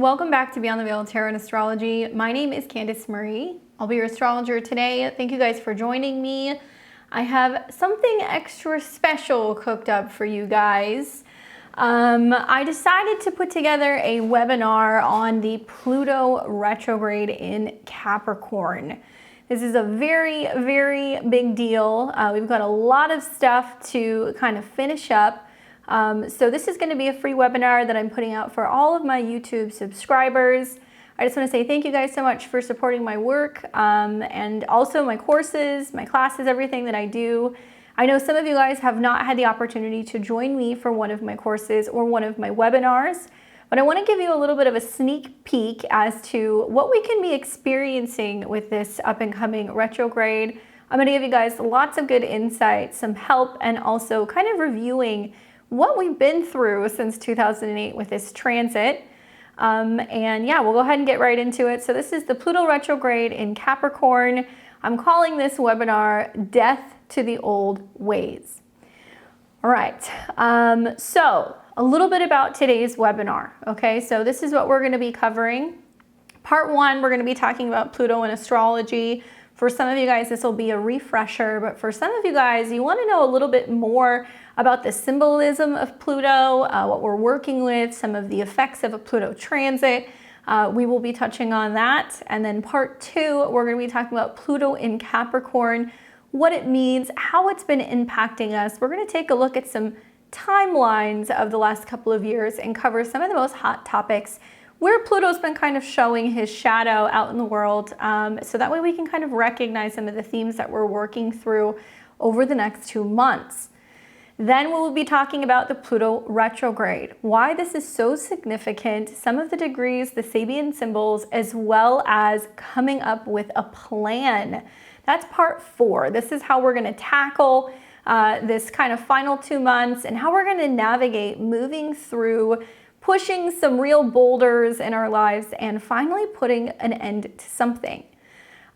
welcome back to Beyond the Veil Tarot and Astrology. My name is Candice Marie. I'll be your astrologer today. Thank you guys for joining me. I have something extra special cooked up for you guys. I decided to put together a webinar on the Pluto Retrograde in Capricorn. This is a very, very big deal. We've got a lot of stuff to kind of finish up. So this is going to be a free webinar that I'm putting out for all of my YouTube subscribers. I just want to say thank you guys so much for supporting my work and also my courses, my classes, everything that I do. I know some of you guys have not had the opportunity to join me for one of my courses or one of my webinars, but I want to give you a little bit of a sneak peek as to what we can be experiencing with this up and coming retrograde. I'm going to give you guys lots of good insight, some help, and also kind of reviewing what we've been through since 2008 with this transit. And yeah, we'll go ahead and get right into it. So this is the Pluto retrograde in Capricorn. I'm calling this webinar Death to the Old Ways. All right, so a little bit about today's webinar. Okay, so this is what we're going to be covering. Part one, we're going to be talking about Pluto and astrology. For some of you guys, this will be a refresher, but for some of you guys, you want to know a little bit more about the symbolism of Pluto, what we're working with, some of the effects of a Pluto transit. We will be touching on that. And then part two, we're going to be talking about Pluto in Capricorn, what it means, how it's been impacting us. We're going to take a look at some timelines of the last couple of years and cover some of the most hot topics where Pluto's been kind of showing his shadow out in the world. So that way we can kind of recognize some of the themes that we're working through over the next 2 months. Then we will be talking about the Pluto retrograde, why this is so significant, some of the degrees, the Sabian symbols, as well as coming up with a plan. That's part four. This is how we're going to tackle this kind of final 2 months and how we're going to navigate moving through pushing some real boulders in our lives and finally putting an end to something.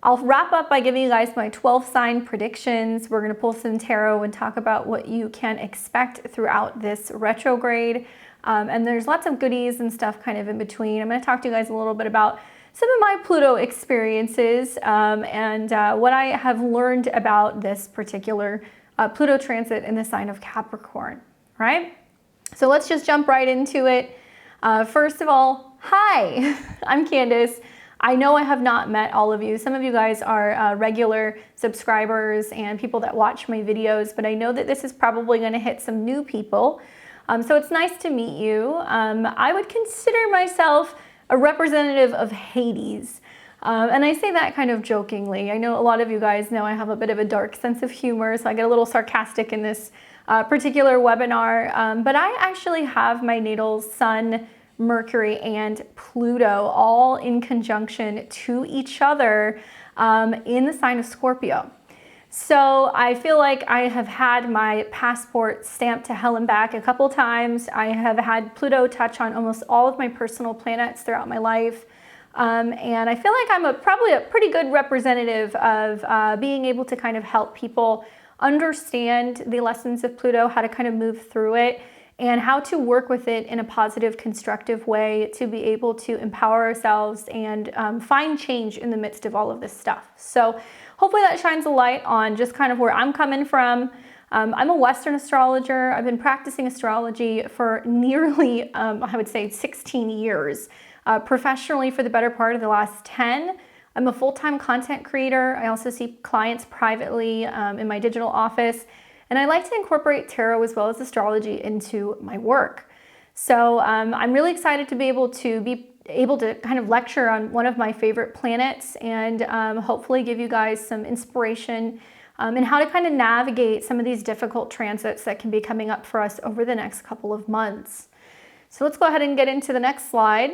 I'll wrap up by giving you guys my 12 sign predictions. We're going to pull some tarot and talk about what you can expect throughout this retrograde. And there's lots of goodies and stuff kind of in between. I'm going to talk to you guys a little bit about some of my Pluto experiences and what I have learned about this particular Pluto transit in the sign of Capricorn, right? So let's just jump right into it. First of all, hi, I'm Candice. I know I have not met all of you. Some of you guys are regular subscribers and people that watch my videos, but I know that this is probably going to hit some new people. So it's nice to meet you. I would consider myself a representative of Hades. And I say that kind of jokingly. I know a lot of you guys know I have a bit of a dark sense of humor, so I get a little sarcastic in this particular webinar, but I actually have my natal sun, Mercury, and Pluto all in conjunction to each other in the sign of Scorpio. So I feel like I have had my passport stamped to hell and back a couple times. I have had Pluto touch on almost all of my personal planets throughout my life. And I feel like I'm probably a pretty good representative of being able to kind of help people understand the lessons of Pluto, how to kind of move through it, and how to work with it in a positive, constructive way to be able to empower ourselves and find change in the midst of all of this stuff. So hopefully that shines a light on just kind of where I'm coming from. I'm a Western astrologer. I've been practicing astrology for nearly, I would say 16 years, professionally for the better part of the last 10. I'm a full-time content creator. I also see clients privately in my digital office, and I like to incorporate tarot as well as astrology into my work. So I'm really excited to be able to kind of lecture on one of my favorite planets and hopefully give you guys some inspiration in how to kind of navigate some of these difficult transits that can be coming up for us over the next couple of months. So let's go ahead and get into the next slide.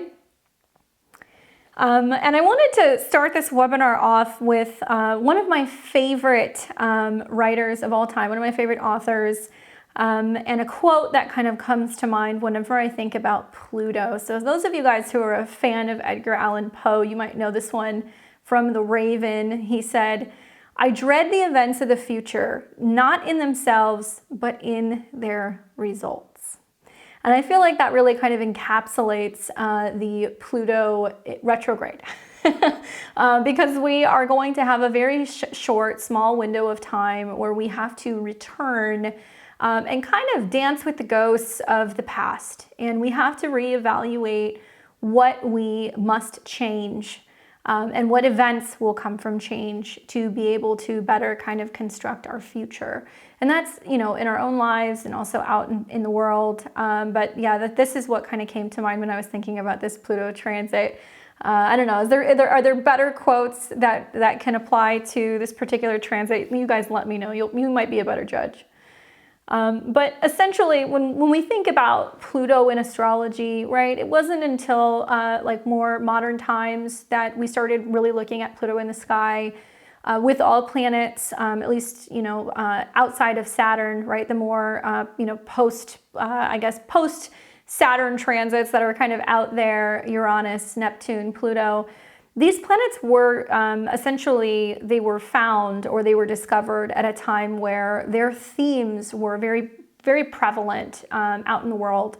And I wanted to start this webinar off with one of my favorite writers of all time, one of my favorite authors, and a quote that kind of comes to mind whenever I think about Pluto. So those of you guys who are a fan of Edgar Allan Poe, you might know this one from The Raven. He said, "I dread the events of the future, not in themselves, but in their results." And I feel like that really kind of encapsulates the Pluto retrograde. Because we are going to have a very short, small window of time where we have to return and kind of dance with the ghosts of the past. And we have to reevaluate what we must change and what events will come from change to be able to better kind of construct our future. And that's, you know, in our own lives and also out in the world. But yeah, this is what kind of came to mind when I was thinking about this Pluto transit. I don't know, are there better quotes that can apply to this particular transit? You guys let me know. You might be a better judge. But essentially, when we think about Pluto in astrology, right, it wasn't until like more modern times that we started really looking at Pluto in the sky with all planets, at least, you know, outside of Saturn, right, the more, you know, post Saturn transits that are kind of out there, Uranus, Neptune, Pluto. These planets were essentially, they were found or they were discovered at a time where their themes were very, very prevalent out in the world.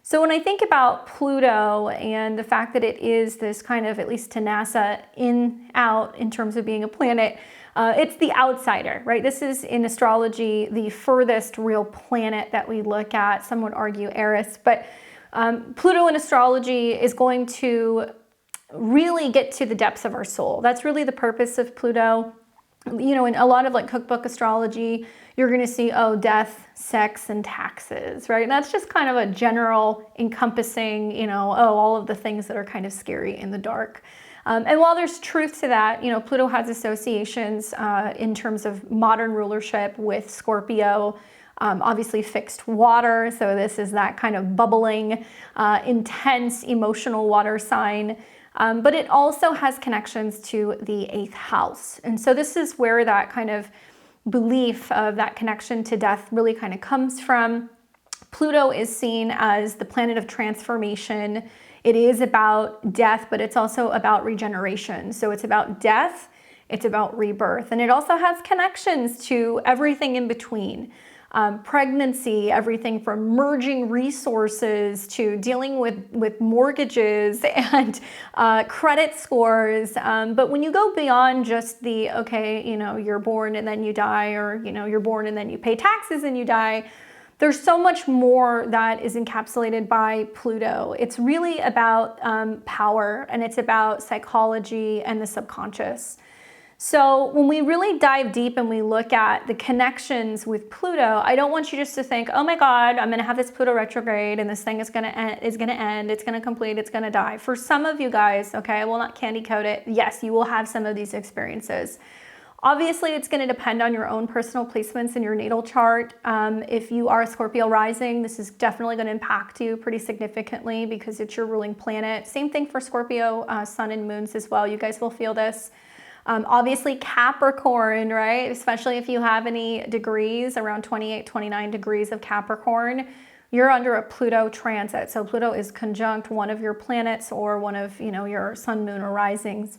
So when I think about Pluto and the fact that it is this kind of, at least to NASA, out in terms of being a planet, it's the outsider, right? This is in astrology the furthest real planet that we look at. Some would argue Aries, but Pluto in astrology is going to really get to the depths of our soul. That's really the purpose of Pluto. You know, in a lot of like cookbook astrology, you're going to see, oh, death, sex, and taxes, right? And that's just kind of a general encompassing, you know, oh, all of the things that are kind of scary in the dark. And while there's truth to that, you know, Pluto has associations in terms of modern rulership with Scorpio, obviously fixed water. So this is that kind of bubbling, intense, emotional water sign. But it also has connections to the 8th house. And so this is where that kind of belief of that connection to death really kind of comes from. Pluto is seen as the planet of transformation. It is about death, but it's also about regeneration. So it's about death, it's about rebirth. And it also has connections to everything in between. Pregnancy, everything from merging resources to dealing with mortgages and credit scores. But when you go beyond just the, okay, you know, you're born and then you die, or, you know, you're born and then you pay taxes and you die, there's so much more that is encapsulated by Pluto. It's really about power, and it's about psychology and the subconscious. So when we really dive deep and we look at the connections with Pluto, I don't want you just to think, oh my God, I'm going to have this Pluto retrograde and this thing is going to end, it's going to complete, it's going to die. For some of you guys, okay, I will not candy coat it. Yes, you will have some of these experiences. Obviously, it's going to depend on your own personal placements in your natal chart. If you are a Scorpio rising, this is definitely going to impact you pretty significantly because it's your ruling planet. Same thing for Scorpio, sun and moons as well. You guys will feel this. Obviously Capricorn, right? Especially if you have any degrees, around 28, 29 degrees of Capricorn, you're under a Pluto transit. So Pluto is conjunct one of your planets or one of, you know, your sun, moon, or risings.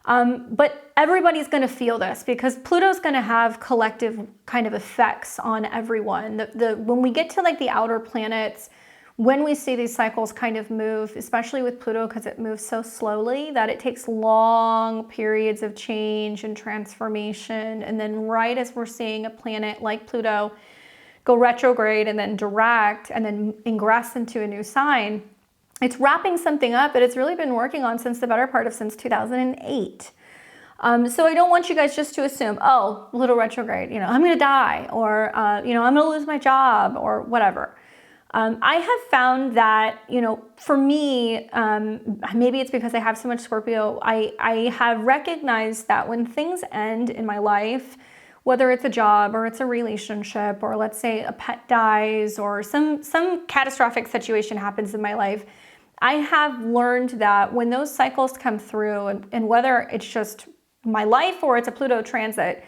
But everybody's going to feel this because Pluto's going to have collective kind of effects on everyone. When we get to like the outer planets, when we see these cycles kind of move, especially with Pluto, because it moves so slowly that it takes long periods of change and transformation. And then right as we're seeing a planet like Pluto go retrograde and then direct and then ingress into a new sign, it's wrapping something up that it's really been working on since the better part of since 2008. So I don't want you guys just to assume, oh, Pluto retrograde, you know, I'm going to die, or, you know, I'm going to lose my job or whatever. I have found that, you know, for me, maybe it's because I have so much Scorpio, I have recognized that when things end in my life, whether it's a job or it's a relationship, or let's say a pet dies or some catastrophic situation happens in my life, I have learned that when those cycles come through, and whether it's just my life or it's a Pluto transit,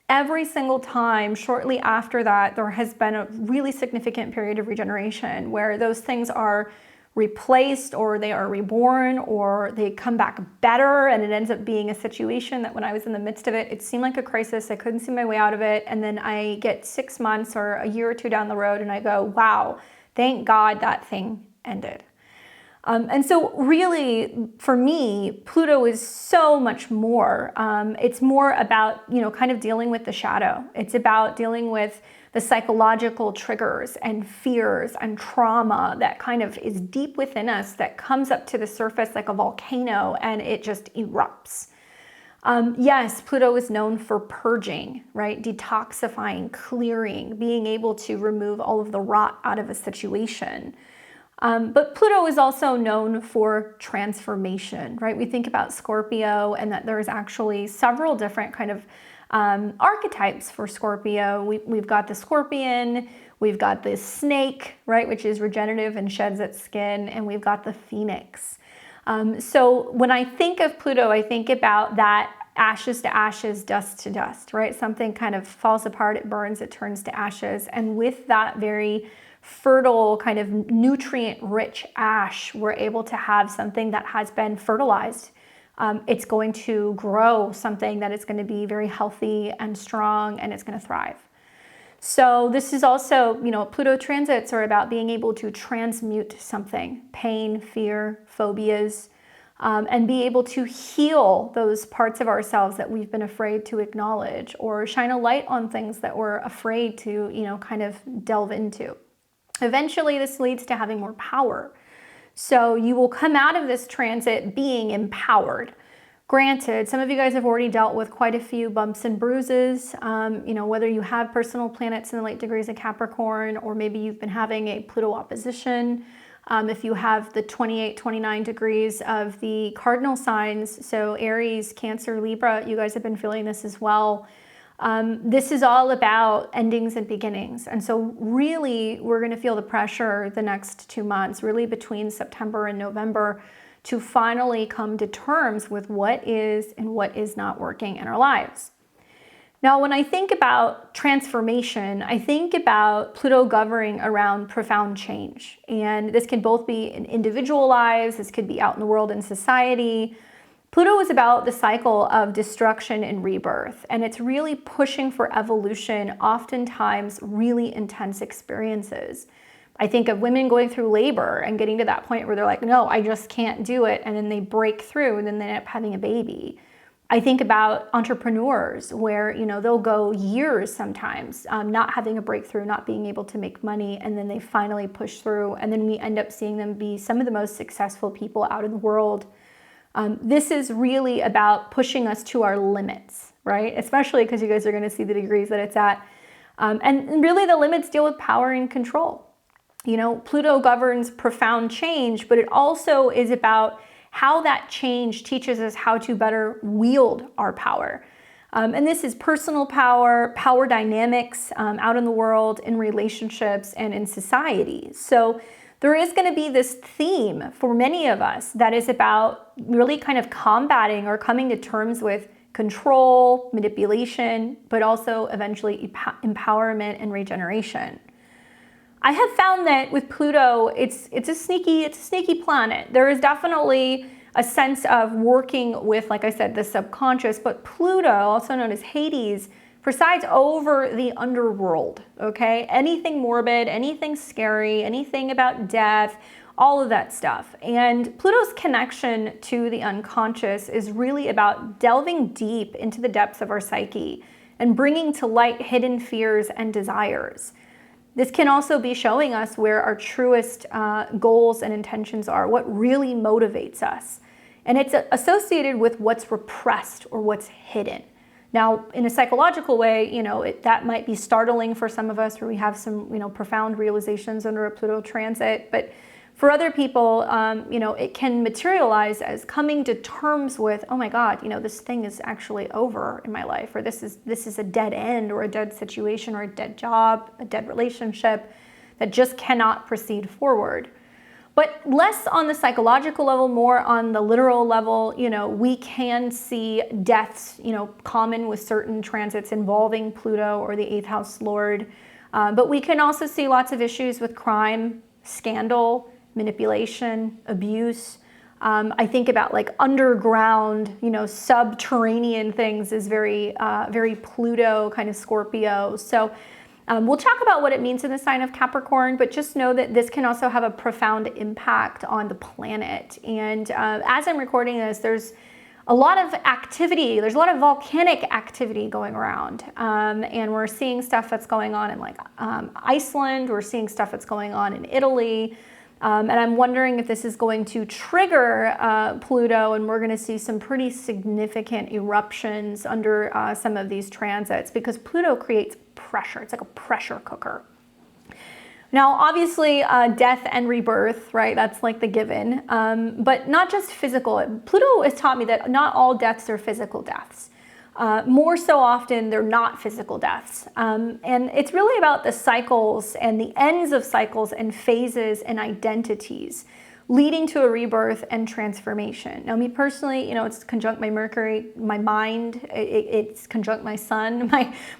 every single time shortly after that, there has been a really significant period of regeneration where those things are replaced or they are reborn or they come back better, and it ends up being a situation that when I was in the midst of it, it seemed like a crisis. I couldn't see my way out of it. And then I get 6 months or a year or two down the road and I go, wow, Thank God that thing ended. And so really, for me, Pluto is so much more. It's more about, kind of dealing with the shadow. It's about dealing with the psychological triggers and fears and trauma that kind of is deep within us, that comes up to the surface like a volcano and it just erupts. Yes, Pluto is known for purging, right? Detoxifying, clearing, being able to remove all of the rot out of a situation. But Pluto is also known for transformation, right? We think about Scorpio and that there's actually several different kind of archetypes for Scorpio. We've got the scorpion, we've got the snake, right, which is regenerative and sheds its skin, and we've got the phoenix. So when I think of Pluto, I think about that ashes to ashes, dust to dust, right? Something kind of falls apart, it burns, it turns to ashes. And with that very fertile, kind of nutrient-rich ash, we're able to have something that has been fertilized. It's going to grow something that is going to be very healthy and strong, and it's going to thrive. So this is also, Pluto transits are about being able to transmute something, pain, fear, phobias, and be able to heal those parts of ourselves that we've been afraid to acknowledge, or shine a light on things that we're afraid to, kind of delve into. Eventually, this leads to having more power. So you will come out of this transit being empowered. Granted, some of you guys have already dealt with quite a few bumps and bruises, whether you have personal planets in the late degrees of Capricorn, or maybe you've been having a Pluto opposition. If you have the 28, 29 degrees of the cardinal signs, so Aries, Cancer, Libra, you guys have been feeling this as well. This is all about endings and beginnings. And so really, we're going to feel the pressure the next 2 months, really between September and November, to finally come to terms with what is and what is not working in our lives. Now, when I think about transformation, I think about Pluto governing around profound change. And this can both be in individual lives, this could be out in the world in society. Pluto is about the cycle of destruction and rebirth, and it's really pushing for evolution, oftentimes really intense experiences. I think of women going through labor and getting to that point where they're like, no, I just can't do it, and then they break through and then they end up having a baby. I think about entrepreneurs where, they'll go years sometimes not having a breakthrough, not being able to make money, and then they finally push through, and then we end up seeing them be some of the most successful people out in the world. This is really about pushing us to our limits, right? Especially because you guys are going to see the degrees that it's at. And really the limits deal with power and control. Pluto governs profound change, but it also is about how that change teaches us how to better wield our power. And this is personal power, power dynamics out in the world, in relationships, and in society. So there is going to be this theme for many of us that is about really kind of combating or coming to terms with control, manipulation, but also eventually empowerment and regeneration. I have found that with Pluto, it's a sneaky planet. There is definitely a sense of working with, like I said, the subconscious, but Pluto, also known as Hades, presides over the underworld, okay? Anything morbid, anything scary, anything about death, all of that stuff. And Pluto's connection to the unconscious is really about delving deep into the depths of our psyche and bringing to light hidden fears and desires. This can also be showing us where our truest goals and intentions are, what really motivates us. And it's associated with what's repressed or what's hidden. Now, in a psychological way, that might be startling for some of us, where we have some, profound realizations under a Pluto transit. But for other people, it can materialize as coming to terms with, oh my God, this thing is actually over in my life, or this is a dead end, or a dead situation, or a dead job, a dead relationship that just cannot proceed forward. But less on the psychological level, more on the literal level, we can see deaths, common with certain transits involving Pluto or the 8th house lord. But we can also see lots of issues with crime, scandal, manipulation, abuse. I think about like underground, subterranean things is very Pluto kind of Scorpio. So We'll talk about what it means in the sign of Capricorn, but just know that this can also have a profound impact on the planet. And as I'm recording this, there's a lot of activity. There's a lot of volcanic activity going around. And we're seeing stuff that's going on in like Iceland. We're seeing stuff that's going on in Italy. And I'm wondering if this is going to trigger Pluto, and we're going to see some pretty significant eruptions under some of these transits, because Pluto creates pressure. It's like a pressure cooker. Now, obviously, death and rebirth, right? That's like the given, but not just physical. Pluto has taught me that not all deaths are physical deaths. More so often, they're not physical deaths. And it's really about the cycles and the ends of cycles and phases and identities leading to a rebirth and transformation. Now, me personally, you know, it's conjunct my Mercury, my mind, it's conjunct my sun,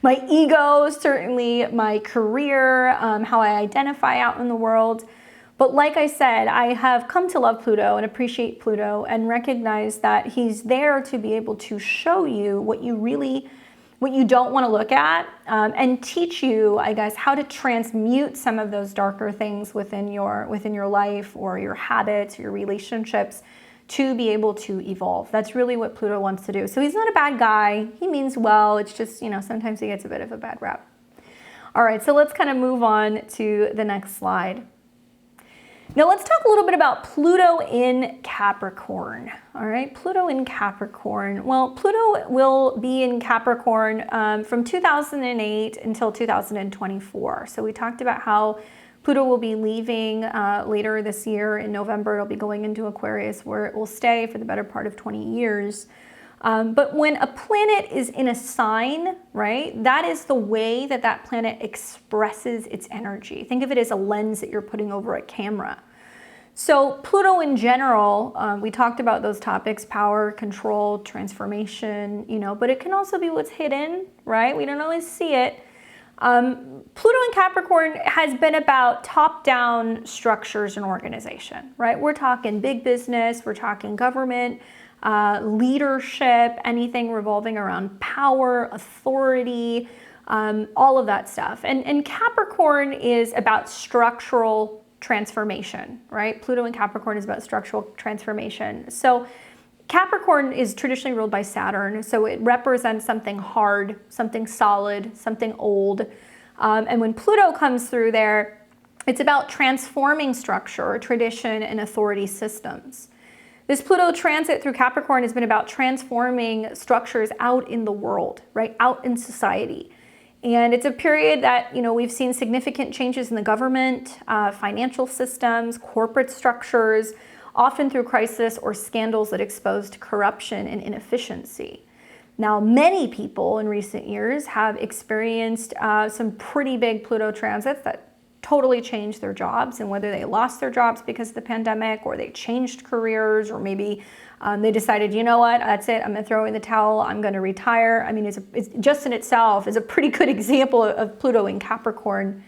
my ego, certainly my career, how I identify out in the world. But like I said, I have come to love Pluto and appreciate Pluto and recognize that he's there to be able to show you what you don't want to look at, and teach you, I guess, how to transmute some of those darker things within your life or your habits, your relationships, to be able to evolve. That's really what Pluto wants to do. So he's not a bad guy. He means well. It's just, you know, sometimes he gets a bit of a bad rap. All right, so let's kind of move on to the next slide. Now let's talk a little bit about Pluto in Capricorn. All right, Pluto in Capricorn. Well, Pluto will be in Capricorn from 2008 until 2024. So we talked about how Pluto will be leaving later this year in November. It'll be going into Aquarius, where it will stay for the better part of 20 years. But when a planet is in a sign, right, that is the way that that planet expresses its energy. Think of it as a lens that you're putting over a camera. So Pluto in general, we talked about those topics: power, control, transformation, you know, but it can also be what's hidden, right? We don't always see it. Pluto in Capricorn has been about top-down structures and organization, right? We're talking big business, we're talking government, leadership, anything revolving around power, authority, all of that stuff. And Capricorn is about structural transformation, right? Pluto in Capricorn is about structural transformation. So Capricorn is traditionally ruled by Saturn, so it represents something hard, something solid, something old. And when Pluto comes through there, it's about transforming structure, tradition, and authority systems. This Pluto transit through Capricorn has been about transforming structures out in the world, right? Out in society. And it's a period that, you know, we've seen significant changes in the government, financial systems, corporate structures, often through crisis or scandals that exposed corruption and inefficiency. Now, many people in recent years have experienced some pretty big Pluto transits that totally changed their jobs, and whether they lost their jobs because of the pandemic, or they changed careers, or maybe they decided, you know what, that's it, I'm gonna throw in the towel, I'm gonna retire. I mean, it's just in itself is a pretty good example of Pluto in Capricorn.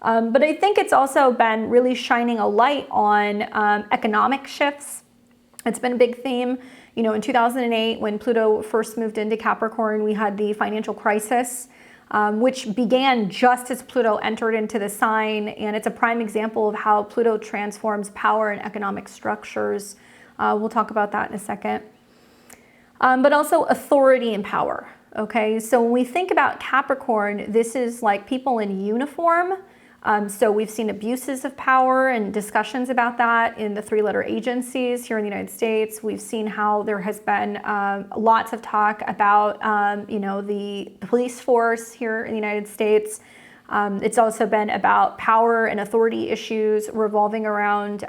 But I think it's also been really shining a light on economic shifts. It's been a big theme. You know, in 2008, when Pluto first moved into Capricorn, we had the financial crisis, which began just as Pluto entered into the sign. And it's a prime example of how Pluto transforms power and economic structures. We'll talk about that in a second. But also authority and power. Okay, so when we think about Capricorn, this is like people in uniform. So we've seen abuses of power and discussions about that in the three-letter agencies here in the United States. We've seen how there has been lots of talk about, you know, the police force here in the United States. It's also been about power and authority issues revolving around,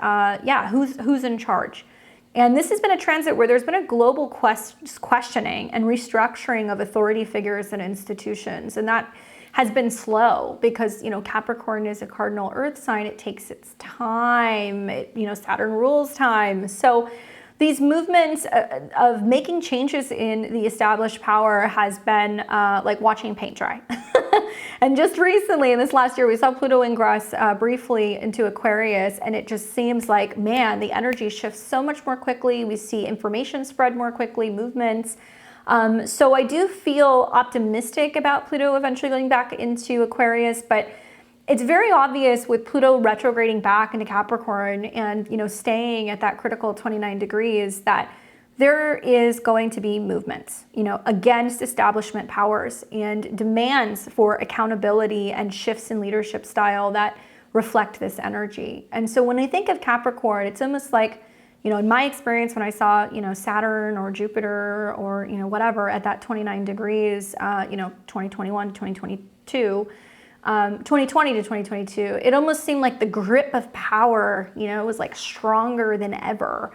who's in charge. And this has been a transit where there's been a global questioning and restructuring of authority figures and institutions. And that has been slow because, you know, Capricorn is a cardinal earth sign. It takes its time. Saturn rules time. So these movements of making changes in the established power has been like watching paint dry. And just recently, in this last year, we saw Pluto ingress briefly into Aquarius, and it just seems like, man, the energy shifts so much more quickly. We see information spread more quickly, movements. So I do feel optimistic about Pluto eventually going back into Aquarius, but it's very obvious with Pluto retrograding back into Capricorn and, staying at that critical 29 degrees that there is going to be movements, against establishment powers and demands for accountability and shifts in leadership style that reflect this energy. And so when I think of Capricorn, it's almost like, in my experience, when I saw, Saturn or Jupiter or, whatever at that 29 degrees, 2021 to 2022, 2020 to 2022, it almost seemed like the grip of power, was like stronger than ever.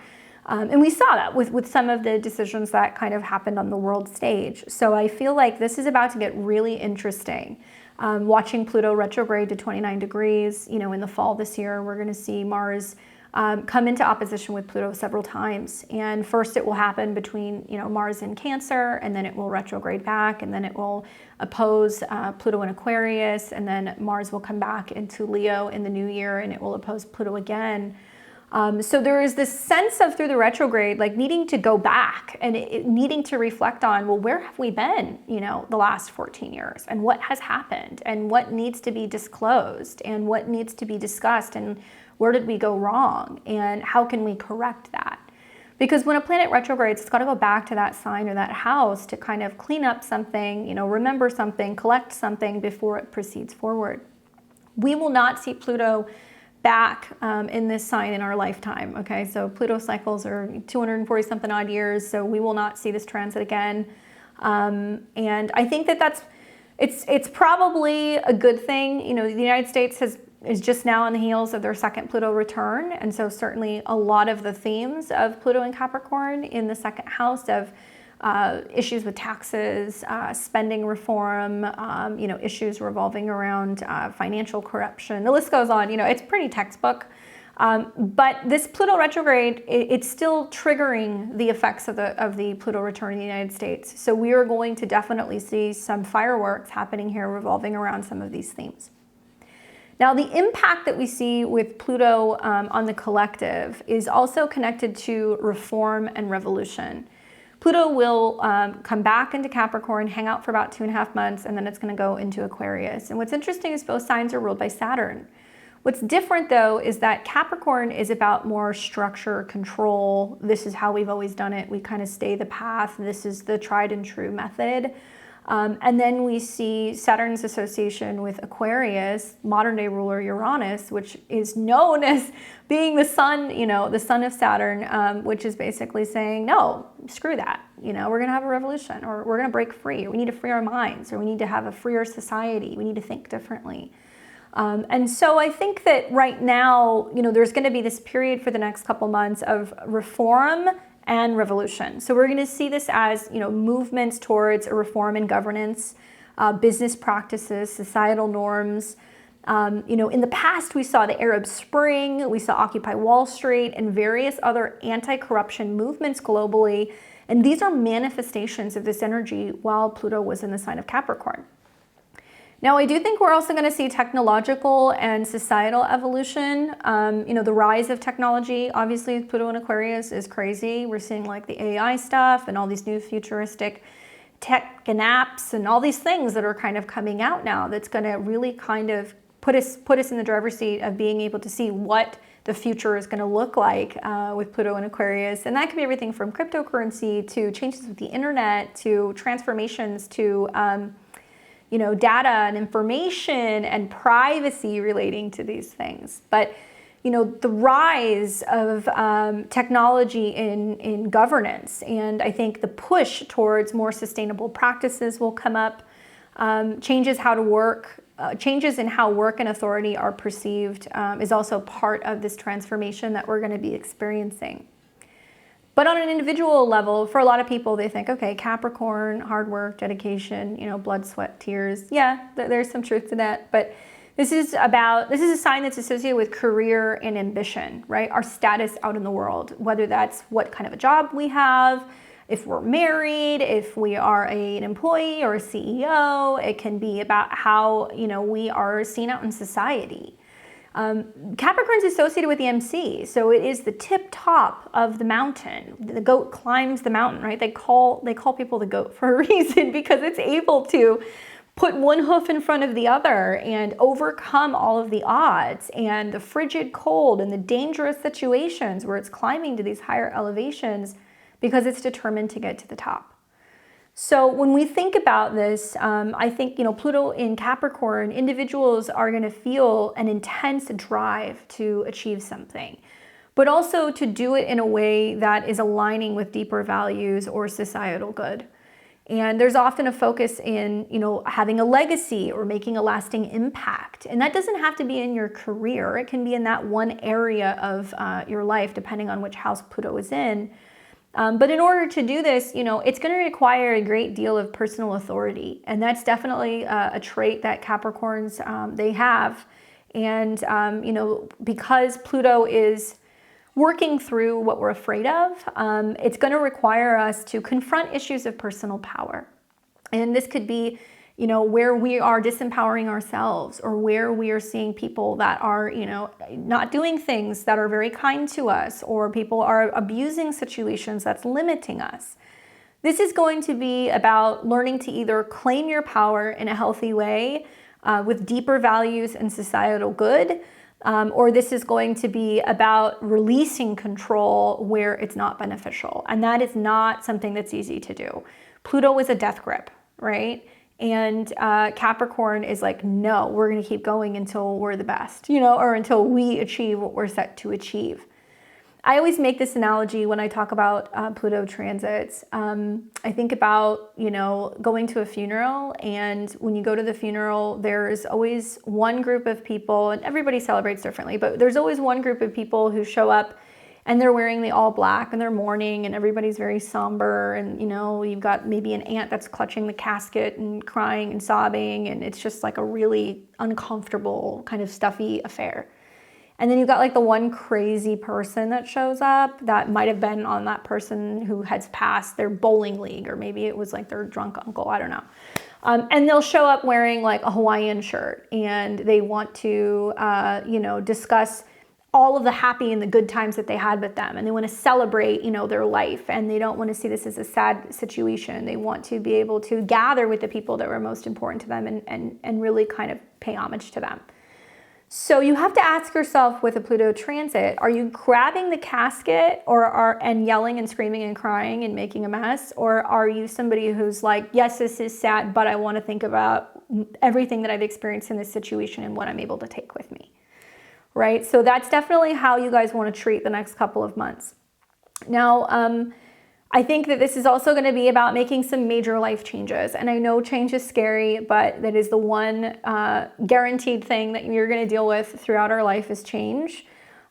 And we saw that with some of the decisions that kind of happened on the world stage. So I feel like this is about to get really interesting. Watching Pluto retrograde to 29 degrees, in the fall this year, we're going to see Mars come into opposition with Pluto several times. And first it will happen between, Mars in Cancer, and then it will retrograde back, and then it will oppose Pluto in Aquarius, and then Mars will come back into Leo in the new year, and it will oppose Pluto again. So there is this sense of, through the retrograde, like needing to go back and needing to reflect on, well, where have we been, the last 14 years, and what has happened, and what needs to be disclosed, and what needs to be discussed, and where did we go wrong, and how can we correct that? Because when a planet retrogrades, it's got to go back to that sign or that house to kind of clean up something, remember something, collect something before it proceeds forward. We will not see Pluto back in this sign in our lifetime. Okay, so Pluto cycles are 240 something odd years, so we will not see this transit again. And I think that it's probably a good thing. The United States is just now on the heels of their second Pluto return, and so certainly a lot of the themes of Pluto and Capricorn in the second house of issues with taxes, spending reform, issues revolving around financial corruption. The list goes on. It's pretty textbook. But this Pluto retrograde, it's still triggering the effects of the Pluto return in the United States. So we are going to definitely see some fireworks happening here revolving around some of these themes. Now, the impact that we see with Pluto on the collective is also connected to reform and revolution. Pluto will come back into Capricorn, hang out for about 2.5 months, and then it's going to go into Aquarius. And what's interesting is both signs are ruled by Saturn. What's different, though, is that Capricorn is about more structure, control. This is how we've always done it. We kind of stay the path. This is the tried and true method. And then we see Saturn's association with Aquarius, modern day ruler Uranus, which is known as being the sun, the son of Saturn, which is basically saying, no, screw that. We're going to have a revolution, or we're going to break free, or we need to free our minds, or we need to have a freer society. We need to think differently. And so I think that right now, there's going to be this period for the next couple months of reform and revolution. So we're going to see this as, movements towards a reform in governance, business practices, societal norms. In the past, we saw the Arab Spring, we saw Occupy Wall Street, and various other anti-corruption movements globally. And these are manifestations of this energy while Pluto was in the sign of Capricorn. Now, I do think we're also going to see technological and societal evolution. The rise of technology, obviously, with Pluto in Aquarius is crazy. We're seeing like the AI stuff and all these new futuristic tech and apps and all these things that are kind of coming out now that's going to really kind of put us in the driver's seat of being able to see what the future is going to look like with Pluto in Aquarius. And that could be everything from cryptocurrency to changes with the internet to transformations to data and information and privacy relating to these things. But, the rise of technology in governance, and I think the push towards more sustainable practices will come up, changes how to work, changes in how work and authority are perceived is also part of this transformation that we're going to be experiencing. But on an individual level, for a lot of people, they think, okay, Capricorn, hard work, dedication, blood, sweat, tears. Yeah, there's some truth to that. But this is a sign that's associated with career and ambition, right? Our status out in the world, whether that's what kind of a job we have, if we're married, if we are an employee or a CEO. It can be about how, we are seen out in society. Capricorn's associated with the MC, so it is the tip top of the mountain. The goat climbs the mountain, right? They call people the goat for a reason, because it's able to put one hoof in front of the other and overcome all of the odds and the frigid cold and the dangerous situations where it's climbing to these higher elevations because it's determined to get to the top. So when we think about this, I think, Pluto in Capricorn, individuals are going to feel an intense drive to achieve something, but also to do it in a way that is aligning with deeper values or societal good. And there's often a focus in, having a legacy or making a lasting impact. And that doesn't have to be in your career. It can be in that one area of your life, depending on which house Pluto is in. But in order to do this, it's going to require a great deal of personal authority. And that's definitely a trait that Capricorns, they have. And, because Pluto is working through what we're afraid of, it's going to require us to confront issues of personal power. And this could be, where we are disempowering ourselves, or where we are seeing people that are, not doing things that are very kind to us, or people are abusing situations that's limiting us. This is going to be about learning to either claim your power in a healthy way with deeper values and societal good, or this is going to be about releasing control where it's not beneficial. And that is not something that's easy to do. Pluto is a death grip, right? And Capricorn is like, no, we're going to keep going until we're the best, or until we achieve what we're set to achieve. I always make this analogy when I talk about Pluto transits. I think about, going to a funeral, and when you go to the funeral, there's always one group of people, and everybody celebrates differently, but there's always one group of people who show up and they're wearing the all black and they're mourning, and everybody's very somber, and you've got maybe an aunt that's clutching the casket and crying and sobbing, and it's just like a really uncomfortable kind of stuffy affair. And then you've got like the one crazy person that shows up that might have been on that person who has passed their bowling league, or maybe it was like their drunk uncle, I don't know. And they'll show up wearing like a Hawaiian shirt, and they want to, discuss all of the happy and the good times that they had with them. And they want to celebrate, their life, and they don't want to see this as a sad situation. They want to be able to gather with the people that were most important to them and really kind of pay homage to them. So you have to ask yourself with a Pluto transit, are you grabbing the casket and yelling and screaming and crying and making a mess? Or are you somebody who's like, yes, this is sad, but I want to think about everything that I've experienced in this situation and what I'm able to take with me? Right? So that's definitely how you guys want to treat the next couple of months. Now, I think that this is also going to be about making some major life changes. And I know change is scary, but that is the one guaranteed thing that you're going to deal with throughout our life is change.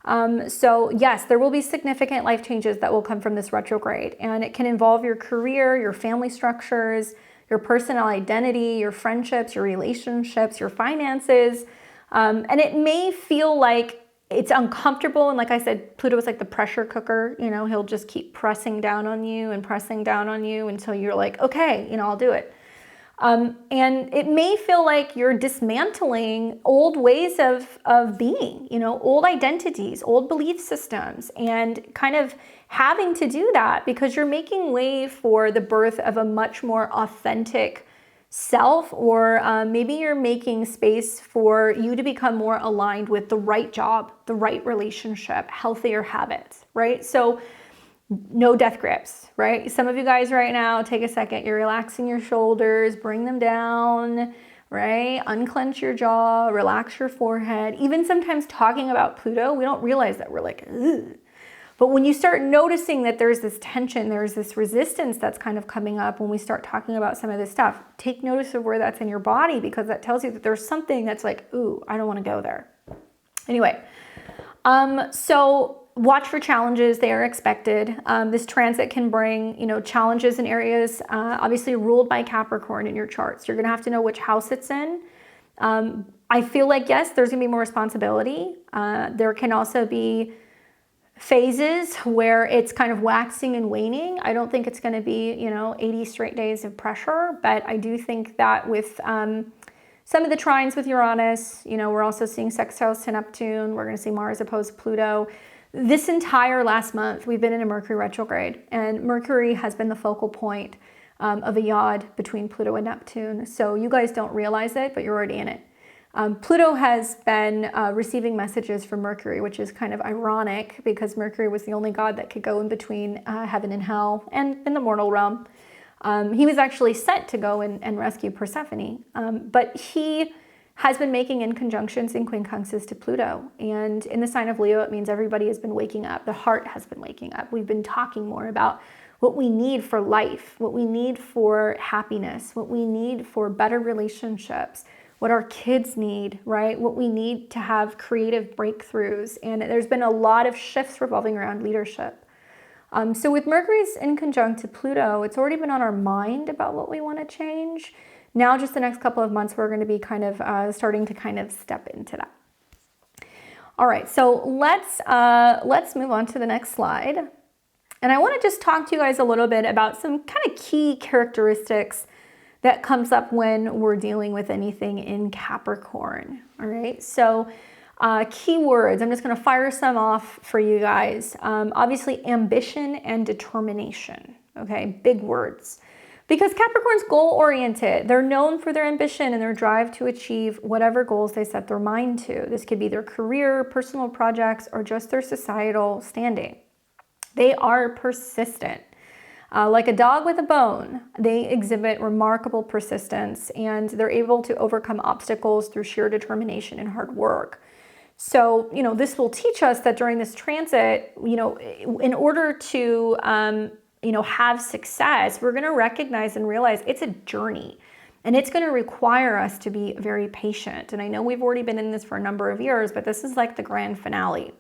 So yes, there will be significant life changes that will come from this retrograde. And it can involve your career, your family structures, your personal identity, your friendships, your relationships, your finances. And it may feel like it's uncomfortable. And like I said, Pluto is like the pressure cooker, he'll just keep pressing down on you until you're like, okay, I'll do it. And it may feel like you're dismantling old ways of being, old identities, old belief systems, and kind of having to do that because you're making way for the birth of a much more authentic self, or maybe you're making space for you to become more aligned with the right job, the right relationship, healthier habits, right? So no death grips, right? Some of you guys right now, take a second, you're relaxing your shoulders, bring them down, right? Unclench your jaw, relax your forehead. Even sometimes talking about Pluto, we don't realize that we're like, ugh. But when you start noticing that there's this tension, there's this resistance that's kind of coming up when we start talking about some of this stuff, take notice of where that's in your body, because that tells you that there's something that's like, ooh, I don't want to go there. Anyway, so watch for challenges. They are expected. This transit can bring, challenges in areas obviously ruled by Capricorn in your charts. You're going to have to know which house it's in. I feel like, yes, there's going to be more responsibility. There can also be phases where it's kind of waxing and waning. I don't think it's going to be, 80 straight days of pressure, but I do think that with some of the trines with Uranus. You know, we're also seeing sextiles to Neptune. We're going to see Mars opposed to Pluto. This entire last month, we've been in a Mercury retrograde, and Mercury has been the focal point of a yod between Pluto and Neptune. So you guys don't realize it, but you're already in it. Pluto has been receiving messages from Mercury, which is kind of ironic because Mercury was the only god that could go in between heaven and hell and in the mortal realm. He was actually sent to go and rescue Persephone, but he has been making in conjunctions and quincunxes to Pluto. And in the sign of Leo, it means everybody has been waking up. The heart has been waking up. We've been talking more about what we need for life, what we need for happiness, what we need for better relationships, what our kids need, right? What we need to have creative breakthroughs. And there's been a lot of shifts revolving around leadership. So with Mercury's in conjunct to Pluto, it's already been on our mind about what we want to change. Now, just the next couple of months, we're going to be kind of starting to kind of step into that. All right, so let's move on to the next slide. And I want to just talk to you guys a little bit about some kind of key characteristics that comes up when we're dealing with anything in Capricorn. All right, so keywords, I'm just going to fire some off for you guys. Obviously, ambition and determination. Okay, big words. Because Capricorn's goal-oriented. They're known for their ambition and their drive to achieve whatever goals they set their mind to. This could be their career, personal projects, or just their societal standing. They are persistent. Like a dog with a bone, they exhibit remarkable persistence, and they're able to overcome obstacles through sheer determination and hard work. So, you know, this will teach us that during this transit, you know, in order to have success, we're going to recognize and realize it's a journey, and it's going to require us to be very patient. And I know we've already been in this for a number of years, but this is like the grand finale.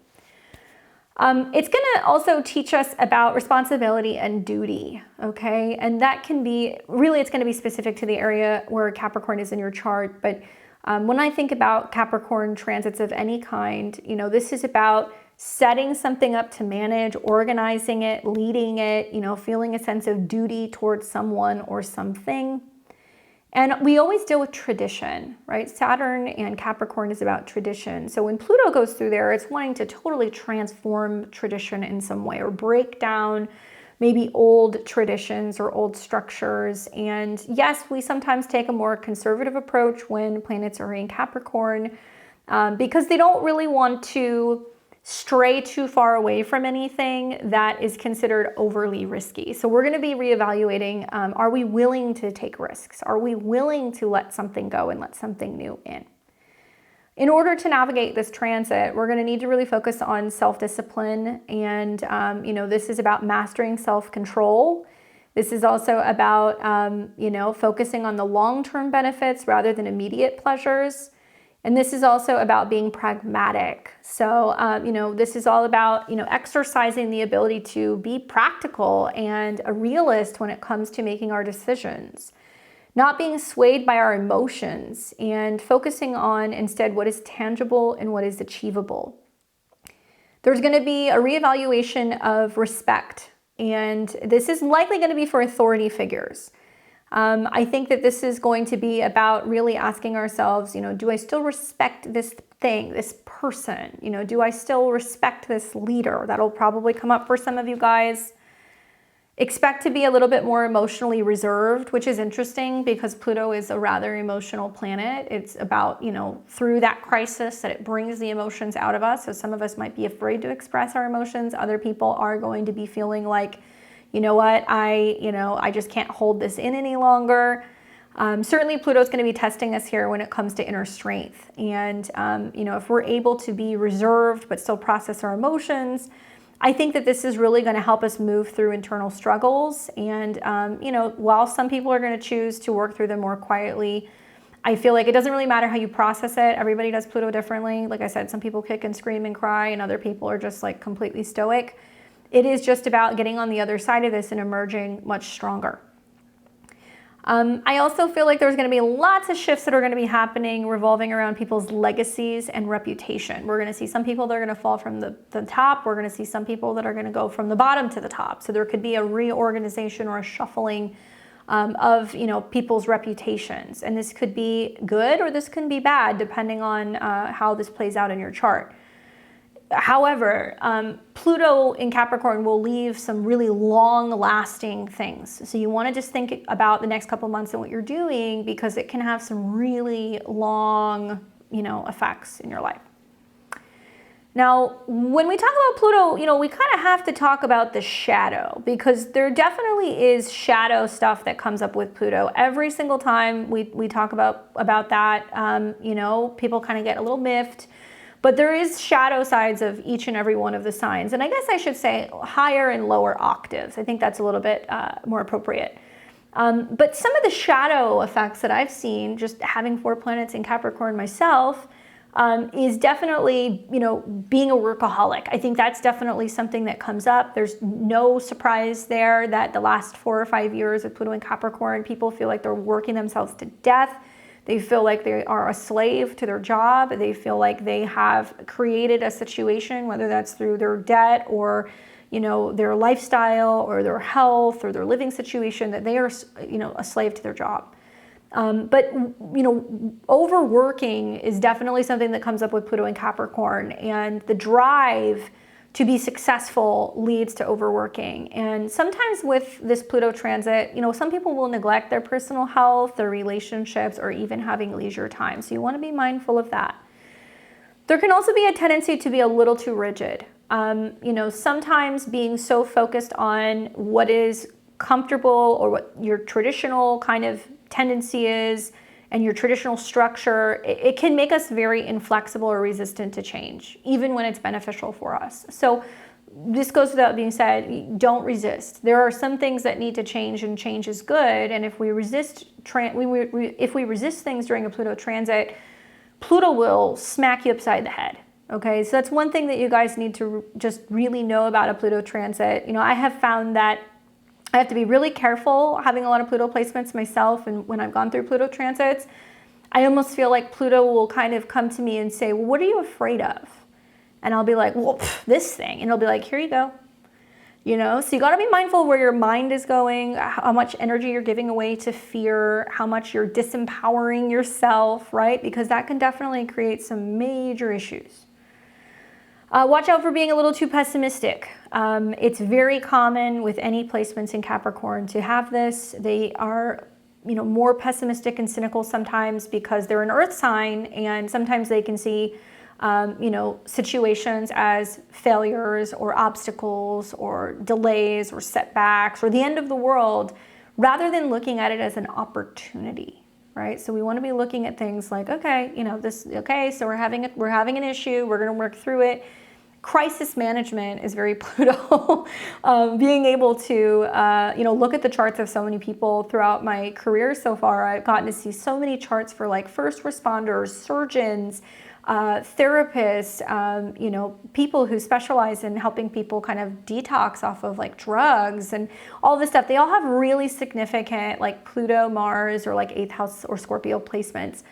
It's going to also teach us about responsibility and duty, okay? And that can be, really, it's going to be specific to the area where Capricorn is in your chart. But when I think about Capricorn transits of any kind, you know, this is about setting something up to manage, organizing it, leading it, you know, feeling a sense of duty towards someone or something. And we always deal with tradition, right? Saturn and Capricorn is about tradition. So when Pluto goes through there, it's wanting to totally transform tradition in some way or break down maybe old traditions or old structures. And yes, we sometimes take a more conservative approach when planets are in Capricorn because they don't really want to stray too far away from anything that is considered overly risky. So we're going to be reevaluating, are we willing to take risks? Are we willing to let something go and let something new in? In order to navigate this transit, we're going to need to really focus on self-discipline. And, this is about mastering self-control. This is also about, focusing on the long-term benefits rather than immediate pleasures. And this is also about being pragmatic. So, this is all about, exercising the ability to be practical and a realist when it comes to making our decisions. Not being swayed by our emotions and focusing on instead what is tangible and what is achievable. There's going to be a reevaluation of respect. And this is likely going to be for authority figures. I think that this is going to be about really asking ourselves, do I still respect this thing, this person? Do I still respect this leader? That'll probably come up for some of you guys. Expect to be a little bit more emotionally reserved, which is interesting because Pluto is a rather emotional planet. It's about, through that crisis that it brings the emotions out of us. So some of us might be afraid to express our emotions. Other people are going to be feeling like, you know what, I just can't hold this in any longer. Certainly Pluto's going to be testing us here when it comes to inner strength. And, if we're able to be reserved but still process our emotions, I think that this is really going to help us move through internal struggles. And, while some people are going to choose to work through them more quietly, I feel like it doesn't really matter how you process it. Everybody does Pluto differently. Like I said, some people kick and scream and cry, and other people are just like completely stoic. It is just about getting on the other side of this and emerging much stronger. I also feel like there's going to be lots of shifts that are going to be happening revolving around people's legacies and reputation. We're going to see some people that are going to fall from the top. We're going to see some people that are going to go from the bottom to the top. So there could be a reorganization or a shuffling of, you know, people's reputations. And this could be good or this can be bad, depending on how this plays out in your chart. However, Pluto in Capricorn will leave some really long-lasting things. So you want to just think about the next couple months and what you're doing, because it can have some really long, you know, effects in your life. Now, when we talk about Pluto, you know, we kind of have to talk about the shadow, because there definitely is shadow stuff that comes up with Pluto. Every single time we talk about that, you know, people kind of get a little miffed. But there is shadow sides of each and every one of the signs. And I guess I should say higher and lower octaves. I think that's a little bit more appropriate. But some of the shadow effects that I've seen, just having 4 planets in Capricorn myself, is definitely, you know, being a workaholic. I think that's definitely something that comes up. There's no surprise there that the last 4 or 5 years of Pluto in Capricorn, people feel like they're working themselves to death. They feel like they are a slave to their job. They feel like they have created a situation, whether that's through their debt or, you know, their lifestyle or their health or their living situation, that they are, you know, a slave to their job. But, you know, overworking is definitely something that comes up with Pluto in Capricorn, and the drive to be successful leads to overworking. And sometimes with this Pluto transit, you know, some people will neglect their personal health, their relationships, or even having leisure time. So you want to be mindful of that. There can also be a tendency to be a little too rigid. You know, sometimes being so focused on what is comfortable or what your traditional kind of tendency is and your traditional structure, it can make us very inflexible or resistant to change, even when it's beneficial for us. So this goes without being said, don't resist. There are some things that need to change, and change is good. And if we resist, if we resist things during a Pluto transit, Pluto will smack you upside the head. Okay, so that's one thing that you guys need to just really know about a Pluto transit. You know, I have found that I have to be really careful having a lot of Pluto placements myself, and when I've gone through Pluto transits, I almost feel like Pluto will kind of come to me and say, well, what are you afraid of? And I'll be like, well, this thing. And it'll be like, here you go. You know, so you got to be mindful where your mind is going, how much energy you're giving away to fear, how much you're disempowering yourself, right? Because that can definitely create some major issues. Watch out for being a little too pessimistic. It's very common with any placements in Capricorn to have this. They are, you know, more pessimistic and cynical sometimes because they're an earth sign, and sometimes they can see, you know, situations as failures or obstacles or delays or setbacks or the end of the world, rather than looking at it as an opportunity. Right? So we want to be looking at things like, okay, you know, so we're having an issue, we're going to work through it. Crisis management is very Pluto. Being able to, you know, look at the charts of so many people throughout my career so far. I've gotten to see so many charts for like first responders, surgeons, therapists, you know, people who specialize in helping people kind of detox off of like drugs and all this stuff. They all have really significant like Pluto, Mars, or like 8th house or Scorpio placements.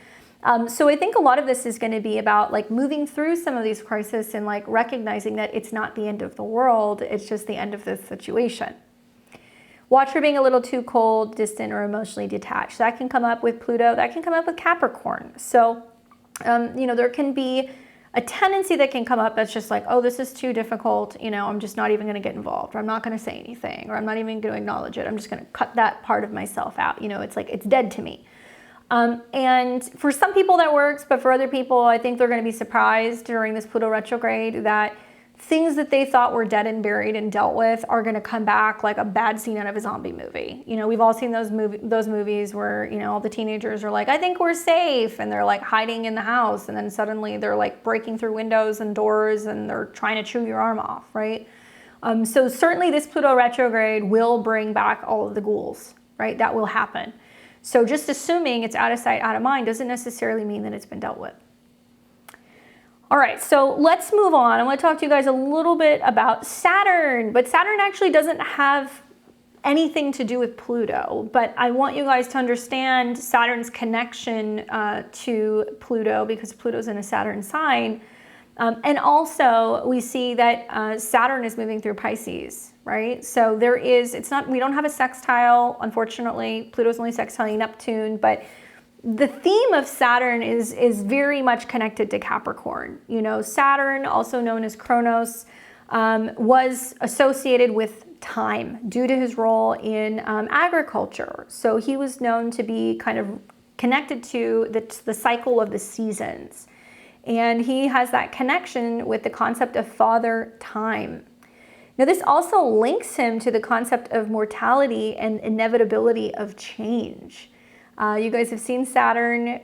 So I think a lot of this is going to be about like moving through some of these crises and like recognizing that it's not the end of the world, it's just the end of this situation. Watch for being a little too cold, distant, or emotionally detached. That can come up with Pluto, that can come up with Capricorn. So, you know, there can be a tendency that can come up that's just like, oh, this is too difficult, you know, I'm just not even going to get involved, or I'm not going to say anything, or I'm not even going to acknowledge it. I'm just going to cut that part of myself out. You know, it's like, it's dead to me. And for some people that works, but for other people, I think they're going to be surprised during this Pluto retrograde that things that they thought were dead and buried and dealt with are going to come back like a bad scene out of a zombie movie. You know, we've all seen those movies where, you know, all the teenagers are like, I think we're safe. And they're like hiding in the house. And then suddenly they're like breaking through windows and doors and they're trying to chew your arm off, right? So certainly this Pluto retrograde will bring back all of the ghouls, right? That will happen. So just assuming it's out of sight, out of mind doesn't necessarily mean that it's been dealt with. All right, so let's move on. I want to talk to you guys a little bit about Saturn, but Saturn actually doesn't have anything to do with Pluto, but I want you guys to understand Saturn's connection to Pluto, because Pluto's in a Saturn sign. And also we see that Saturn is moving through Pisces, right? So we don't have a sextile, unfortunately. Pluto's only sextiling Neptune, but the theme of Saturn is very much connected to Capricorn. You know, Saturn, also known as Kronos, was associated with time due to his role in agriculture. So he was known to be kind of connected to the cycle of the seasons. And he has that connection with the concept of father time. Now, this also links him to the concept of mortality and inevitability of change. You guys have seen Saturn,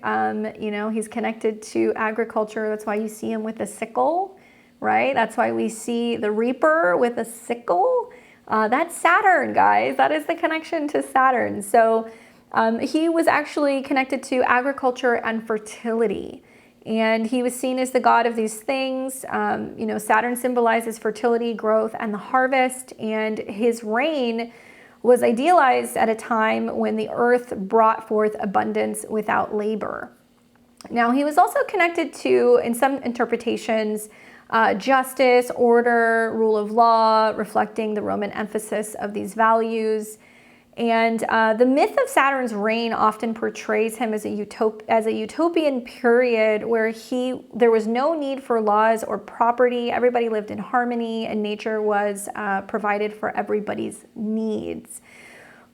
you know, he's connected to agriculture. That's why you see him with a sickle, right? That's why we see the reaper with a sickle. That's Saturn, guys. That is the connection to Saturn. So he was actually connected to agriculture and fertility. And he was seen as the god of these things. You know, Saturn symbolizes fertility, growth, and the harvest. And his reign was idealized at a time when the earth brought forth abundance without labor. Now, he was also connected to, in some interpretations, justice, order, rule of law, reflecting the Roman emphasis of these values. And the myth of Saturn's reign often portrays him as a utopian period where there was no need for laws or property. Everybody lived in harmony and nature was provided for everybody's needs.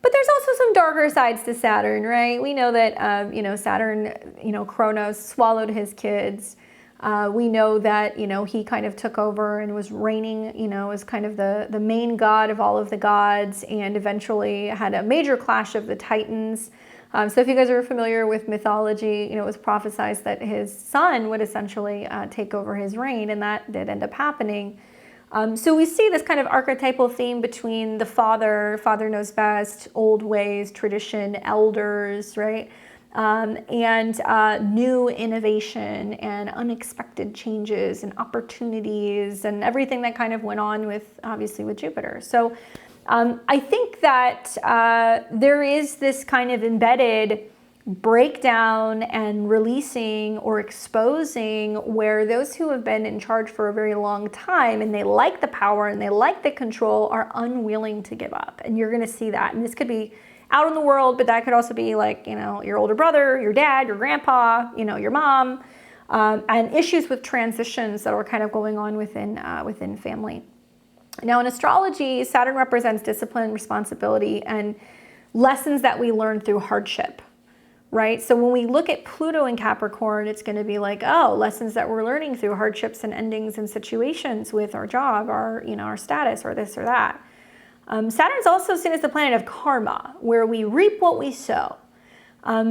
But there's also some darker sides to Saturn, right? We know that, you know, Saturn, you know, Kronos swallowed his kids. We know that, you know, he kind of took over and was reigning, you know, as kind of the main god of all of the gods, and eventually had a major clash of the Titans. So if you guys are familiar with mythology, you know, it was prophesied that his son would essentially take over his reign, and that did end up happening. So we see this kind of archetypal theme between the father knows best, old ways, tradition, elders, right? And new innovation and unexpected changes and opportunities and everything that kind of went on with, obviously, with Jupiter. So I think that there is this kind of embedded breakdown and releasing or exposing where those who have been in charge for a very long time and they like the power and they like the control are unwilling to give up. And you're going to see that. And this could be out in the world, but that could also be like, you know, your older brother, your dad, your grandpa, you know, your mom, and issues with transitions that are kind of going on within family. Now, in astrology, Saturn represents discipline, responsibility, and lessons that we learn through hardship, right? So when we look at Pluto in Capricorn, it's going to be like, oh, lessons that we're learning through hardships and endings and situations with our job, our, you know, our status, or this or that. Saturn's also seen as the planet of karma, where we reap what we sow.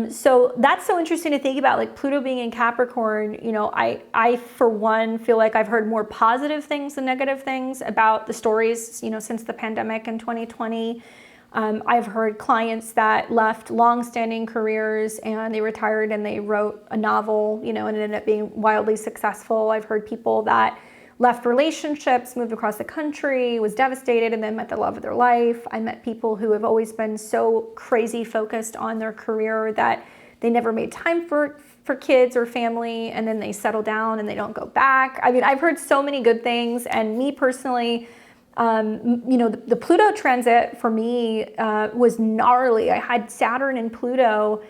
So that's so interesting to think about, like Pluto being in Capricorn. You know, I for one feel like I've heard more positive things than negative things about the stories, you know, since the pandemic in 2020. I've heard clients that left long-standing careers and they retired and they wrote a novel, you know, and it ended up being wildly successful. I've heard people that left relationships, moved across the country, was devastated, and then met the love of their life. I met people who have always been so crazy focused on their career that they never made time for kids or family, and then they settle down and they don't go back. I mean, I've heard so many good things, and me personally, you know, the Pluto transit for me was gnarly. I had Saturn and Pluto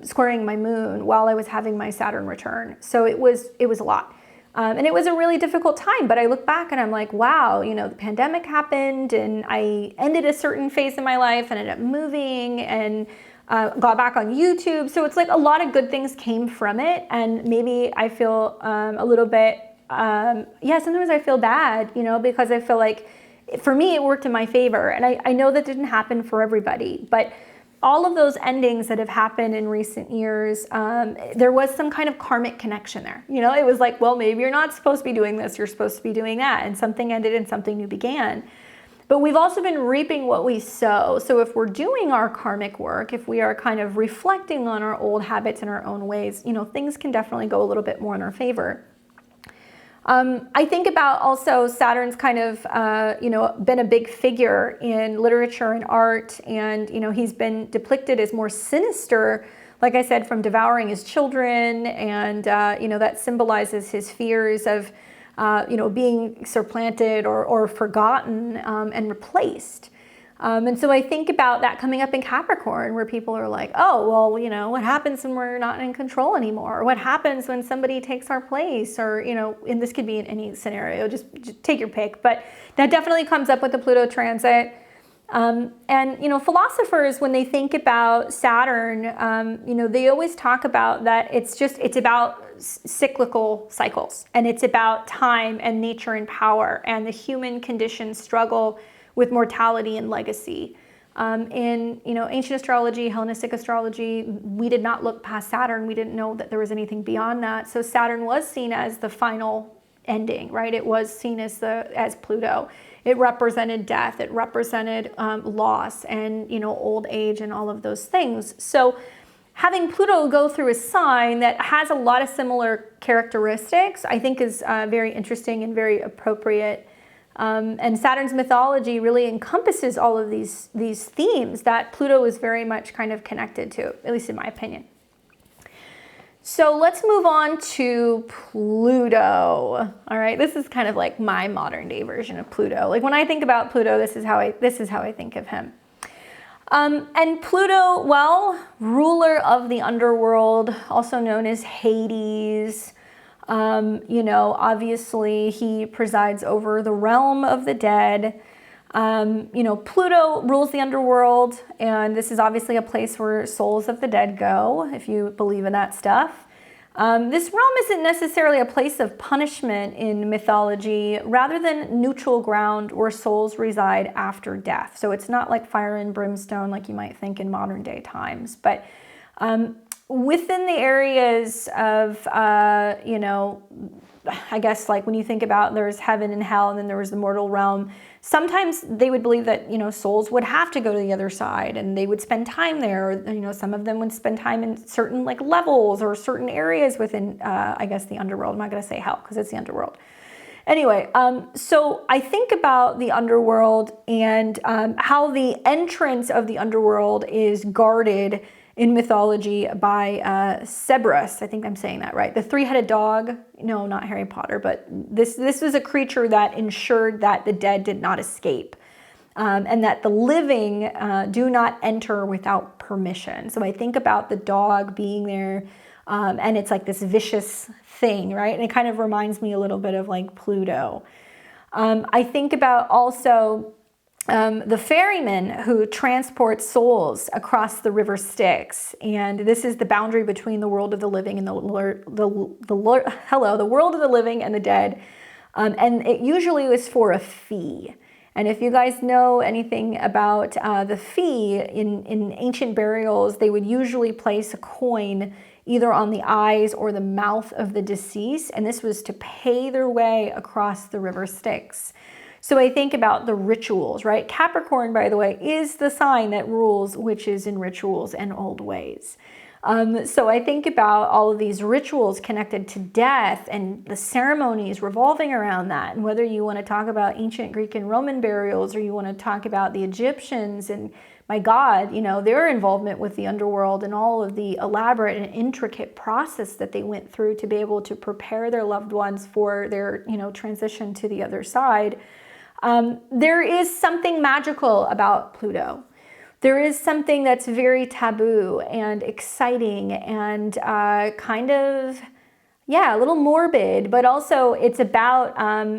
squaring my moon while I was having my Saturn return. So it was a lot. And it was a really difficult time, but I look back and I'm like, wow, you know, the pandemic happened and I ended a certain phase in my life and ended up moving and got back on YouTube. So it's like a lot of good things came from it. And maybe I feel a little bit, sometimes I feel bad, you know, because I feel like for me, it worked in my favor. And I know that didn't happen for everybody, but all of those endings that have happened in recent years, there was some kind of karmic connection there. You know, it was like, well, maybe you're not supposed to be doing this, you're supposed to be doing that. And something ended and something new began. But we've also been reaping what we sow. So if we're doing our karmic work, if we are kind of reflecting on our old habits and our own ways, you know, things can definitely go a little bit more in our favor. I think about also Saturn's kind of, you know, been a big figure in literature and art, and, you know, he's been depicted as more sinister, like I said, from devouring his children, and you know, that symbolizes his fears of you know, being supplanted or forgotten and replaced. And so I think about that coming up in Capricorn, where people are like, oh, well, you know, what happens when we're not in control anymore? Or what happens when somebody takes our place? Or, you know, and this could be in any scenario, just take your pick. But that definitely comes up with the Pluto transit. And, you know, philosophers, when they think about Saturn, you know, they always talk about that it's about cyclical cycles, and it's about time and nature and power and the human condition struggle with mortality and legacy. In, you know, ancient astrology, Hellenistic astrology, we did not look past Saturn. We didn't know that there was anything beyond that. So Saturn was seen as the final ending, right? It was seen as Pluto. It represented death. It represented loss and, you know, old age and all of those things. So having Pluto go through a sign that has a lot of similar characteristics, I think is very interesting and very appropriate. And Saturn's mythology really encompasses all of these themes that Pluto is very much kind of connected to, at least in my opinion. So let's move on to Pluto. All right, this is kind of like my modern day version of Pluto. Like when I think about Pluto, this is how I think of him. And Pluto, well, ruler of the underworld, also known as Hades. You know, obviously he presides over the realm of the dead. You know, Pluto rules the underworld, and this is obviously a place where souls of the dead go, if you believe in that stuff. This realm isn't necessarily a place of punishment in mythology, rather than neutral ground where souls reside after death. So it's not like fire and brimstone like you might think in modern day times, but within the areas of, you know, I guess like when you think about there's heaven and hell and then there was the mortal realm, sometimes they would believe that, you know, souls would have to go to the other side and they would spend time there. Or, you know, some of them would spend time in certain like levels or certain areas within, I guess, the underworld. I'm not going to say hell because it's the underworld. Anyway, so I think about the underworld and how the entrance of the underworld is guarded in mythology by Cerberus. I think I'm saying that right. The three-headed dog. No, not Harry Potter, but this was a creature that ensured that the dead did not escape, and that the living do not enter without permission. So I think about the dog being there, and it's like this vicious thing, right? And it kind of reminds me a little bit of like Pluto. I think about also the ferryman who transports souls across the river Styx, and this is the boundary between the world of the living and the world of the living and the dead, and it usually was for a fee. And if you guys know anything about the fee in ancient burials, they would usually place a coin either on the eyes or the mouth of the deceased, and this was to pay their way across the river Styx. So I think about the rituals, right? Capricorn, by the way, is the sign that rules witches and rituals and old ways. So I think about all of these rituals connected to death and the ceremonies revolving around that. And whether you want to talk about ancient Greek and Roman burials, or you want to talk about the Egyptians, and my God, you know, their involvement with the underworld and all of the elaborate and intricate process that they went through to be able to prepare their loved ones for their, you know, transition to the other side. There is something magical about Pluto. There is something that's very taboo and exciting and kind of, yeah, a little morbid, but also it's about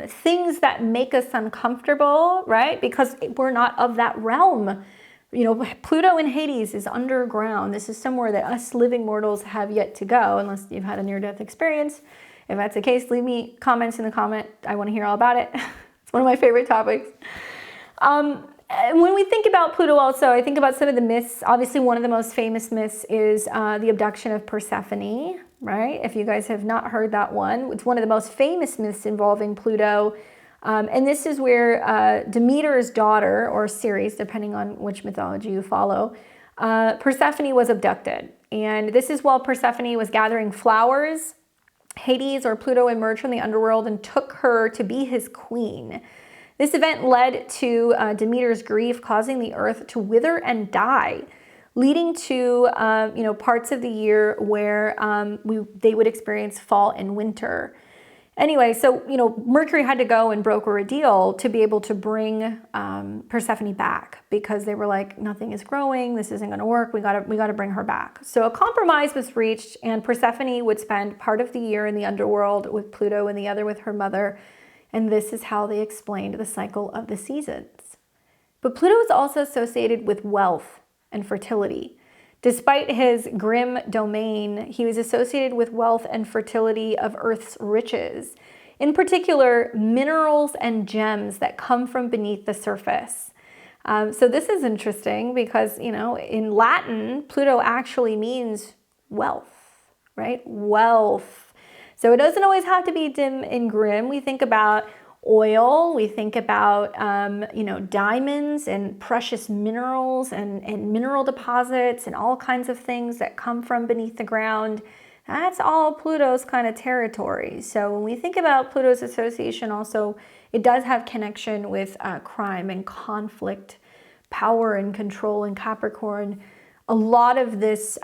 things that make us uncomfortable, right? Because we're not of that realm. You know, Pluto in Hades is underground. This is somewhere that us living mortals have yet to go, unless you've had a near-death experience. If that's the case, leave me comments in the comment. I want to hear all about it. It's one of my favorite topics. When we think about Pluto also, I think about some of the myths. Obviously, one of the most famous myths is the abduction of Persephone, right? If you guys have not heard that one, it's one of the most famous myths involving Pluto. And this is where Demeter's daughter, or Ceres, depending on which mythology you follow, Persephone was abducted. And this is while Persephone was gathering flowers. Hades, or Pluto, emerged from the underworld and took her to be his queen. This event led to Demeter's grief, causing the earth to wither and die, leading to, parts of the year where they would experience fall and winter. Anyway, so, Mercury had to go and broker a deal to be able to bring Persephone back, because they were like, nothing is growing, this isn't going to work, we got to bring her back. So a compromise was reached, and Persephone would spend part of the year in the underworld with Pluto and the other with her mother, and this is how they explained the cycle of the seasons. But Pluto is also associated with wealth and fertility. Despite his grim domain, he was associated with wealth and fertility of Earth's riches, in particular minerals and gems that come from beneath the surface. So this is interesting because, in Latin, Pluto actually means wealth, right? Wealth. So it doesn't always have to be dim and grim. We think about oil, we think about, diamonds and precious minerals and mineral deposits and all kinds of things that come from beneath the ground. That's all Pluto's kind of territory. So when we think about Pluto's association also, it does have connection with crime and conflict, power and control in Capricorn. A lot of this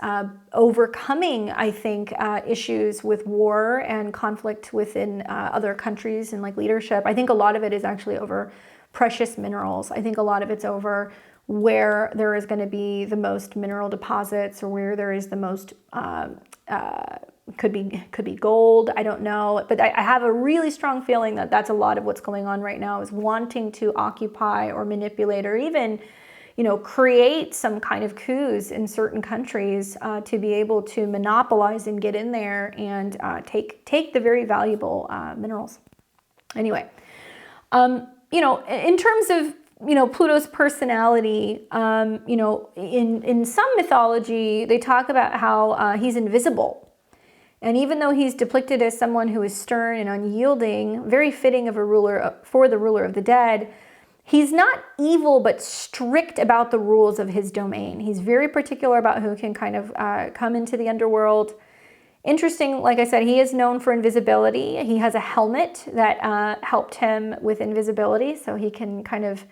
overcoming, I think, issues with war and conflict within other countries and like leadership. I think a lot of it is actually over precious minerals. I think a lot of it's over where there is going to be the most mineral deposits, or where there is the most, could be gold. I don't know. But I have a really strong feeling that that's a lot of what's going on right now, is wanting to occupy or manipulate or even create some kind of coups in certain countries to be able to monopolize and get in there and take the very valuable minerals. Anyway, in terms of Pluto's personality, in some mythology they talk about how he's invisible, and even though he's depicted as someone who is stern and unyielding, very fitting of a ruler for the ruler of the dead, he's not evil, but strict about the rules of his domain. He's very particular about who can kind of come into the underworld. Interesting, like I said, he is known for invisibility. He has a helmet that helped him with invisibility, so he can kind of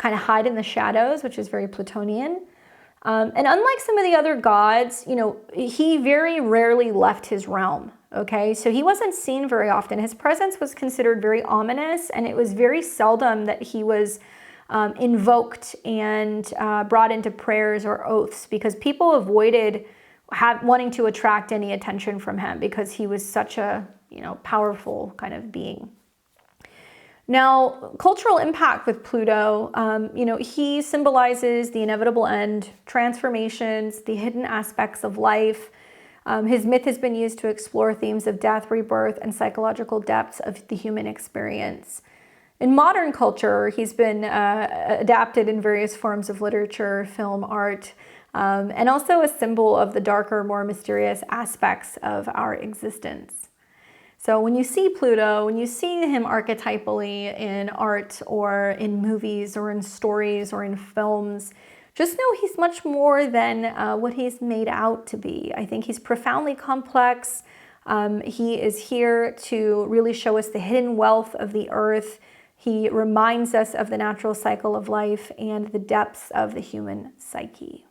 hide in the shadows, which is very Plutonian. And unlike some of the other gods, he very rarely left his realm. Okay, so he wasn't seen very often. His presence was considered very ominous, and it was very seldom that he was invoked and brought into prayers or oaths, because people avoided wanting to attract any attention from him, because he was such a powerful kind of being. Now, cultural impact with Pluto, he symbolizes the inevitable end, transformations, the hidden aspects of life. His myth has been used to explore themes of death, rebirth, and psychological depths of the human experience. In modern culture, he's been adapted in various forms of literature, film, art, and also a symbol of the darker, more mysterious aspects of our existence. So when you see Pluto, when you see him archetypally in art or in movies or in stories or in films, just know he's much more than what he's made out to be. I think he's profoundly complex. He is here to really show us the hidden wealth of the earth. He reminds us of the natural cycle of life and the depths of the human psyche.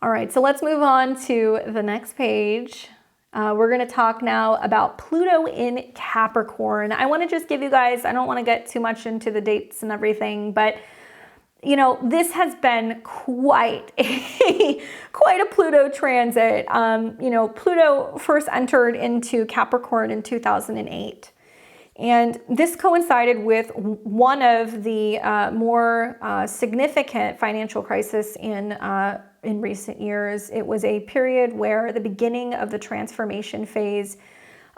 All right, so let's move on to the next page. We're going to talk now about Pluto in Capricorn. I want to just give you guys, I don't want to get too much into the dates and everything, but this has been quite a Pluto transit. Pluto first entered into Capricorn in 2008. And this coincided with one of the more significant financial crises in recent years. It was a period where the beginning of the transformation phase,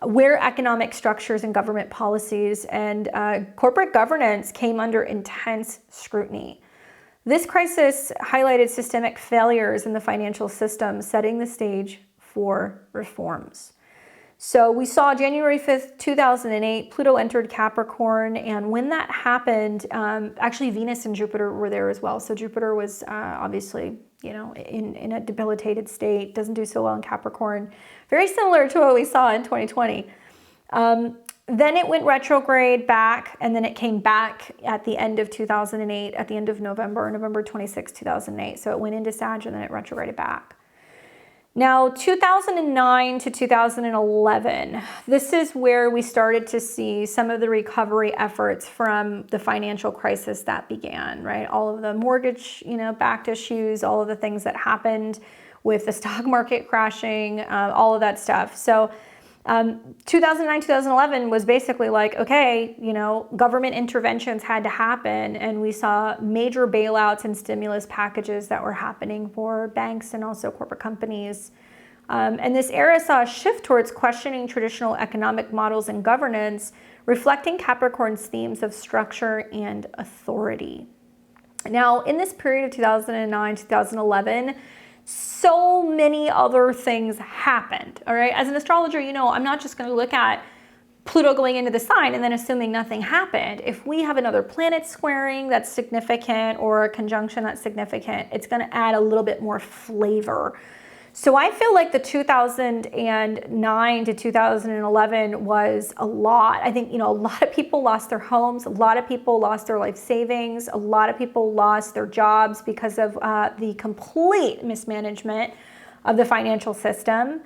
where economic structures and government policies and corporate governance came under intense scrutiny. This crisis highlighted systemic failures in the financial system, setting the stage for reforms. So we saw January 5th, 2008, Pluto entered Capricorn, and when that happened, actually Venus and Jupiter were there as well. So Jupiter was obviously, in a debilitated state, doesn't do so well in Capricorn. Very similar to what we saw in 2020. Then it went retrograde back, and then it came back at the end of 2008, at the end of November 26, 2008. So it went into Sag, and then it retrograded back. Now, 2009 to 2011, this is where we started to see some of the recovery efforts from the financial crisis that began, right? All of the mortgage, backed issues, all of the things that happened with the stock market crashing, all of that stuff. So 2009, 2011 was basically like, okay, government interventions had to happen, and we saw major bailouts and stimulus packages that were happening for banks and also corporate companies. And this era saw a shift towards questioning traditional economic models and governance, reflecting Capricorn's themes of structure and authority. Now, in this period of 2009, 2011, so many other things happened, all right? As an astrologer, I'm not just going to look at Pluto going into the sign and then assuming nothing happened. If we have another planet squaring that's significant or a conjunction that's significant, it's going to add a little bit more flavor. So I feel like the 2009 to 2011 was a lot. I think, a lot of people lost their homes. A lot of people lost their life savings. A lot of people lost their jobs because of the complete mismanagement of the financial system.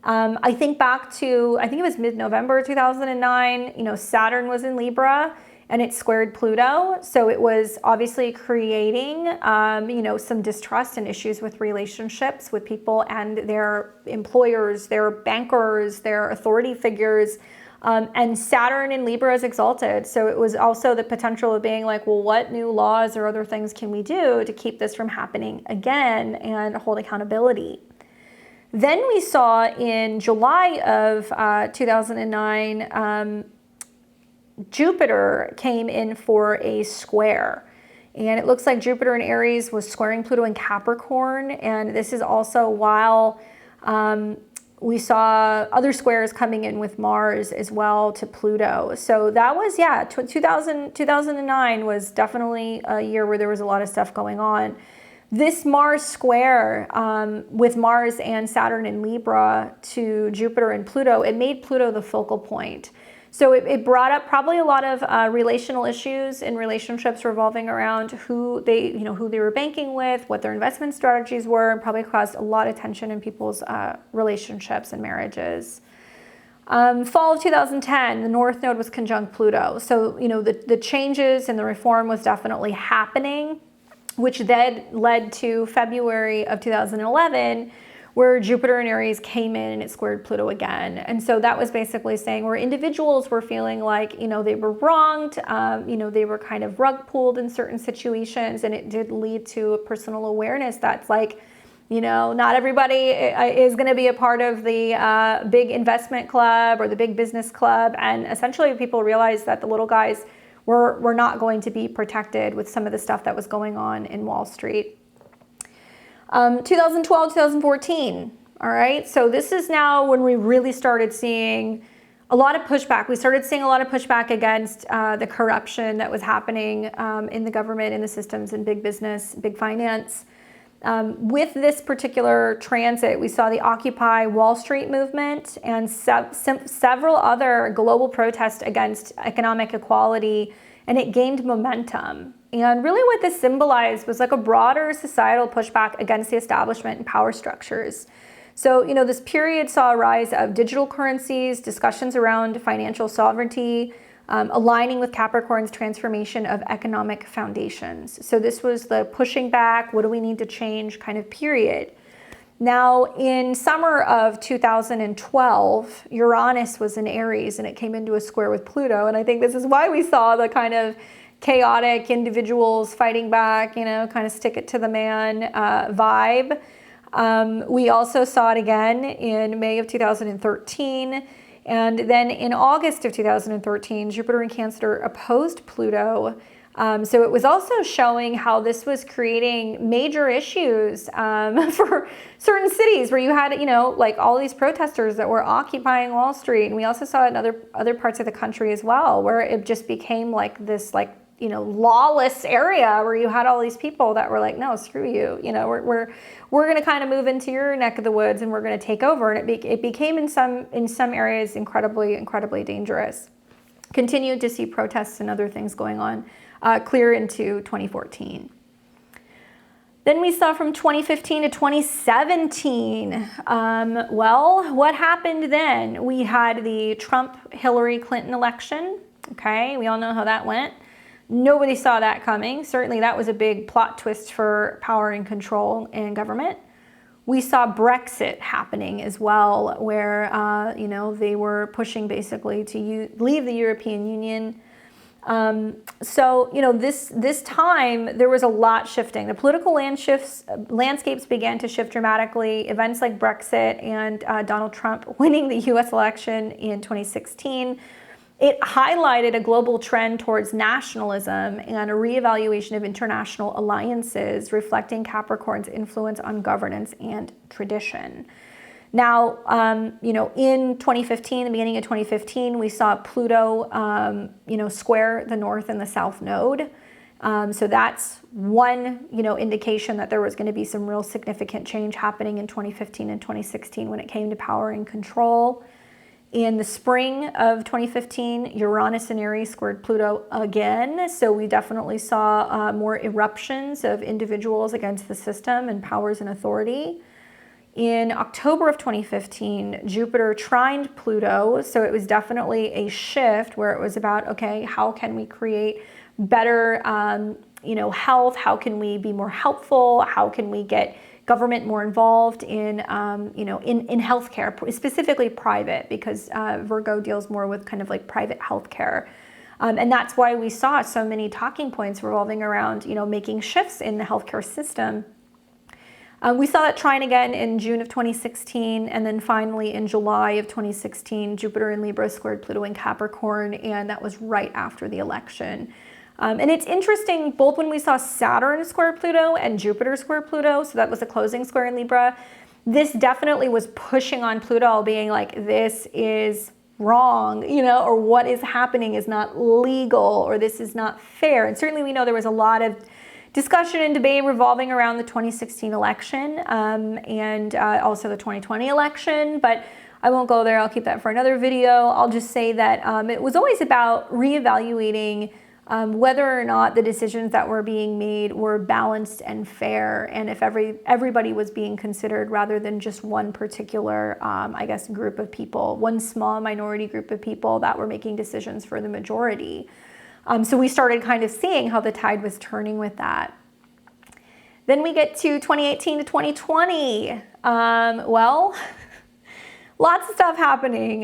I think back to, I think it was mid-November 2009, Saturn was in Libra and it squared Pluto. So it was obviously creating, some distrust and issues with relationships with people and their employers, their bankers, their authority figures. And Saturn in Libra is exalted. So it was also the potential of being like, well, what new laws or other things can we do to keep this from happening again and hold accountability? Then we saw in July of 2009, Jupiter came in for a square, and it looks like Jupiter in Aries was squaring Pluto in Capricorn, and this is also while we saw other squares coming in with Mars as well to Pluto. So that was, 2009 was definitely a year where there was a lot of stuff going on. This Mars square with Mars and Saturn in Libra to Jupiter and Pluto, it made Pluto the focal point. So it brought up probably a lot of relational issues in relationships revolving around who they were banking with, what their investment strategies were, and probably caused a lot of tension in people's relationships and marriages. Fall of 2010, the North Node was conjunct Pluto. So, the changes and the reform was definitely happening, which then led to February of 2011, where Jupiter in Aries came in and it squared Pluto again. And so that was basically saying where individuals were feeling like, they were wronged, they were kind of rug pulled in certain situations, and it did lead to a personal awareness that's like, not everybody is going to be a part of the big investment club or the big business club. And essentially people realized that the little guys were not going to be protected with some of the stuff that was going on in Wall Street. 2012, 2014, all right? So this is now when we really started seeing a lot of pushback. We started seeing a lot of pushback against the corruption that was happening in the government, in the systems, in big business, big finance. With this particular transit, we saw the Occupy Wall Street movement and several other global protests against economic equality, and it gained momentum. And really what this symbolized was like a broader societal pushback against the establishment and power structures. So, this period saw a rise of digital currencies, discussions around financial sovereignty, aligning with Capricorn's transformation of economic foundations. So this was the pushing back, what do we need to change kind of period. Now, in summer of 2012, Uranus was in Aries and it came into a square with Pluto. And I think this is why we saw the kind of chaotic individuals fighting back, kind of stick it to the man vibe. We also saw it again in May of 2013. And then in August of 2013, Jupiter in Cancer opposed Pluto. So it was also showing how this was creating major issues for certain cities where you had, like all these protesters that were occupying Wall Street. And we also saw it in other parts of the country as well, where it just became like this, lawless area where you had all these people that were like, no, screw you. We're going to kind of move into your neck of the woods and we're going to take over. And it became in some areas incredibly, incredibly dangerous. continued to see protests and other things going on clear into 2014. Then we saw from 2015 to 2017. Well, what happened then? We had the Trump-Hillary Clinton election. Okay, we all know how that went. Nobody saw that coming. Certainly that was a big plot twist for power and control in government. We saw Brexit happening as well, where you know, they were pushing basically to leave the European Union. So, you know, this time there was a lot shifting. The political landscapes began to shift dramatically. Events like Brexit and Donald Trump winning the US election in 2016, it highlighted a global trend towards nationalism and a reevaluation of international alliances, reflecting Capricorn's influence on governance and tradition. Now, you know, in 2015, the beginning of 2015, we saw Pluto, you know, square the North and the South node. So that's one, you know, indication that there was going to be some real significant change happening in 2015 and 2016 when it came to power and control. In the spring of 2015, Uranus and Aries squared Pluto again. So we definitely saw more eruptions of individuals against the system and powers and authority. In October of 2015, Jupiter trined Pluto, so it was definitely a shift where it was about, okay, how can we create better, you know, health? How can we be more helpful? How can we get government more involved in, you know, in healthcare, specifically private, because Virgo deals more with kind of like private healthcare. And that's why we saw so many talking points revolving around, you know, making shifts in the healthcare system. We saw that trine again in June of 2016, and then finally in July of 2016, Jupiter in Libra squared Pluto in Capricorn, and that was right after the election. And it's interesting, both when we saw Saturn square Pluto and Jupiter square Pluto, so that was a closing square in Libra, this definitely was pushing on Pluto, being like, this is wrong, you know, or what is happening is not legal, or this is not fair. And certainly we know there was a lot of discussion and debate revolving around the 2016 election and also the 2020 election, but I won't go there. I'll keep that for another video. I'll just say that it was always about reevaluating whether or not the decisions that were being made were balanced and fair, and if everybody was being considered rather than just one particular, I guess, group of people, one small minority group of people that were making decisions for the majority. So we started kind of seeing how the tide was turning with that. Then we get to 2018 to 2020. Well, lots of stuff happening.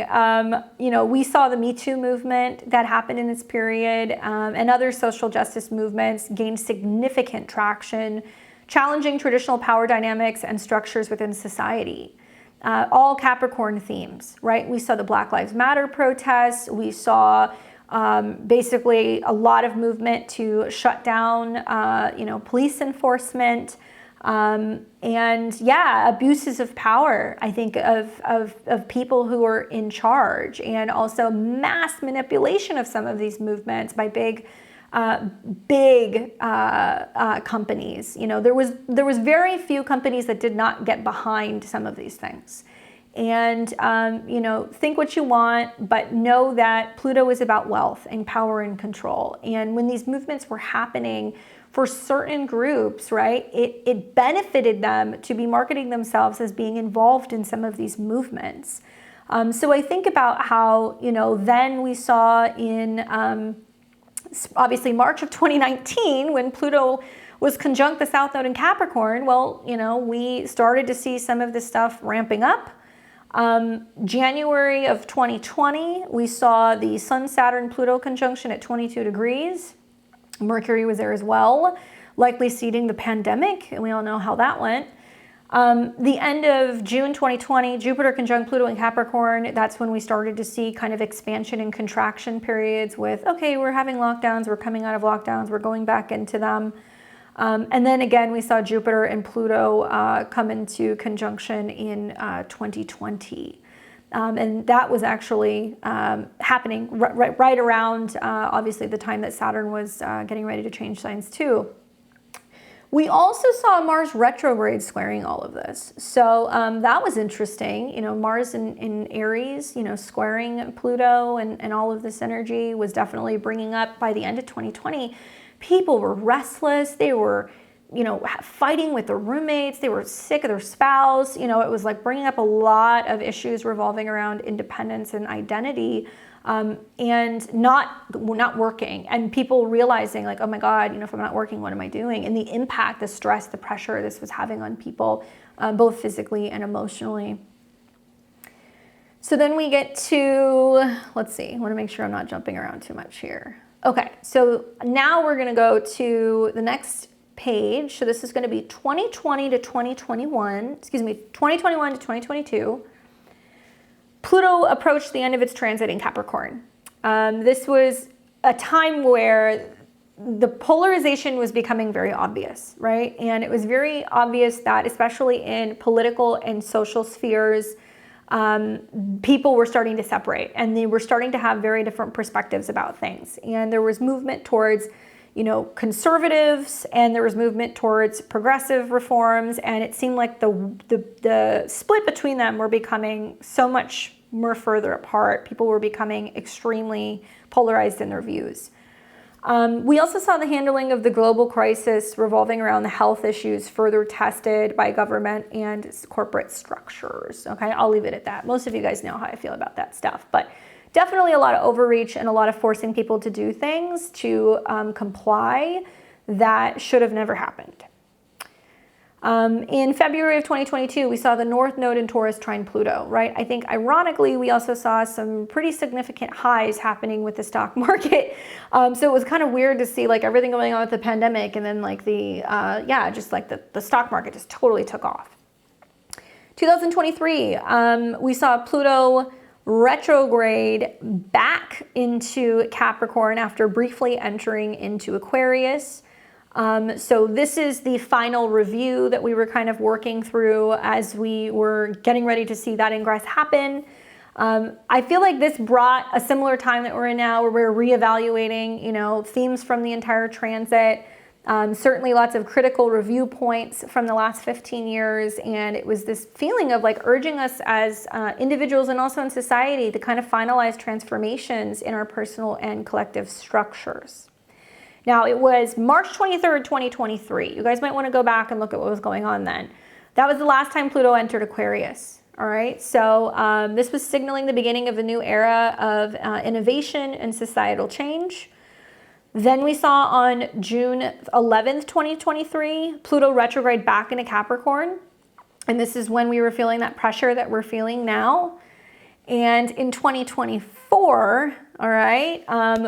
You know, we saw the Me Too movement that happened in this period, and other social justice movements gained significant traction, challenging traditional power dynamics and structures within society. All Capricorn themes, right? We saw the Black Lives Matter protests. We saw basically a lot of movement to shut down, you know, police enforcement, and yeah, abuses of power, I think, of people who are in charge, and also mass manipulation of some of these movements by big companies. You know, there was very few companies that did not get behind some of these things. And, you know, think what you want, but know that Pluto is about wealth and power and control. And when these movements were happening for certain groups, right, it benefited them to be marketing themselves as being involved in some of these movements. So I think about how, you know, then we saw in, obviously, March of 2019, when Pluto was conjunct the South Node in Capricorn, well, you know, we started to see some of this stuff ramping up. January of 2020, we saw the Sun-Saturn-Pluto conjunction at 22 degrees. Mercury was there as well, likely seeding the pandemic, and we all know how that went. The end of June 2020, Jupiter conjunct Pluto in Capricorn, that's when we started to see kind of expansion and contraction periods with, okay, we're having lockdowns, we're coming out of lockdowns, we're going back into them. And then again, we saw Jupiter and Pluto come into conjunction in 2020. And that was actually happening right around, obviously, the time that Saturn was getting ready to change signs too. We also saw Mars retrograde squaring all of this. So that was interesting. You know, Mars in Aries, you know, squaring Pluto and all of this energy was definitely bringing up by the end of 2020. People were restless. They were, you know, fighting with their roommates. They were sick of their spouse. You know, it was like bringing up a lot of issues revolving around independence and identity. And not working, and people realizing like, oh my God, you know, if I'm not working, what am I doing? And the impact, the stress, the pressure this was having on people, both physically and emotionally. So then we get to, let's see, I want to make sure I'm not jumping around too much here. Okay, so now we're going to go to the next page. So this is going to be 2020 to 2021, 2021 to 2022. Pluto approached the end of its transit in Capricorn. This was a time where the polarization was becoming very obvious, right? And it was very obvious that, especially in political and social spheres, people were starting to separate, and they were starting to have very different perspectives about things. And there was movement towards, you know, conservatives, and there was movement towards progressive reforms, and it seemed like the split between them were becoming so much more further apart. People were becoming extremely polarized in their views. We also saw the handling of the global crisis revolving around the health issues further tested by government and corporate structures. Okay, I'll leave it at that. Most of you guys know how I feel about that stuff, but definitely a lot of overreach and a lot of forcing people to do things to comply that should have never happened. In February of 2022, we saw the North Node in Taurus trine Pluto, right? I think ironically, we also saw some pretty significant highs happening with the stock market. So it was kind of weird to see like everything going on with the pandemic, and then like just like the stock market just totally took off. 2023, we saw Pluto retrograde back into Capricorn after briefly entering into Aquarius. So this is the final review that we were kind of working through as we were getting ready to see that ingress happen. I feel like this brought a similar time that we're in now, where we're reevaluating, you know, themes from the entire transit. Certainly lots of critical review points from the last 15 years. And it was this feeling of like urging us as individuals and also in society to kind of finalize transformations in our personal and collective structures. Now, it was March 23rd, 2023. You guys might want to go back and look at what was going on then. That was the last time Pluto entered Aquarius. All right, so this was signaling the beginning of a new era of innovation and societal change. Then we saw on June 11th, 2023, Pluto retrograde back into Capricorn. And this is when we were feeling that pressure that we're feeling now. And in 2024, all right,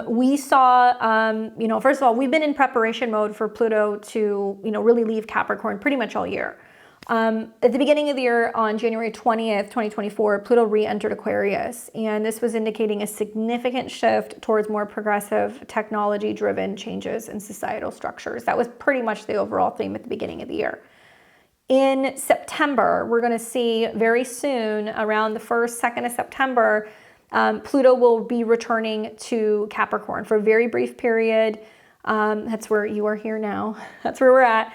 we saw, you know, first of all, we've been in preparation mode for Pluto to, you know, really leave Capricorn pretty much all year. At the beginning of the year, on January 20th, 2024, Pluto re-entered Aquarius, and this was indicating a significant shift towards more progressive, technology-driven changes in societal structures. That was pretty much the overall theme at the beginning of the year. In September, we're going to see very soon, around the 1st, 2nd of September, Pluto will be returning to Capricorn for a very brief period. That's where you are here now. That's where we're at.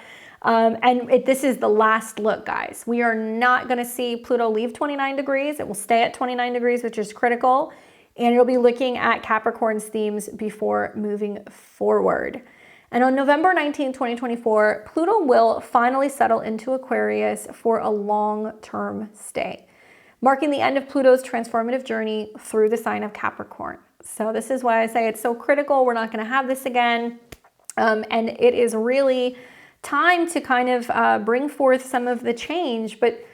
This is the last look, guys. We are not going to see Pluto leave 29 degrees. It will stay at 29 degrees, which is critical. And it'll be looking at Capricorn's themes before moving forward. And on November 19, 2024, Pluto will finally settle into Aquarius for a long-term stay, marking the end of Pluto's transformative journey through the sign of Capricorn. So this is why I say it's so critical. We're not going to have this again. And it is really time to kind of bring forth some of the change. But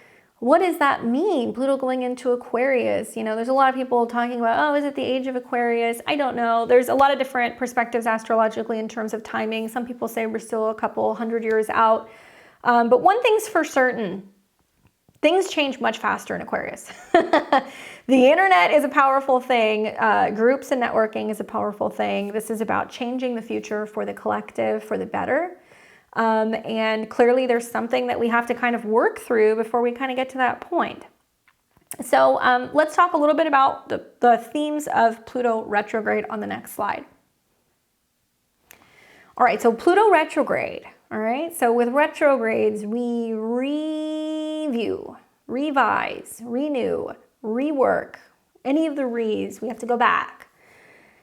what does that mean? Pluto going into Aquarius. You know, there's a lot of people talking about, oh, is it the age of Aquarius? I don't know. There's a lot of different perspectives astrologically in terms of timing. Some people say we're still a couple hundred years out. But one thing's for certain, things change much faster in Aquarius. The internet is a powerful thing. Groups and networking is a powerful thing. This is about changing the future for the collective, for the better. And clearly there's something that we have to kind of work through before we kind of get to that point. So let's talk a little bit about the themes of Pluto retrograde on the next slide. All right, so Pluto retrograde, all right? So with retrogrades, we review, revise, renew, rework, any of the re's, we have to go back.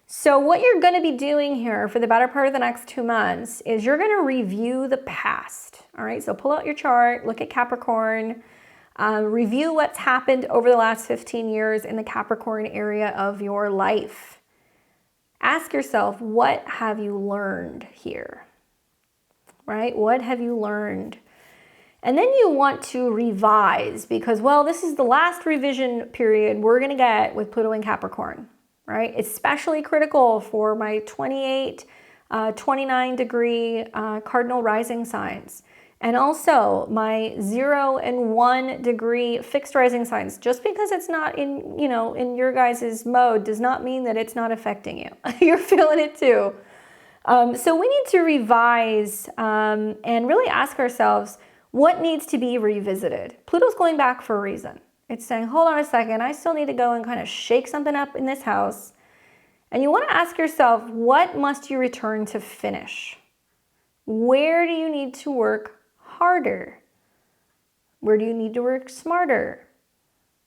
So what you're going to be doing here for the better part of the next 2 months is you're going to review the past, all right? So pull out your chart, look at Capricorn, review what's happened over the last 15 years in the Capricorn area of your life. Ask yourself, what have you learned here, right? What have you learned? And then you want to revise because, well, this is the last revision period we're going to get with Pluto in Capricorn, right? Especially critical for my 28, 29 degree cardinal rising signs. And also my 0 and 1 degree fixed rising signs. Just because it's not in, in your guys' mode does not mean that it's not affecting you. You're feeling it too. So we need to revise and really ask ourselves, what needs to be revisited? Pluto's going back for a reason. It's saying, hold on a second, I still need to go and kind of shake something up in this house. And you want to ask yourself, what must you return to finish? Where do you need to work harder? Where do you need to work smarter?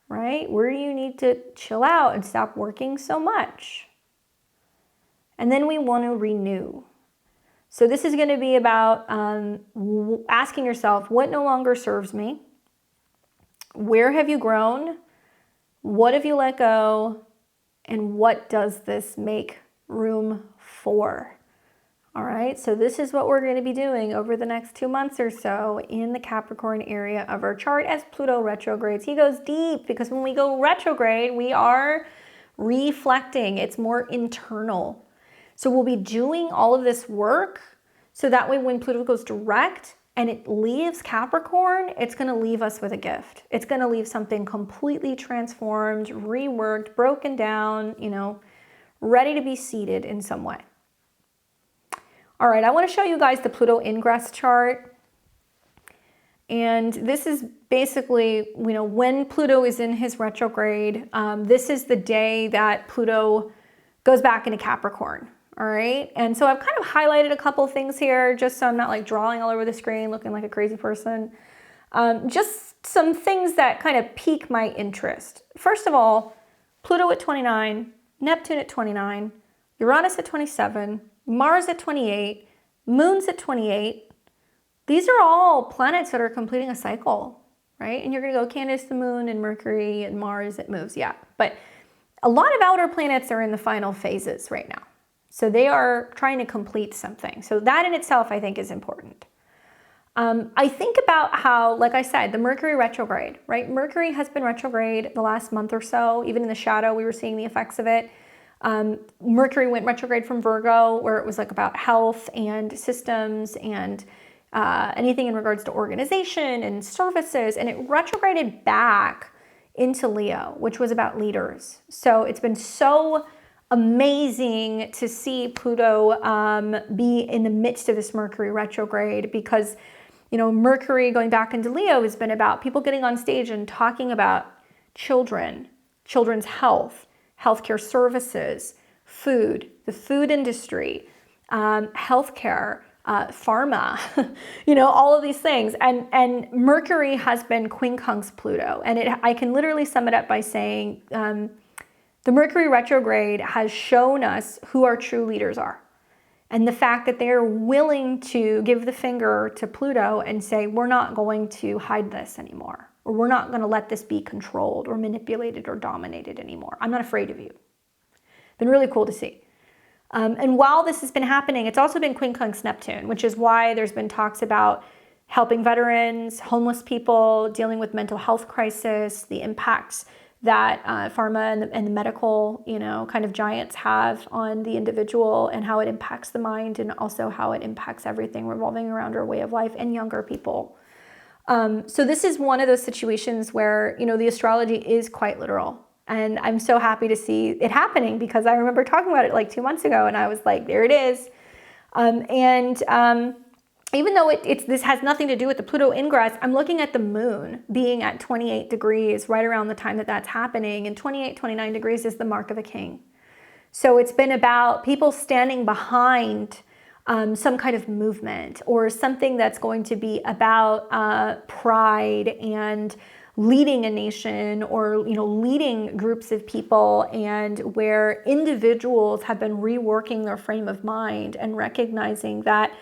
Right? Where do you need to chill out and stop working so much? And then we want to renew. So this is going to be about asking yourself, what no longer serves me? Where have you grown? What have you let go? And what does this make room for? All right, so this is what we're going to be doing over the next 2 months or so in the Capricorn area of our chart as Pluto retrogrades. He goes deep because when we go retrograde, we are reflecting. It's more internal. So we'll be doing all of this work so that way when Pluto goes direct and it leaves Capricorn, it's going to leave us with a gift. It's going to leave something completely transformed, reworked, broken down, ready to be seated in some way. All right, I want to show you guys the Pluto Ingress chart. And this is basically, when Pluto is in his retrograde, this is the day that Pluto goes back into Capricorn. All right, and so I've kind of highlighted a couple things here just so I'm not like drawing all over the screen looking like a crazy person. Just some things that kind of pique my interest. First of all, Pluto at 29, Neptune at 29, Uranus at 27, Mars at 28, Moon's at 28. These are all planets that are completing a cycle, right? And you're going to go, Candace, the Moon and Mercury and Mars, it moves, yeah. But a lot of outer planets are in the final phases right now. So they are trying to complete something. So that in itself, I think, is important. I think about how, like I said, the Mercury retrograde, right? Mercury has been retrograde the last month or so. Even in the shadow, we were seeing the effects of it. Mercury went retrograde from Virgo, where it was like about health and systems and anything in regards to organization and services. And it retrograded back into Leo, which was about leaders. So it's been so amazing to see Pluto be in the midst of this Mercury retrograde because, Mercury going back into Leo has been about people getting on stage and talking about children, children's health, healthcare services, food, the food industry, healthcare, pharma, all of these things. And Mercury has been quincunx Pluto. And I can literally sum it up by saying, the Mercury retrograde has shown us who our true leaders are. And the fact that they're willing to give the finger to Pluto and say, we're not going to hide this anymore, or we're not going to let this be controlled or manipulated or dominated anymore. I'm not afraid of you. Been really cool to see. And while this has been happening, it's also been quincunx Neptune, which is why there's been talks about helping veterans, homeless people, dealing with mental health crisis, the impacts that pharma and the medical, kind of giants have on the individual and how it impacts the mind and also how it impacts everything revolving around our way of life and younger people. So this is one of those situations where, the astrology is quite literal. And I'm so happy to see it happening because I remember talking about it like 2 months ago and I was like, there it is. Even though this has nothing to do with the Pluto ingress, I'm looking at the moon being at 28 degrees right around the time that that's happening. And 28, 29 degrees is the mark of a king. So it's been about people standing behind some kind of movement or something that's going to be about pride and leading a nation, or leading groups of people, and where individuals have been reworking their frame of mind and recognizing that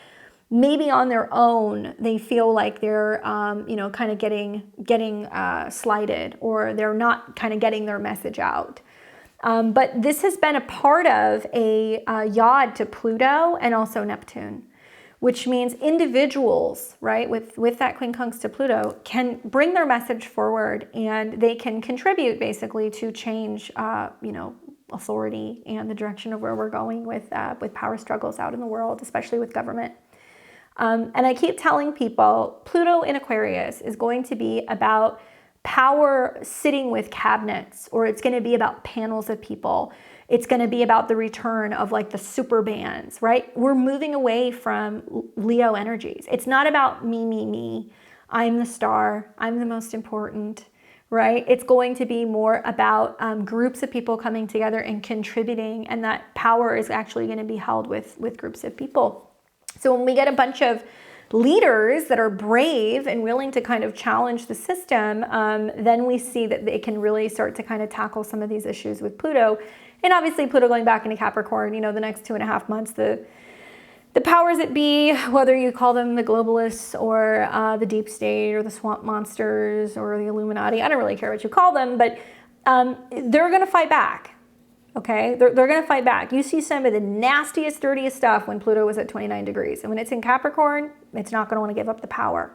maybe on their own they feel like they're kind of getting slighted, or they're not kind of getting their message out. But this has been a part of a yod to Pluto and also Neptune, which means individuals, right, with that quincunx to Pluto, can bring their message forward, and they can contribute basically to change, authority and the direction of where we're going with power struggles out in the world, especially with government. And I keep telling people, Pluto in Aquarius is going to be about power sitting with cabinets, or it's going to be about panels of people. It's going to be about the return of like the super bands, right? We're moving away from Leo energies. It's not about me. I'm the star. I'm the most important, right? It's going to be more about groups of people coming together and contributing, and that power is actually going to be held with groups of people. So when we get a bunch of leaders that are brave and willing to kind of challenge the system, then we see that they can really start to kind of tackle some of these issues with Pluto. And obviously Pluto going back into Capricorn, the next 2.5 months, the powers that be, whether you call them the globalists or the deep state or the swamp monsters or the Illuminati, I don't really care what you call them, but they're going to fight back. Okay, they're going to fight back. You see some of the nastiest, dirtiest stuff when Pluto was at 29 degrees. And when it's in Capricorn, it's not going to want to give up the power.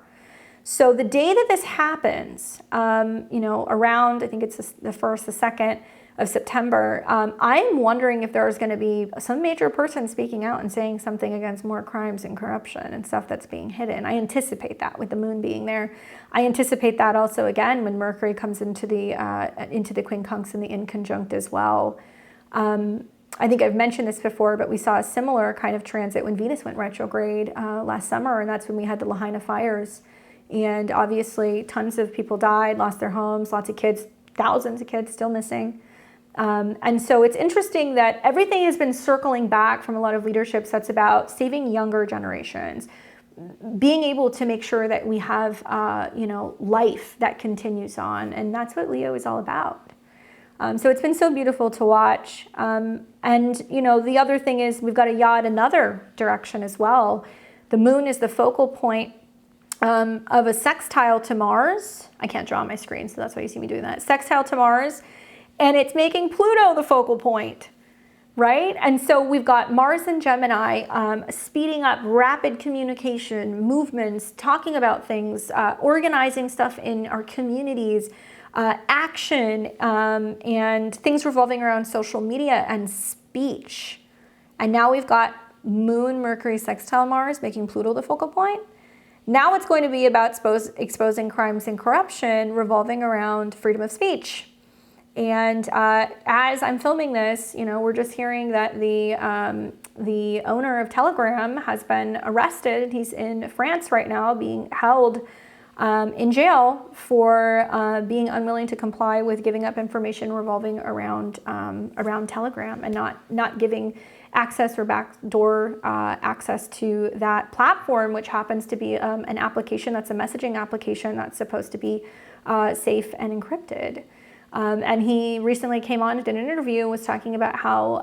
So the day that this happens, around, I think it's the 1st, the 2nd of September, I'm wondering if there's going to be some major person speaking out and saying something against more crimes and corruption and stuff that's being hidden. I anticipate that with the moon being there. I anticipate that also again when Mercury comes into the quincunx and the inconjunct as well. I think I've mentioned this before, but we saw a similar kind of transit when Venus went retrograde last summer, and that's when we had the Lahaina fires. And obviously tons of people died, lost their homes, lots of kids, thousands of kids still missing. And so it's interesting that everything has been circling back from a lot of leaderships that's about saving younger generations, being able to make sure that we have, life that continues on. And that's what Leo is all about. So it's been so beautiful to watch. And, the other thing is we've got a yod another direction as well. The moon is the focal point of a sextile to Mars. I can't draw on my screen, so that's why you see me doing that. Sextile to Mars. And it's making Pluto the focal point, right? And so we've got Mars and Gemini speeding up rapid communication, movements, talking about things, organizing stuff in our communities, action, and things revolving around social media and speech. And now we've got Moon, Mercury, sextile Mars, making Pluto the focal point. Now it's going to be about exposing crimes and corruption revolving around freedom of speech. And as I'm filming this, we're just hearing that the owner of Telegram has been arrested. He's in France right now, being held in jail for being unwilling to comply with giving up information revolving around Telegram and not giving access or backdoor access to that platform, which happens to be an application that's a messaging application that's supposed to be safe and encrypted. And he recently came on, did an interview, and was talking about how,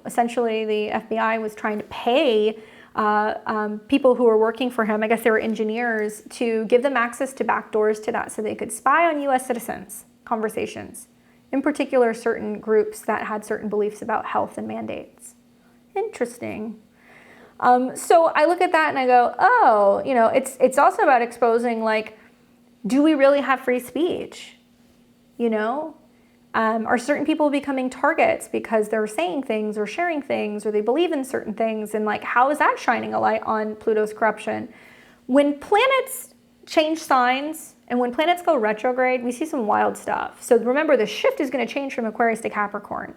essentially the FBI was trying to pay people who were working for him, I guess they were engineers, to give them access to backdoors to that so they could spy on U.S. citizens' conversations, in particular certain groups that had certain beliefs about health and mandates. Interesting. So I look at that and I go, oh, it's also about exposing, like, do we really have free speech? Are certain people becoming targets because they're saying things or sharing things or they believe in certain things? And like, how is that shining a light on Pluto's corruption? When planets change signs and when planets go retrograde, we see some wild stuff. So remember, the shift is going to change from Aquarius to Capricorn.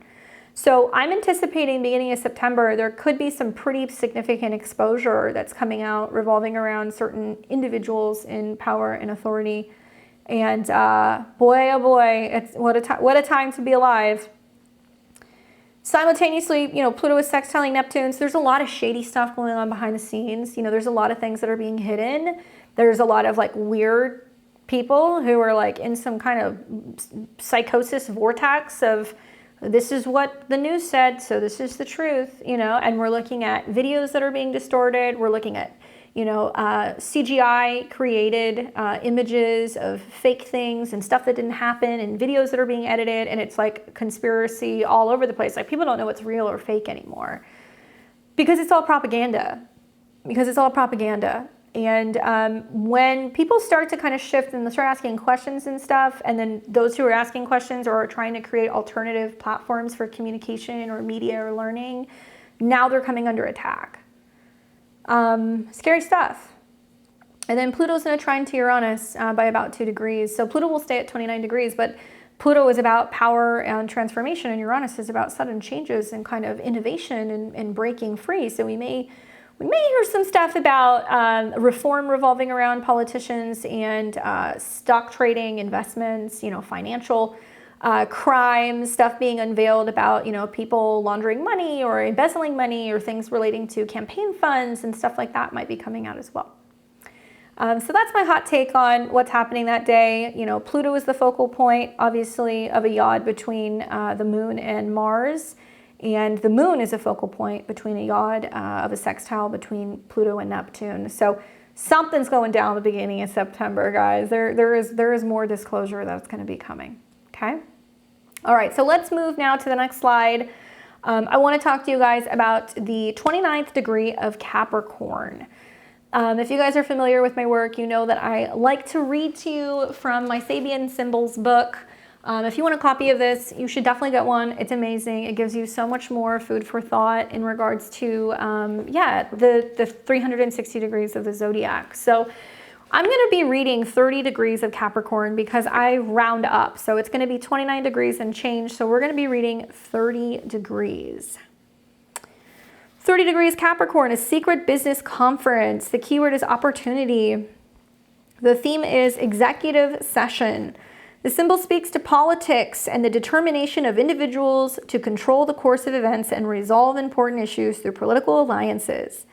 So I'm anticipating beginning of September, there could be some pretty significant exposure that's coming out revolving around certain individuals in power and authority. And boy, oh boy, it's what a time to be alive. Simultaneously, Pluto is sextiling Neptune, so there's a lot of shady stuff going on behind the scenes. There's a lot of things that are being hidden. There's a lot of like weird people who are like in some kind of psychosis vortex of this is what the news said, so this is the truth, and we're looking at videos that are being distorted. We're looking at CGI created images of fake things and stuff that didn't happen, and videos that are being edited, and it's like conspiracy all over the place. Like, people don't know what's real or fake anymore because it's all propaganda. And when people start to kind of shift and start asking questions and stuff, and then those who are asking questions or are trying to create alternative platforms for communication or media or learning, now they're coming under attack. Scary stuff. And then Pluto's going to trine to Uranus by about 2 degrees. So Pluto will stay at 29 degrees, but Pluto is about power and transformation, and Uranus is about sudden changes and kind of innovation and breaking free. So we may hear some stuff about reform revolving around politicians and stock trading, investments, financial crimes, stuff being unveiled about, people laundering money or embezzling money, or things relating to campaign funds and stuff like that might be coming out as well. So that's my hot take on what's happening that day. Pluto is the focal point, obviously, of a yod between the moon and Mars. And the moon is a focal point between a yod of a sextile between Pluto and Neptune. So something's going down at the beginning of September, guys. There is more disclosure that's going to be coming. Okay. All right. So let's move now to the next slide. I want to talk to you guys about the 29th degree of Capricorn. If you guys are familiar with my work, you know that I like to read to you from my Sabian Symbols book. If you want a copy of this, you should definitely get one. It's amazing. It gives you so much more food for thought in regards to, the 360 degrees of the zodiac. So I'm going to be reading 30 degrees of Capricorn because I round up. So it's going to be 29 degrees and change. So we're going to be reading 30 degrees. 30 degrees Capricorn, a secret business conference. The keyword is opportunity. The theme is executive session. The symbol speaks to politics and the determination of individuals to control the course of events and resolve important issues through political alliances.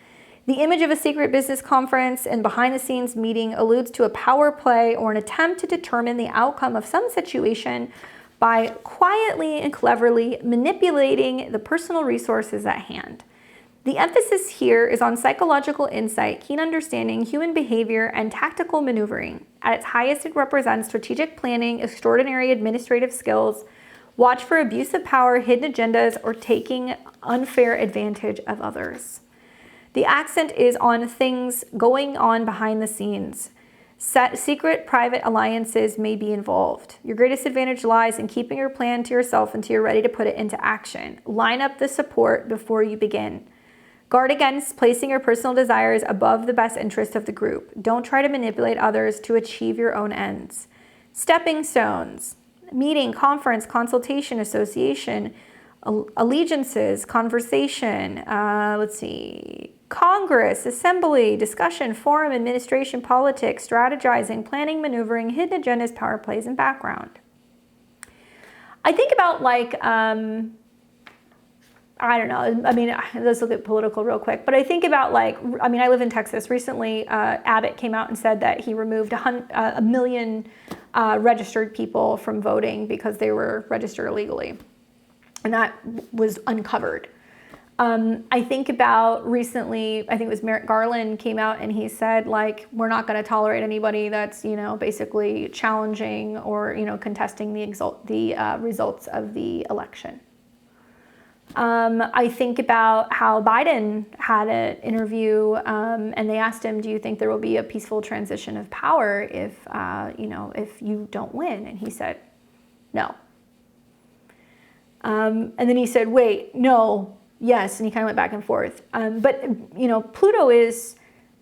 The image of a secret business conference and behind-the-scenes meeting alludes to a power play or an attempt to determine the outcome of some situation by quietly and cleverly manipulating the personal resources at hand. The emphasis here is on psychological insight, keen understanding, human behavior, and tactical maneuvering. At its highest, it represents strategic planning, extraordinary administrative skills, watch for abuse of power, hidden agendas, or taking unfair advantage of others. The accent is on things going on behind the scenes. Secret private alliances may be involved. Your greatest advantage lies in keeping your plan to yourself until you're ready to put it into action. Line up the support before you begin. Guard against placing your personal desires above the best interest of the group. Don't try to manipulate others to achieve your own ends. Stepping stones: meeting, conference, consultation, association, allegiances, conversation, Congress, assembly, discussion, forum, administration, politics, strategizing, planning, maneuvering, hidden agendas, power plays, and background. I think about I don't know. I mean, let's look at political real quick. But I think about I live in Texas. Recently, Abbott came out and said that he removed a million registered people from voting because they were registered illegally. And that was uncovered. I think about recently, I think it was Merrick Garland came out and he said, we're not going to tolerate anybody that's, basically challenging or, contesting the results of the election. I think about how Biden had an interview and they asked him, do you think there will be a peaceful transition of power if you don't win? And he said, no. And then he said, wait, no, yes. And he kind of went back and forth. But Pluto is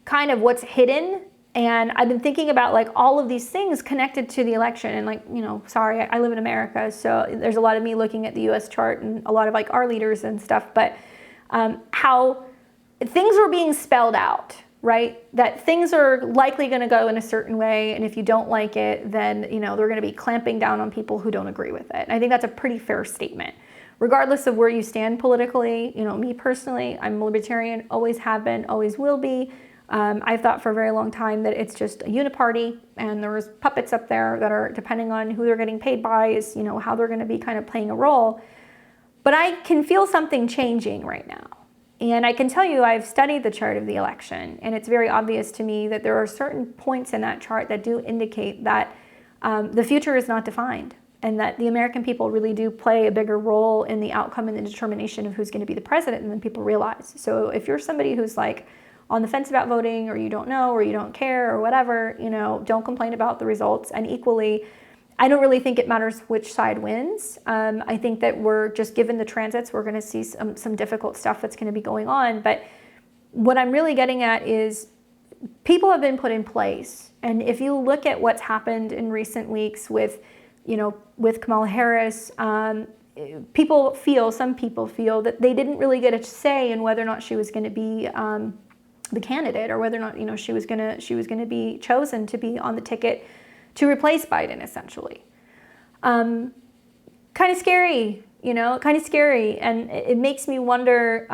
kind of what's hidden. And I've been thinking about all of these things connected to the election. And sorry, I live in America. So there's a lot of me looking at the US chart and a lot of our leaders and stuff. But how things were being spelled out, right? That things are likely going to go in a certain way. And if you don't like it, then, they're going to be clamping down on people who don't agree with it. And I think that's a pretty fair statement, regardless of where you stand politically. You know, me personally, I'm a libertarian, always have been, always will be. I've thought for a very long time that it's just a uniparty, and there's puppets up there that are, depending on who they're getting paid by, is, you know, how they're going to be kind of playing a role. But I can feel something changing right now. And I can tell you, I've studied the chart of the election, and it's very obvious to me that there are certain points in that chart that do indicate that the future is not defined, and that the American people really do play a bigger role in the outcome and the determination of who's going to be the president than people realize. So if you're somebody who's like on the fence about voting, or you don't know, or you don't care, or whatever, you know, don't complain about the results. And equally, I don't really think it matters which side wins. I think that we're just given the transits, we're going to see some difficult stuff that's going to be going on. But what I'm really getting at is people have been put in place. And if you look at what's happened in recent weeks with, you know, with Kamala Harris, some people feel that they didn't really get a say in whether or not she was going to be the candidate, or whether or not, you know, she was going to be chosen to be on the ticket to replace Biden, essentially. Kind of scary, you know, kind of scary. And it makes me wonder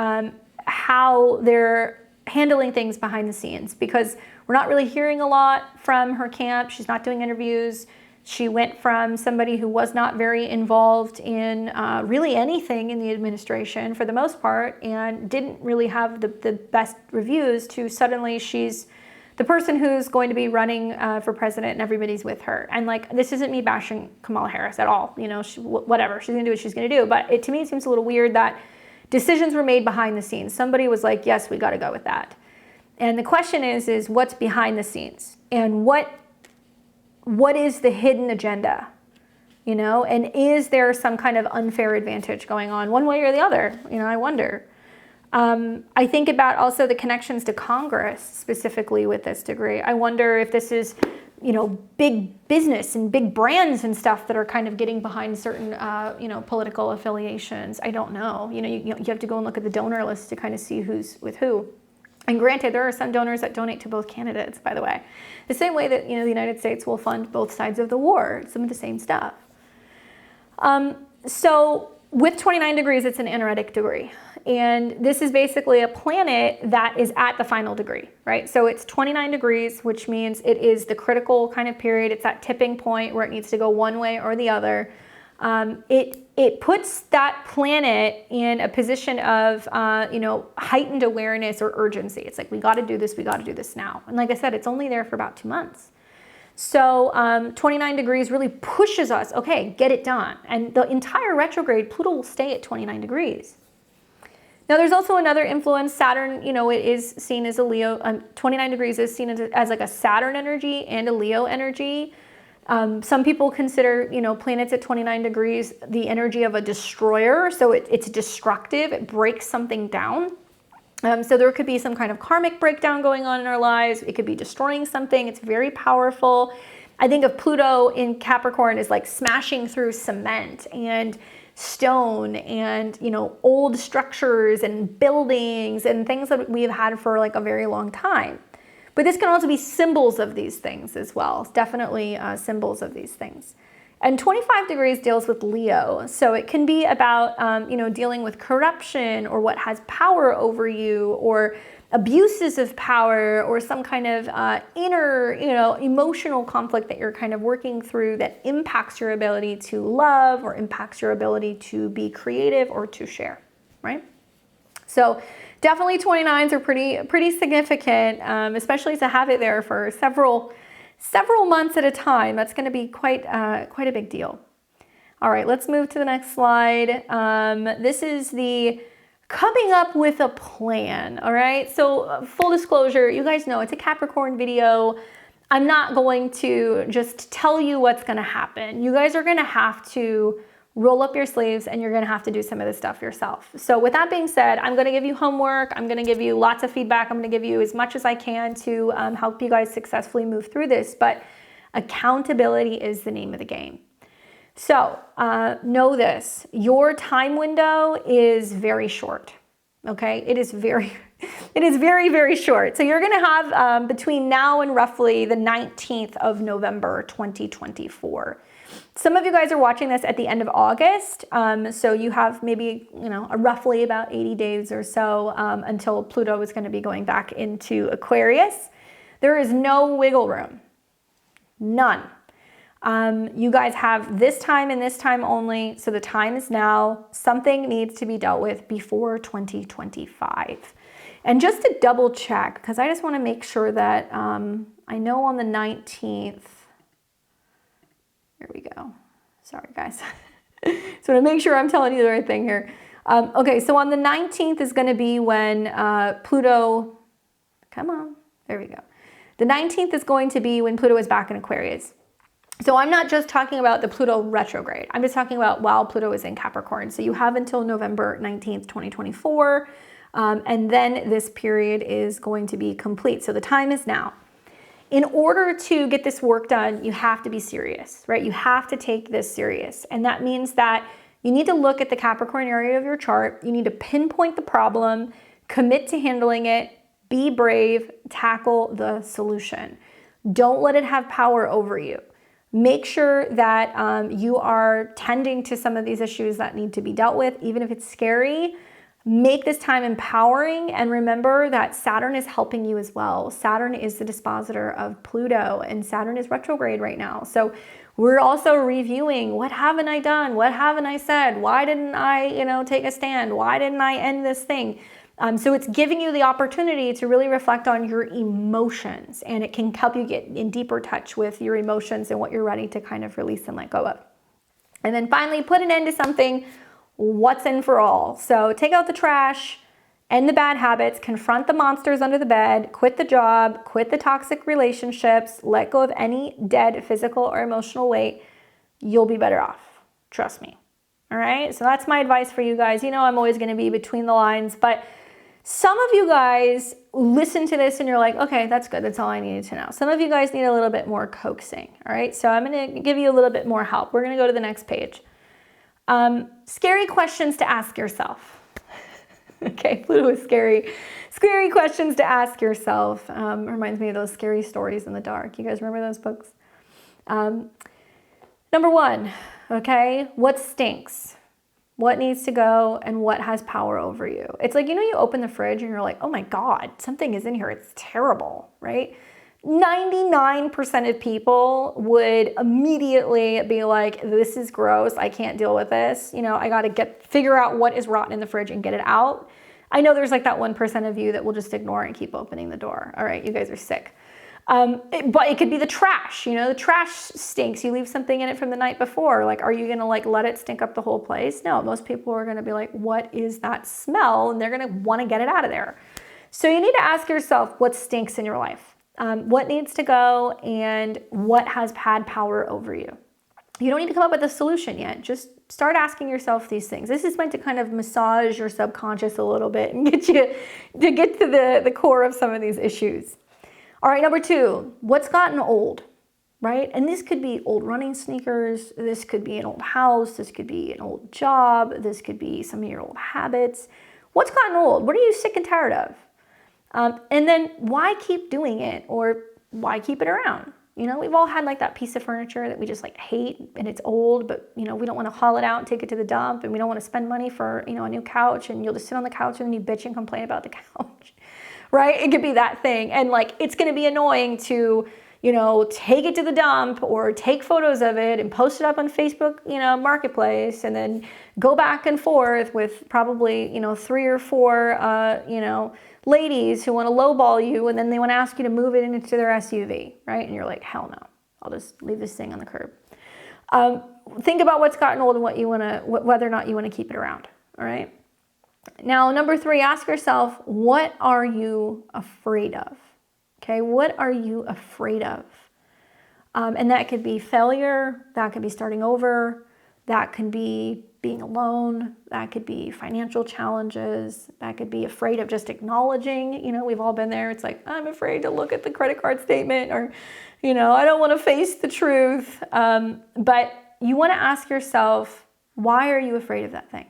how they're handling things behind the scenes, because we're not really hearing a lot from her camp. She's not doing interviews. She went from somebody who was not very involved in really anything in the administration for the most part, and didn't really have the best reviews, to suddenly she's the person who's going to be running for president, and everybody's with her. And like, this isn't me bashing Kamala Harris at all. You know, whatever, she's gonna do what she's gonna do. But to me, it seems a little weird that decisions were made behind the scenes. Somebody was like, yes, we gotta go with that. And the question is what's behind the scenes? And what is the hidden agenda? You know, and is there some kind of unfair advantage going on one way or the other? You know, I wonder. I think about also the connections to Congress specifically with this degree. I wonder if this is, you know, big business and big brands and stuff that are kind of getting behind certain, you know, political affiliations. I don't know. You know, you have to go and look at the donor list to kind of see who's with who. And granted, there are some donors that donate to both candidates, by the way. The same way that, you know, the United States will fund both sides of the war, some of the same stuff. So with 29 degrees, it's an anaretic degree. And this is basically a planet that is at the final degree, right? So it's 29 degrees, which means it is the critical kind of period. It's that tipping point where it needs to go one way or the other. It puts that planet in a position of, you know, heightened awareness or urgency. It's like, we got to do this now. And like I said, it's only there for about 2 months. So 29 degrees really pushes us, okay, get it done. And the entire retrograde, Pluto will stay at 29 degrees. Now, there's also another influence. Saturn, you know, it is seen as a Leo. 29 degrees is seen as like a Saturn energy and a Leo energy. Some people consider, you know, planets at 29 degrees the energy of a destroyer. So it's destructive. It breaks something down. So there could be some kind of karmic breakdown going on in our lives. It could be destroying something. It's very powerful. I think of Pluto in Capricorn as like smashing through cement and stone and, you know, old structures and buildings and things that we've had for like a very long time. But this can also be symbols of these things as well. It's definitely symbols of these things. And 25 degrees deals with Leo. So it can be about, you know, dealing with corruption or what has power over you, or abuses of power, or some kind of inner, you know, emotional conflict that you're kind of working through that impacts your ability to love, or impacts your ability to be creative or to share, right? So definitely 29s are pretty significant, especially to have it there for several months at a time. That's going to be quite a big deal. All right, let's move to the next slide. This is the coming up with a plan. All right, so full disclosure, you guys know it's a Capricorn video. I'm not going to just tell you what's going to happen. You guys are going to have to roll up your sleeves, and you're going to have to do some of this stuff yourself. So with that being said, I'm going to give you homework. I'm going to give you lots of feedback. I'm going to give you as much as I can to help you guys successfully move through this. But accountability is the name of the game. So know this, your time window is very short. Okay, it is very, very short. So you're going to have between now and roughly the 19th of November, 2024. Some of you guys are watching this at the end of August, so you have maybe, roughly about 80 days or so until Pluto is going to be going back into Aquarius. There is no wiggle room. None. You guys have this time and this time only, so the time is now. Something needs to be dealt with before 2025. And just to double check, because I just want to make sure that I know on the 19th, here we go. Sorry, guys. So I want to make sure I'm telling you the right thing here. Okay, so on the 19th is going to be when Pluto, come on, there we go. The 19th is going to be when Pluto is back in Aquarius. So I'm not just talking about the Pluto retrograde. I'm just talking about while Pluto is in Capricorn. So you have until November 19th, 2024. And then this period is going to be complete. So the time is now. In order to get this work done, you have to be serious, right? You have to take this serious. And that means that you need to look at the Capricorn area of your chart. You need to pinpoint the problem, commit to handling it, be brave, tackle the solution. Don't let it have power over you. Make sure that you are tending to some of these issues that need to be dealt with, even if it's scary. Make this time empowering, and remember that Saturn is helping you as well. Saturn is the dispositor of Pluto, and Saturn is retrograde right now. So we're also reviewing, what haven't I done? What haven't I said? Why didn't I, take a stand? Why didn't I end this thing? So it's giving you the opportunity to really reflect on your emotions, and it can help you get in deeper touch with your emotions and what you're ready to kind of release and let go of. And then finally, put an end to something once and for all. So take out the trash, end the bad habits, confront the monsters under the bed, quit the job, quit the toxic relationships, let go of any dead physical or emotional weight. You'll be better off. Trust me. All right. So that's my advice for you guys. I'm always going to be between the lines, but some of you guys listen to this and you're like, okay, that's good. That's all I needed to know. Some of you guys need a little bit more coaxing. All right. So I'm going to give you a little bit more help. We're going to go to the next page. Scary questions to ask yourself. Okay, Pluto is scary. Scary questions to ask yourself. Reminds me of those scary stories in the dark. You guys remember those books? Number one, okay, what stinks? What needs to go and what has power over you? It's like, you open the fridge and you're like, oh my God, something is in here. It's terrible, right? 99% of people would immediately be like, this is gross. I can't deal with this. I got to figure out what is rotten in the fridge and get it out. I know there's like that 1% of you that will just ignore and keep opening the door. All right, you guys are sick. But it could be the trash. The trash stinks. You leave something in it from the night before. Like, are you going to let it stink up the whole place? No, most people are going to be like, what is that smell? And they're going to want to get it out of there. So you need to ask yourself what stinks in your life. What needs to go and what has had power over you. You don't need to come up with a solution yet. Just start asking yourself these things. This is meant to kind of massage your subconscious a little bit and get you to get to the core of some of these issues. All right, number two, what's gotten old, right? And this could be old running sneakers. This could be an old house. This could be an old job. This could be some of your old habits. What's gotten old? What are you sick and tired of? And then why keep doing it, or why keep it around? We've all had like that piece of furniture that we just hate and it's old, but we don't want to haul it out and take it to the dump, and we don't want to spend money for, a new couch, and you'll just sit on the couch and you bitch and complain about the couch, right? It could be that thing. And it's going to be annoying to, take it to the dump or take photos of it and post it up on Facebook, Marketplace, and then go back and forth with probably, 3 or 4, ladies who want to lowball you, and then they want to ask you to move it into their SUV, right? And you're like, hell no, I'll just leave this thing on the curb. Think about what's gotten old and whether or not you want to keep it around, all right? Now, number 3, ask yourself, what are you afraid of? Okay, what are you afraid of? And that could be failure, that could be starting over, that could be being alone, that could be financial challenges, that could be afraid of just acknowledging, we've all been there. It's like, I'm afraid to look at the credit card statement, or, I don't want to face the truth. But you want to ask yourself, why are you afraid of that thing?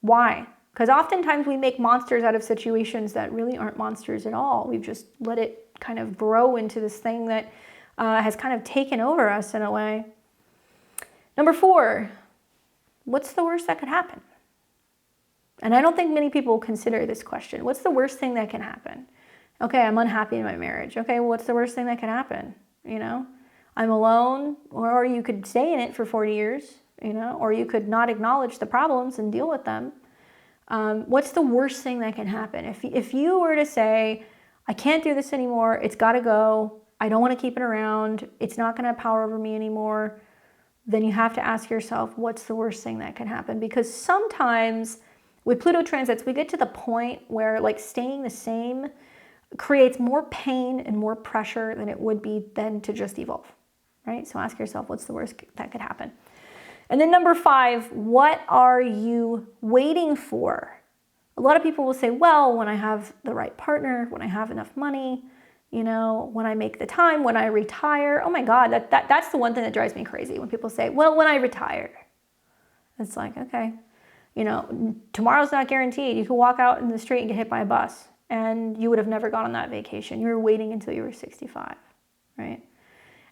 Why? Because oftentimes we make monsters out of situations that really aren't monsters at all. We've just let it kind of grow into this thing that has kind of taken over us in a way. Number 4, what's the worst that could happen? And I don't think many people consider this question. What's the worst thing that can happen? Okay, I'm unhappy in my marriage. Okay, well, what's the worst thing that can happen? You know, I'm alone, or you could stay in it for 40 years, you know, or you could not acknowledge the problems and deal with them. What's the worst thing that can happen? If you were to say, I can't do this anymore, it's got to go, I don't want to keep it around, it's not going to have power over me anymore, then you have to ask yourself, what's the worst thing that can happen? Because sometimes with Pluto transits, we get to the point where like staying the same creates more pain and more pressure than it would be then to just evolve, right? So ask yourself, what's the worst that could happen? And then number 5, what are you waiting for? A lot of people will say, well, when I have the right partner, when I have enough money, you know, when I make the time, when I retire. Oh my God, that's the one thing that drives me crazy when people say, well, when I retire. It's like, okay, you know, tomorrow's not guaranteed. You could walk out in the street and get hit by a bus and you would have never gone on that vacation. You were waiting until you were 65, right?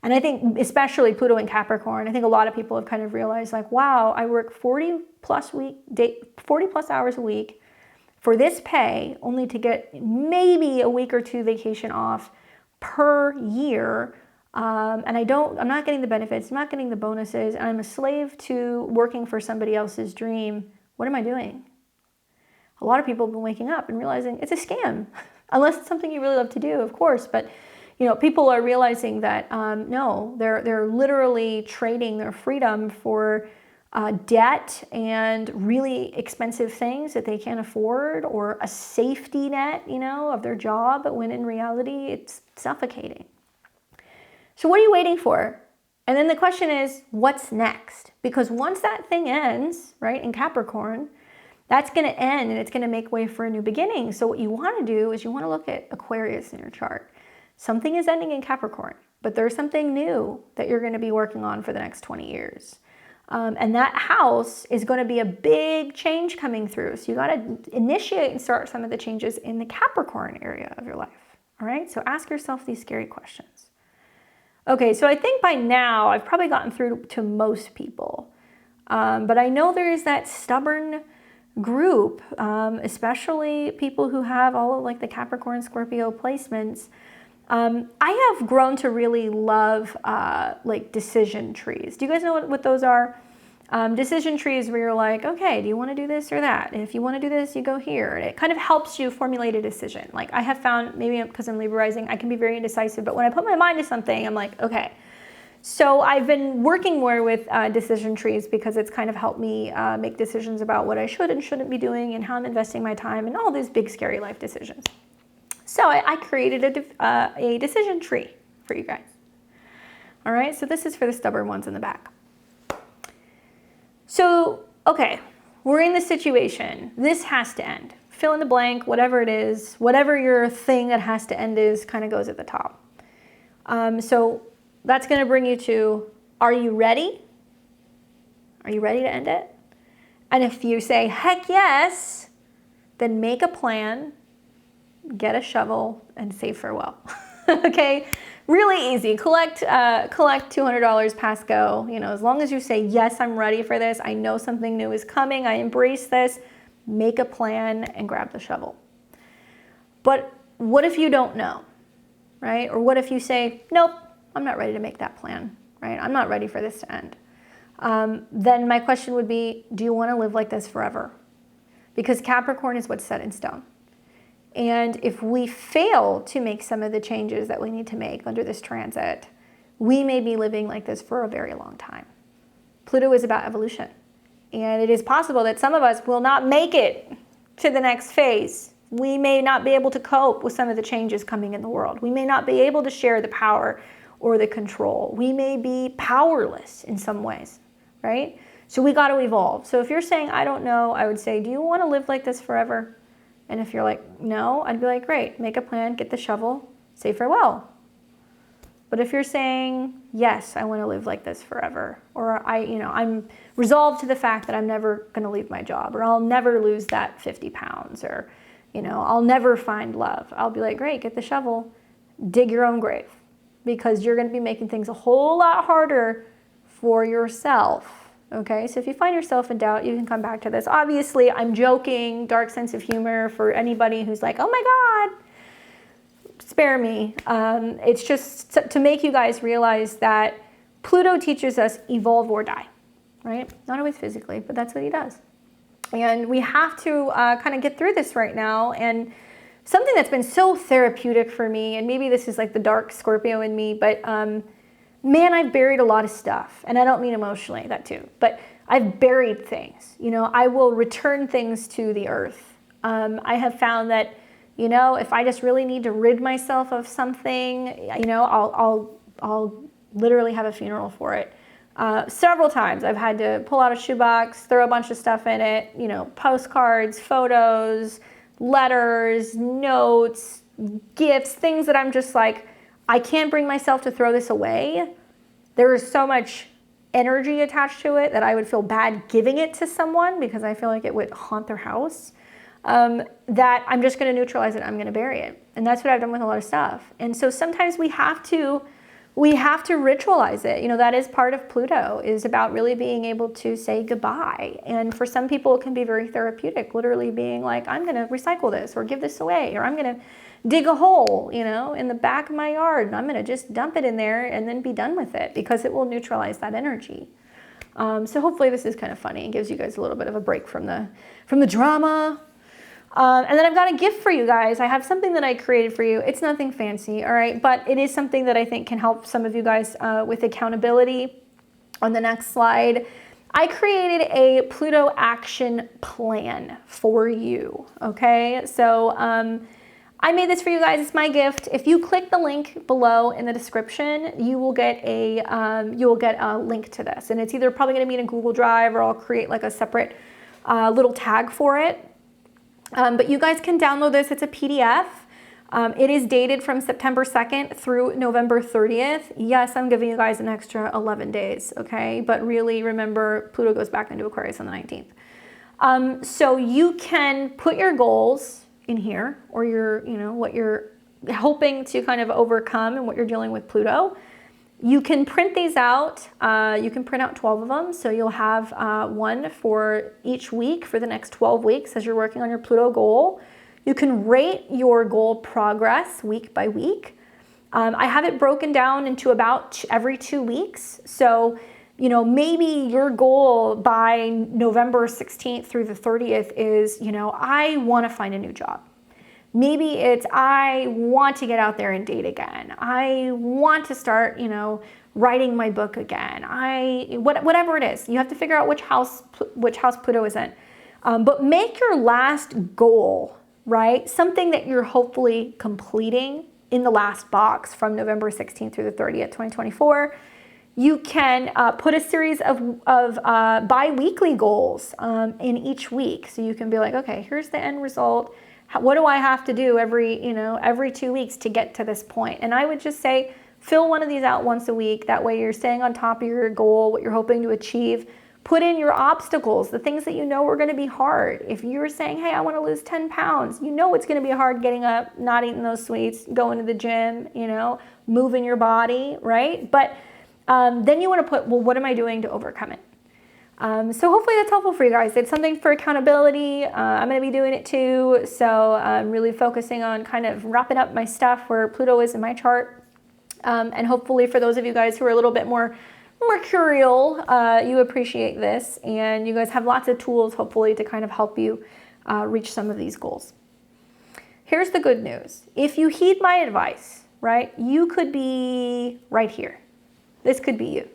And I think especially Pluto and Capricorn, I think a lot of people have kind of realized like, wow, I work 40 plus hours a week for this pay, only to get maybe a week or 2 vacation off per year. And I'm not getting the benefits, I'm not getting the bonuses, and I'm a slave to working for somebody else's dream. What am I doing? A lot of people have been waking up and realizing it's a scam, unless it's something you really love to do, of course. But you know, people are realizing that no, they're literally trading their freedom for debt and really expensive things that they can't afford, or a safety net, you know, of their job, when in reality it's suffocating. So what are you waiting for? And then the question is, what's next? Because once that thing ends, right, in Capricorn, that's going to end and it's going to make way for a new beginning. So what you want to do is you want to look at Aquarius in your chart. Something is ending in Capricorn, but there's something new that you're going to be working on for the next 20 years. And that house is going to be a big change coming through. So you got to initiate and start some of the changes in the Capricorn area of your life. All right. So ask yourself these scary questions. Okay. So I think by now I've probably gotten through to most people. But I know there is that stubborn group, especially people who have all of like the Capricorn, Scorpio placements. I have grown to really love like decision trees. Do you guys know what those are? Decision trees where you're like, okay, do you want to do this or that? And if you want to do this, you go here. And it kind of helps you formulate a decision. Like I have found, maybe because I'm Libra rising, I can be very indecisive, but when I put my mind to something, I'm like, okay. So I've been working more with decision trees because it's kind of helped me make decisions about what I should and shouldn't be doing and how I'm investing my time and all these big, scary life decisions. So I created a decision tree for you guys. All right, so this is for the stubborn ones in the back. So, okay, we're in this situation. This has to end. Fill in the blank, whatever it is, whatever your thing that has to end is, kind of goes at the top. So that's going to bring you to, are you ready? Are you ready to end it? And if you say, heck yes, then make a plan, get a shovel, and say farewell. Okay, really easy. Collect $200, pass go. You know, as long as you say, yes, I'm ready for this. I know something new is coming. I embrace this. Make a plan and grab the shovel. But what if you don't know, right? Or what if you say, nope, I'm not ready to make that plan, right? I'm not ready for this to end. Then my question would be, do you want to live like this forever? Because Capricorn is what's set in stone. And if we fail to make some of the changes that we need to make under this transit, we may be living like this for a very long time. Pluto is about evolution. And it is possible that some of us will not make it to the next phase. We may not be able to cope with some of the changes coming in the world. We may not be able to share the power or the control. We may be powerless in some ways, right? So we got to evolve. So if you're saying, I don't know, I would say, do you want to live like this forever? And if you're like, no, I'd be like, great, make a plan, get the shovel, say farewell. But if you're saying, yes, I want to live like this forever, or I'm resolved to the fact that I'm never going to leave my job, or I'll never lose that 50 pounds, or, I'll never find love. I'll be like, great, get the shovel, dig your own grave, because you're going to be making things a whole lot harder for yourself. Okay, so if you find yourself in doubt, you can come back to this. Obviously, I'm joking, dark sense of humor for anybody who's like, oh my God, spare me. It's just to make you guys realize that Pluto teaches us evolve or die, right? Not always physically, but that's what he does. And we have to kind of get through this right now. And something that's been so therapeutic for me, and maybe this is like the dark Scorpio in me, but man, I've buried a lot of stuff. And I don't mean emotionally, that too. But I've buried things. You know, I will return things to the earth. I have found that, you know, if I just really need to rid myself of something, you know, I'll literally have a funeral for it. Several times I've had to pull out a shoebox, throw a bunch of stuff in it, you know, postcards, photos, letters, notes, gifts, things that I'm just like, I can't bring myself to throw this away. There is so much energy attached to it that I would feel bad giving it to someone because I feel like it would haunt their house, that I'm just going to neutralize it. I'm going to bury it. And that's what I've done with a lot of stuff. And so sometimes we have to ritualize it. You know, that is part of Pluto, is about really being able to say goodbye. And for some people, it can be very therapeutic, literally being like, I'm going to recycle this or give this away, or I'm going to dig a hole, you know, in the back of my yard, and I'm going to just dump it in there and then be done with it, because it will neutralize that energy. So hopefully this is kind of funny and gives you guys a little bit of a break from the drama. And then I've got a gift for you guys. I have something that I created for you. It's nothing fancy, all right? But it is something that I think can help some of you guys with accountability. On the next slide, I created a Pluto action plan for you, okay? So I made this for you guys. It's my gift. If you click the link below in the description, you will get a link to this. And it's either probably going to be in a Google Drive, or I'll create like a separate little tag for it. But you guys can download this. It's a PDF. It is dated from September 2nd through November 30th. Yes, I'm giving you guys an extra 11 days, okay? But really remember, Pluto goes back into Aquarius on the 19th. So you can put your goals in here, or what you're hoping to kind of overcome and what you're dealing with Pluto. You can print these out. You can print out 12 of them. So you'll have one for each week for the next 12 weeks as you're working on your Pluto goal. You can rate your goal progress week by week. I have it broken down into about every 2 weeks. So, you know, maybe your goal by November 16th through the 30th is, you know, I want to find a new job. Maybe it's, I want to get out there and date again. I want to start, you know, writing my book again. Whatever it is, you have to figure out which house Pluto is in. But make your last goal, right, something that you're hopefully completing in the last box from November 16th through the 30th, 2024. You can put a series of bi-weekly goals in each week. So you can be like, okay, here's the end result. What do I have to do every 2 weeks to get to this point? And I would just say, fill one of these out once a week. That way you're staying on top of your goal, what you're hoping to achieve. Put in your obstacles, the things that you know are going to be hard. If you're saying, hey, I want to lose 10 pounds, you know it's going to be hard getting up, not eating those sweets, going to the gym, you know, moving your body, right? But then you want to put, well, what am I doing to overcome it? So hopefully that's helpful for you guys. It's something for accountability. I'm going to be doing it too. So I'm really focusing on kind of wrapping up my stuff where Pluto is in my chart. And hopefully for those of you guys who are a little bit more mercurial, you appreciate this. And you guys have lots of tools, hopefully, to kind of help you reach some of these goals. Here's the good news. If you heed my advice, right, you could be right here. This could be you.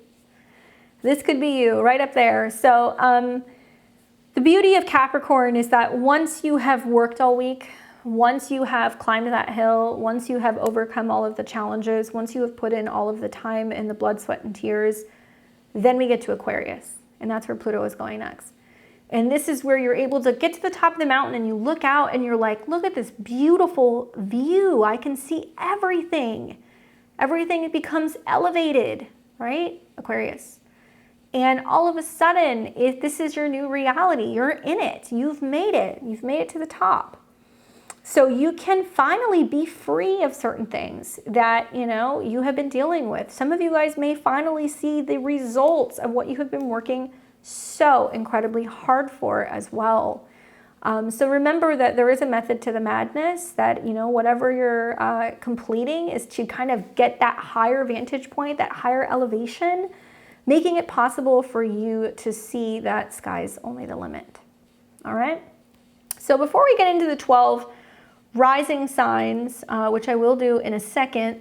This could be you right up there. So the beauty of Capricorn is that once you have worked all week, once you have climbed that hill, once you have overcome all of the challenges, once you have put in all of the time and the blood, sweat, and tears, then we get to Aquarius. And that's where Pluto is going next. And this is where you're able to get to the top of the mountain and you look out and you're like, look at this beautiful view. I can see everything. Everything becomes elevated, right? Aquarius. And all of a sudden, if this is your new reality, you're in it. You've made it. You've made it to the top. So you can finally be free of certain things that, you have been dealing with. Some of you guys may finally see the results of what you have been working so incredibly hard for as well. So remember that there is a method to the madness, that, whatever you're completing is to kind of get that higher vantage point, that higher elevation, making it possible for you to see that sky's only the limit. All right. So before we get into the 12 rising signs, which I will do in a second,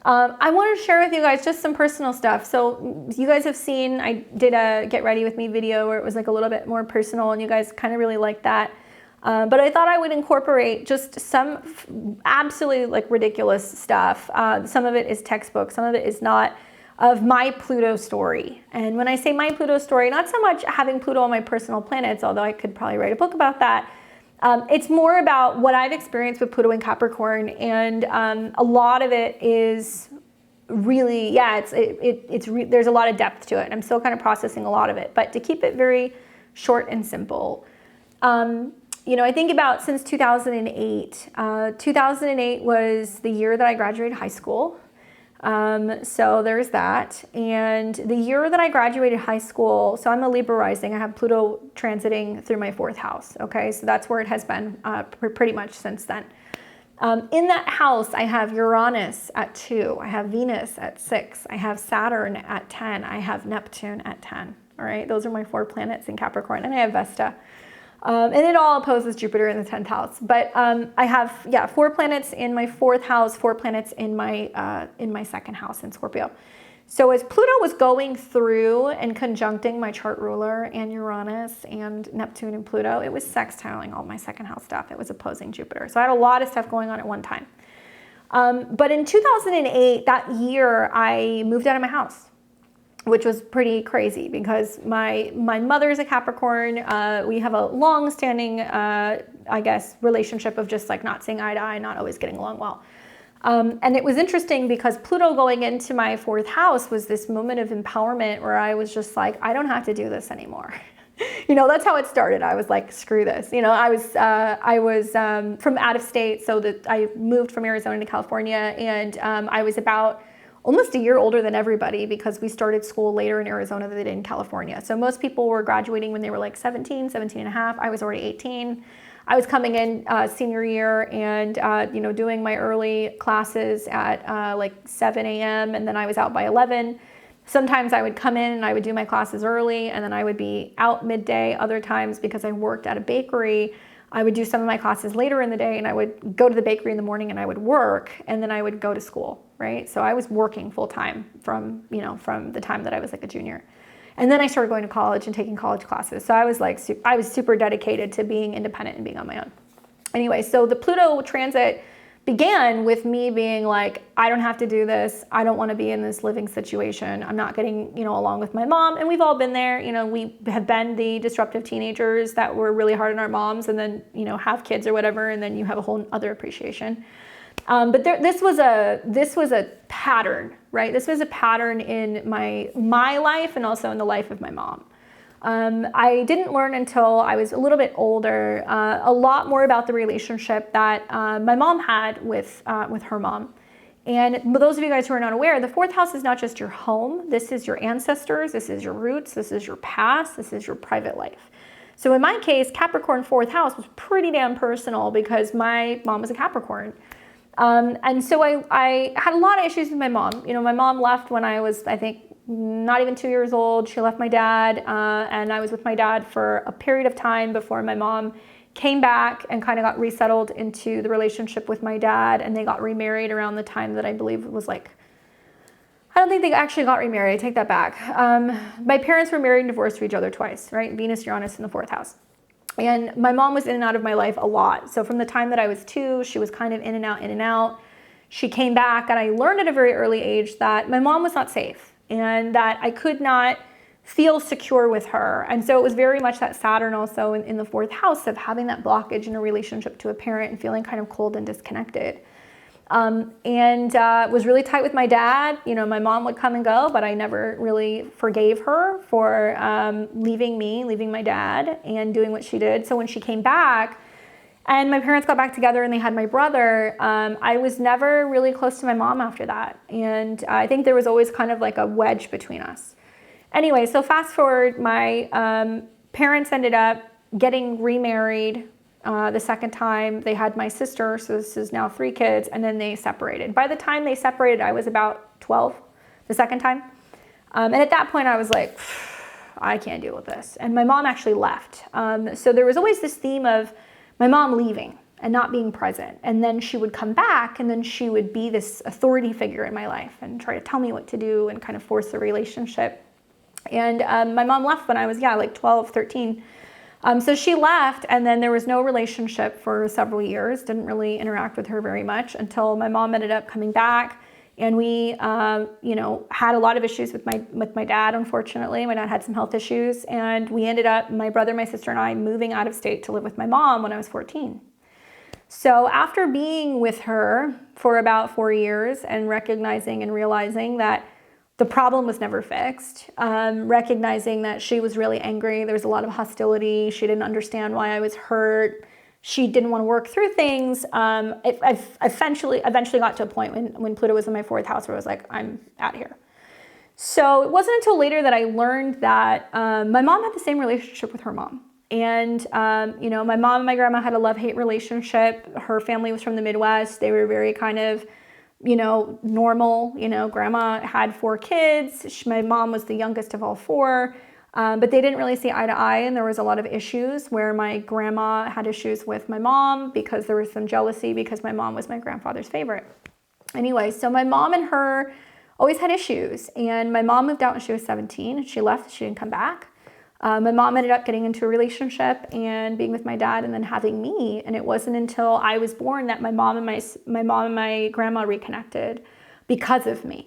I want to share with you guys just some personal stuff. So you guys have seen, I did a get ready with me video where it was like a little bit more personal, and you guys kind of really liked that. But I thought I would incorporate just some absolutely like ridiculous stuff. Some of it is textbook, some of it is not, of my Pluto story. And when I say my Pluto story, not so much having Pluto on my personal planets, although I could probably write a book about that. It's more about what I've experienced with Pluto and Capricorn, and a lot of it is really, there's a lot of depth to it, and I'm still kind of processing a lot of it. But to keep it very short and simple, I think about since 2008. 2008 was the year that I graduated high school. So there's that. And the year that I graduated high school, so I'm a Libra rising, I have Pluto transiting through my 4th house. Okay. So that's where it has been, pretty much since then. In that house, I have Uranus at 2, I have Venus at 6, I have Saturn at 10, I have Neptune at 10. All right. Those are my 4 planets in Capricorn, and I have Vesta. And it all opposes Jupiter in the 10th house. But I have 4 planets in my 4th house, 4 planets in my 2nd house in Scorpio. So as Pluto was going through and conjuncting my chart ruler and Uranus and Neptune and Pluto, it was sextiling all my 2nd house stuff. It was opposing Jupiter. So I had a lot of stuff going on at one time. But in 2008, that year, I moved out of my house, which was pretty crazy because my mother is a Capricorn. We have a long-standing, relationship of just like not seeing eye to eye, not always getting along well. And it was interesting because Pluto going into my 4th house was this moment of empowerment where I was just like, I don't have to do this anymore. That's how it started. I was like, screw this. I was from out of state, so that I moved from Arizona to California, and I was about almost a year older than everybody because we started school later in Arizona than they did in California. So most people were graduating when they were like 17 and a half. I was already 18. I was coming in senior year and, doing my early classes at like 7 a.m. and then I was out by 11. Sometimes I would come in and I would do my classes early and then I would be out midday. Other times, because I worked at a bakery, I would do some of my classes later in the day and I would go to the bakery in the morning and I would work and then I would go to school, right? So I was working full time from the time that I was like a junior. And then I started going to college and taking college classes. So I was super dedicated to being independent and being on my own. Anyway, so the Pluto transit began with me being like, I don't have to do this. I don't want to be in this living situation. I'm not getting, along with my mom. And we've all been there. We have been the disruptive teenagers that were really hard on our moms and then, have kids or whatever. And then you have a whole other appreciation. But this was a pattern, right? This was a pattern in my life and also in the life of my mom. I didn't learn until I was a little bit older, a lot more about the relationship that my mom had with her mom. And those of you guys who are not aware, the 4th house is not just your home. This is your ancestors. This is your roots. This is your past. This is your private life. So in my case, Capricorn 4th house was pretty damn personal because my mom was a Capricorn. And so I had a lot of issues with my mom. My mom left when I was, I think, not even 2 years old. She left my dad, and I was with my dad for a period of time before my mom came back and kind of got resettled into the relationship with my dad, and they got remarried around the time that I believe it was like, I don't think they actually got remarried. I take that back. My parents were married and divorced to each other twice, right? Venus, Uranus in the 4th house. And my mom was in and out of my life a lot. So from the time that I was 2, she was kind of in and out, in and out. She came back, and I learned at a very early age that my mom was not safe and that I could not feel secure with her. And so it was very much that Saturn also in the 4th house of having that blockage in a relationship to a parent and feeling kind of cold and disconnected. And was really tight with my dad. My mom would come and go, but I never really forgave her for leaving my dad and doing what she did. So when she came back, And my parents got back together and they had my brother. I was never really close to my mom after that. And I think there was always kind of like a wedge between us. Anyway, so fast forward, my parents ended up getting remarried the second time. They had my sister, so this is now 3 kids, and then they separated. By the time they separated, I was about 12 the second time. And at that point, I was like, I can't deal with this. And my mom actually left. So there was always this theme of my mom leaving and not being present. And then she would come back, and then she would be this authority figure in my life and try to tell me what to do and kind of force the relationship. And my mom left when I was, like 12, 13. So she left, and then there was no relationship for several years. Didn't really interact with her very much until my mom ended up coming back. And we, had a lot of issues with my dad, unfortunately. My dad had some health issues, and we ended up, my brother, my sister, and I, moving out of state to live with my mom when I was 14. So after being with her for about 4 years and recognizing and realizing that the problem was never fixed, recognizing that she was really angry, there was a lot of hostility, she didn't understand why I was hurt, she didn't want to work through things. I eventually got to a point when Pluto was in my 4th house where I was like, I'm out of here. So it wasn't until later that I learned that my mom had the same relationship with her mom. And, my mom and my grandma had a love-hate relationship. Her family was from the Midwest. They were very kind of, normal. Grandma had 4 kids. My mom was the youngest of all 4. But they didn't really see eye to eye, and there was a lot of issues where my grandma had issues with my mom because there was some jealousy because my mom was my grandfather's favorite. Anyway, so my mom and her always had issues, and my mom moved out when she was 17, and she left, she didn't come back. My mom ended up getting into a relationship and being with my dad and then having me, and it wasn't until I was born that my mom and my grandma reconnected because of me.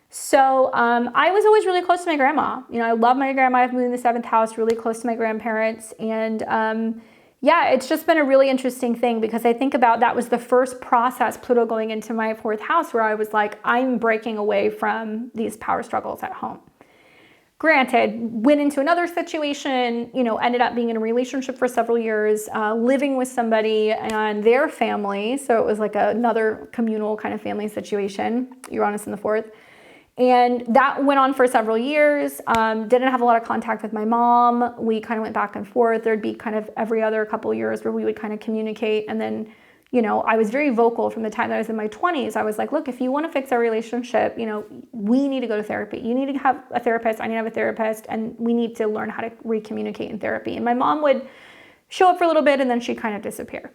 So I was always really close to my grandma. I love my grandma. I've moved in the 7th house, really close to my grandparents. And it's just been a really interesting thing because I think about that was the first process, Pluto going into my 4th house, where I was like, I'm breaking away from these power struggles at home. Granted, went into another situation, ended up being in a relationship for several years, living with somebody and their family. So it was like another communal kind of family situation, Uranus in the 4th. And that went on for several years. Didn't have a lot of contact with my mom. We kind of went back and forth. There'd be kind of every other couple of years where we would kind of communicate. And then, I was very vocal from the time that I was in my 20s. I was like, look, if you want to fix our relationship, we need to go to therapy. You need to have a therapist. I need to have a therapist. And we need to learn how to recommunicate in therapy. And my mom would show up for a little bit and then she'd kind of disappear.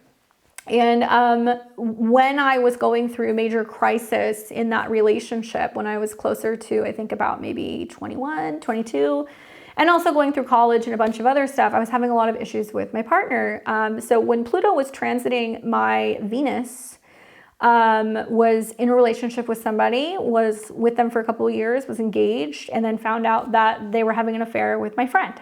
And when I was going through a major crisis in that relationship, when I was closer to, I think about maybe 21, 22, and also going through college and a bunch of other stuff, I was having a lot of issues with my partner. So when Pluto was transiting my Venus, was in a relationship with somebody, was with them for a couple of years, was engaged, and then found out that they were having an affair with my friend.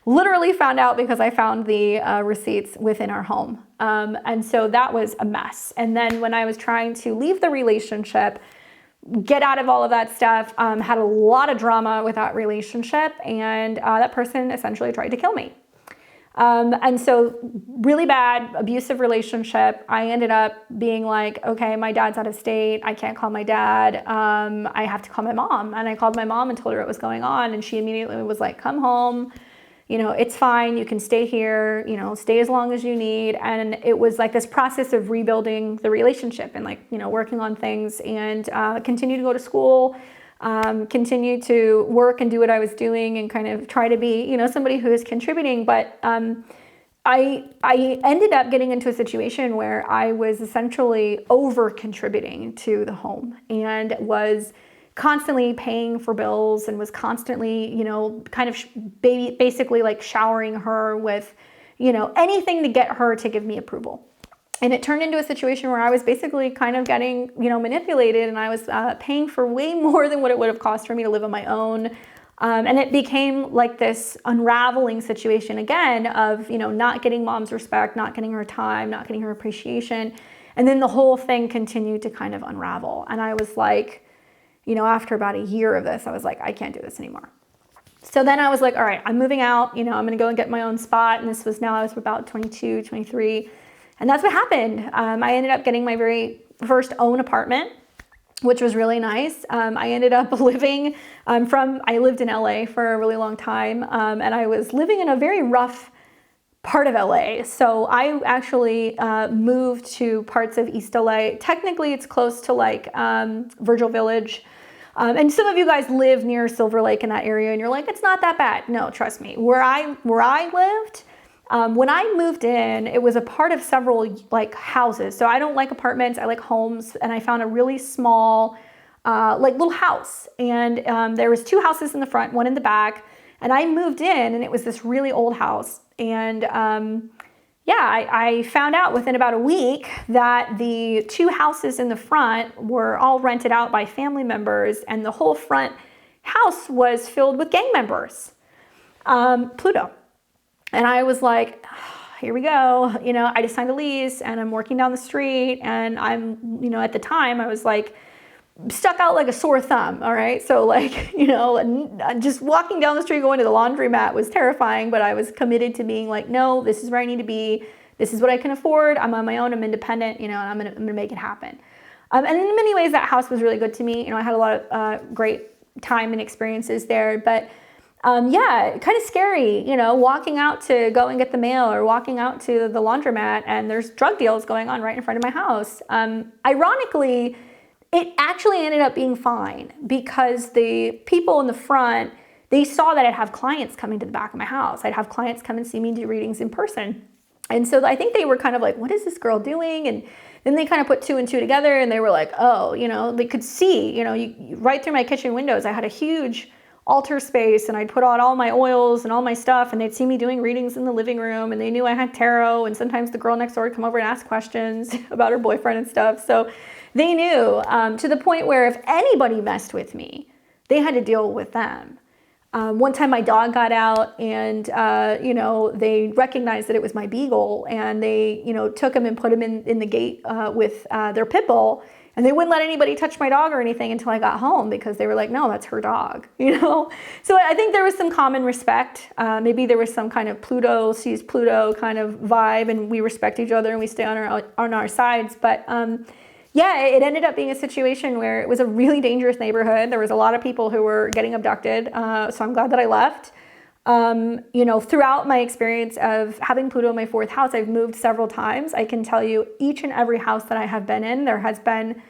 Literally found out because I found the receipts within our home. And so that was a mess. And then when I was trying to leave the relationship, get out of all of that stuff, had a lot of drama with that relationship, and that person essentially tried to kill me. And so really bad, abusive relationship. I ended up being like, okay, my dad's out of state. I can't call my dad. I have to call my mom. And I called my mom and told her what was going on. And she immediately was like, come home. It's fine. You can stay here, stay as long as you need. And it was like this process of rebuilding the relationship and working on things and continue to go to school, continue to work and do what I was doing and kind of try to be, somebody who is contributing. But I ended up getting into a situation where I was essentially over contributing to the home and was constantly paying for bills and was constantly, kind of basically like showering her with, anything to get her to give me approval. And it turned into a situation where I was basically kind of getting, manipulated, and I was paying for way more than what it would have cost for me to live on my own. And it became like this unraveling situation again of, not getting mom's respect, not getting her time, not getting her appreciation. And then the whole thing continued to kind of unravel. And I was like, after about a year of this, I was like, I can't do this anymore. So then I was like, all right, I'm moving out, you know, I'm going to go and get my own spot. And this was now I was about 22, 23. And that's what happened. I ended up getting my very first own apartment, which was really nice. I ended up living I lived in LA for a really long time. And I was living in a very rough part of LA. So I actually moved to parts of East LA. Technically, it's close to like Virgil Village. And some of you guys live near Silver Lake in that area and you're like, it's not that bad. No, trust me. Where I lived, when I moved in, it was a part of several like houses. So I don't like apartments, I like homes. And I found a really small, like little house. And there was 2 houses in the front, 1 in the back. And I moved in and it was this really old house. And yeah, I found out within about a week that the 2 houses in the front were all rented out by family members, and the whole front house was filled with gang members, Pluto. And I was like, here we go. You know, I just signed a lease and I'm working down the street, and I'm, you know, at the time I was like, stuck out like a sore thumb. All right. So like, you know, just walking down the street going to the laundromat was terrifying, but I was committed to being like, no, this is where I need to be. This is what I can afford. I'm on my own. I'm independent, you know, and I'm gonna make it happen. And in many ways that house was really good to me. You know, I had a lot of great time and experiences there, but yeah, kind of scary, you know, walking out to go and get the mail or walking out to the laundromat and there's drug deals going on right in front of my house. Ironically, it actually ended up being fine because the people in the front, they saw that I'd have clients coming to the back of my house. I'd have clients come and see me do readings in person. And so I think they were kind of like, what is this girl doing? And then they kind of put 2 and 2 together and they were like, oh, you know, they could see, you know, right through my kitchen windows, I had a huge altar space and I'd put out all my oils and all my stuff, and they'd see me doing readings in the living room, and they knew I had tarot, and sometimes the girl next door would come over and ask questions about her boyfriend and stuff. So they knew, to the point where if anybody messed with me, they had to deal with them. One time my dog got out and, you know, they recognized that it was my beagle, and they, you know, took him and put him in the gate with their pit bull, and they wouldn't let anybody touch my dog or anything until I got home because they were like, no, that's her dog, you know? So I think there was some common respect. Maybe there was some kind of Pluto sees Pluto kind of vibe, and we respect each other and we stay on our sides. But yeah, it ended up being a situation where it was a really dangerous neighborhood. There was a lot of people who were getting abducted. So I'm glad that I left. You know, throughout my experience of having Pluto in my 4th house, I've moved several times. I can tell you each and every house that I have been in, there has been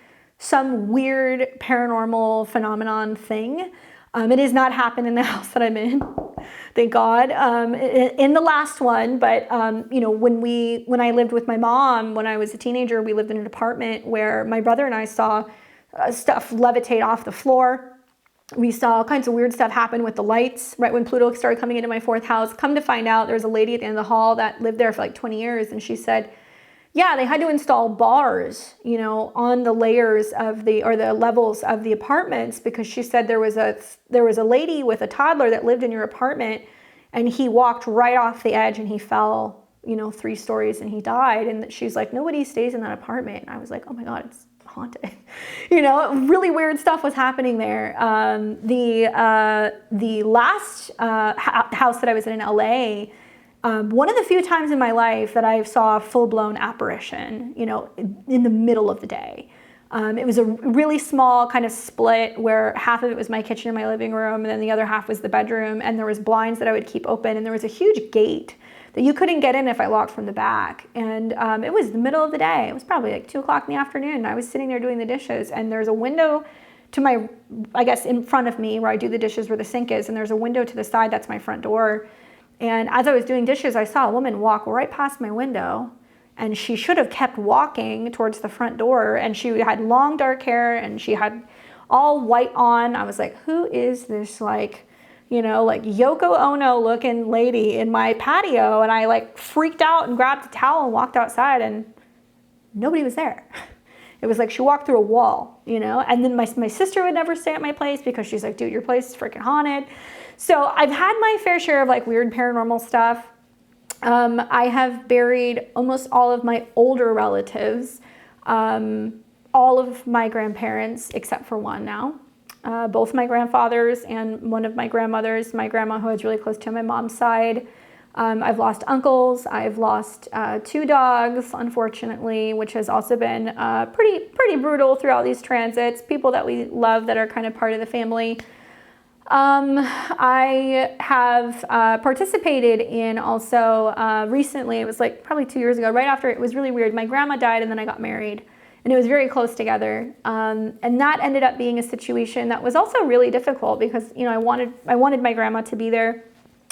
some weird paranormal phenomenon thing. It has not happened in the house that I'm in, thank God, in the last one. But, you know, when I lived with my mom, when I was a teenager, we lived in an apartment where my brother and I saw stuff levitate off the floor. We saw all kinds of weird stuff happen with the lights right when Pluto started coming into my 4th house. Come to find out, there was a lady at the end of the hall that lived there for like 20 years. And she said, yeah, they had to install bars, you know, on the layers of the levels of the apartments, because she said there was a lady with a toddler that lived in your apartment, and he walked right off the edge and he fell, you know, 3 stories and he died. And she's like, nobody stays in that apartment. And I was like, oh my God, it's haunted. You know, really weird stuff was happening there. The last house that I was in LA, one of the few times in my life that I saw a full-blown apparition, you know, in the middle of the day. It was a really small kind of split where half of it was my kitchen and my living room, and then the other half was the bedroom, and there was blinds that I would keep open, and there was a huge gate that you couldn't get in if I locked from the back. And it was the middle of the day. It was probably like 2 o'clock in the afternoon. I was sitting there doing the dishes, and there's a window to my, I guess, in front of me where I do the dishes where the sink is, and there's a window to the side that's my front door. And as I was doing dishes, I saw a woman walk right past my window, and she should have kept walking towards the front door, and she had long dark hair and she had all white on. I was like, who is this, like, you know, like Yoko Ono looking lady in my patio? And I like freaked out and grabbed a towel and walked outside, and nobody was there. It was like she walked through a wall, you know? And then my sister would never stay at my place because she's like, dude, your place is freaking haunted. So I've had my fair share of like weird paranormal stuff. I have buried almost all of my older relatives, all of my grandparents, except for one now. both my grandfathers and one of my grandmothers, my grandma who I was really close to on my mom's side. I've lost uncles. I've lost 2 dogs, unfortunately, which has also been pretty brutal throughout these transits. People that we love that are kind of part of the family. I have participated in also recently, it was like probably 2 years ago, right after, it was really weird. My grandma died and then I got married, and it was very close together. And that ended up being a situation that was also really difficult because, you know, I wanted my grandma to be there.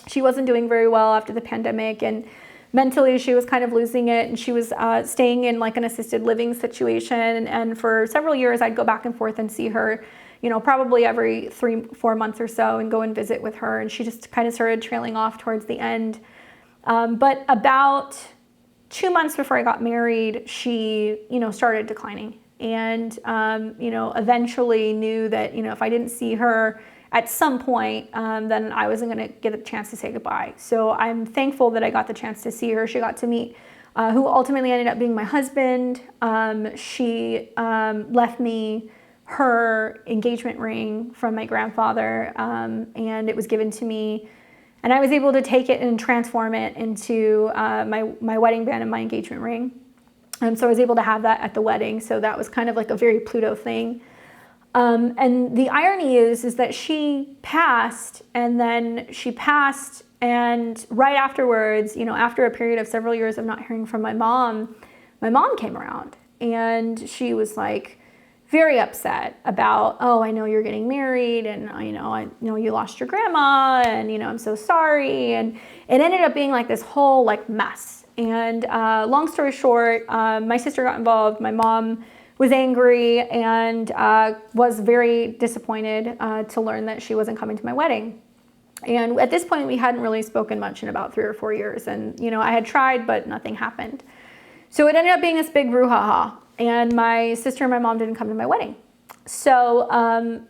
She wasn't doing very well after the pandemic, and mentally she was kind of losing it, and she was staying in like an assisted living situation. And for several years I'd go back and forth and see her, you know, probably every 3-4 months or so, and go and visit with her. And she just kind of started trailing off towards the end. But about 2 months before I got married, she, you know, started declining. And, you know, eventually knew that, you know, if I didn't see her at some point, then I wasn't going to get a chance to say goodbye. So I'm thankful that I got the chance to see her. She got to meet who ultimately ended up being my husband. She left me her engagement ring from my grandfather, and it was given to me, and I was able to take it and transform it into my wedding band and my engagement ring. So I was able to have that at the wedding. So that was kind of like a very Pluto thing. And the irony is that she passed, and then she passed, and right afterwards, you know, after a period of several years of not hearing from my mom came around, and she was like very upset about, oh, I know you're getting married, and I know you lost your grandma, and, you know, I'm so sorry. And it ended up being like this whole like mess. And long story short, my sister got involved. My mom was angry and was very disappointed to learn that she wasn't coming to my wedding. And at this point, we hadn't really spoken much in about 3 or 4 years. And, you know, I had tried, but nothing happened. So it ended up being this big brouhaha. And my sister and my mom didn't come to my wedding. So,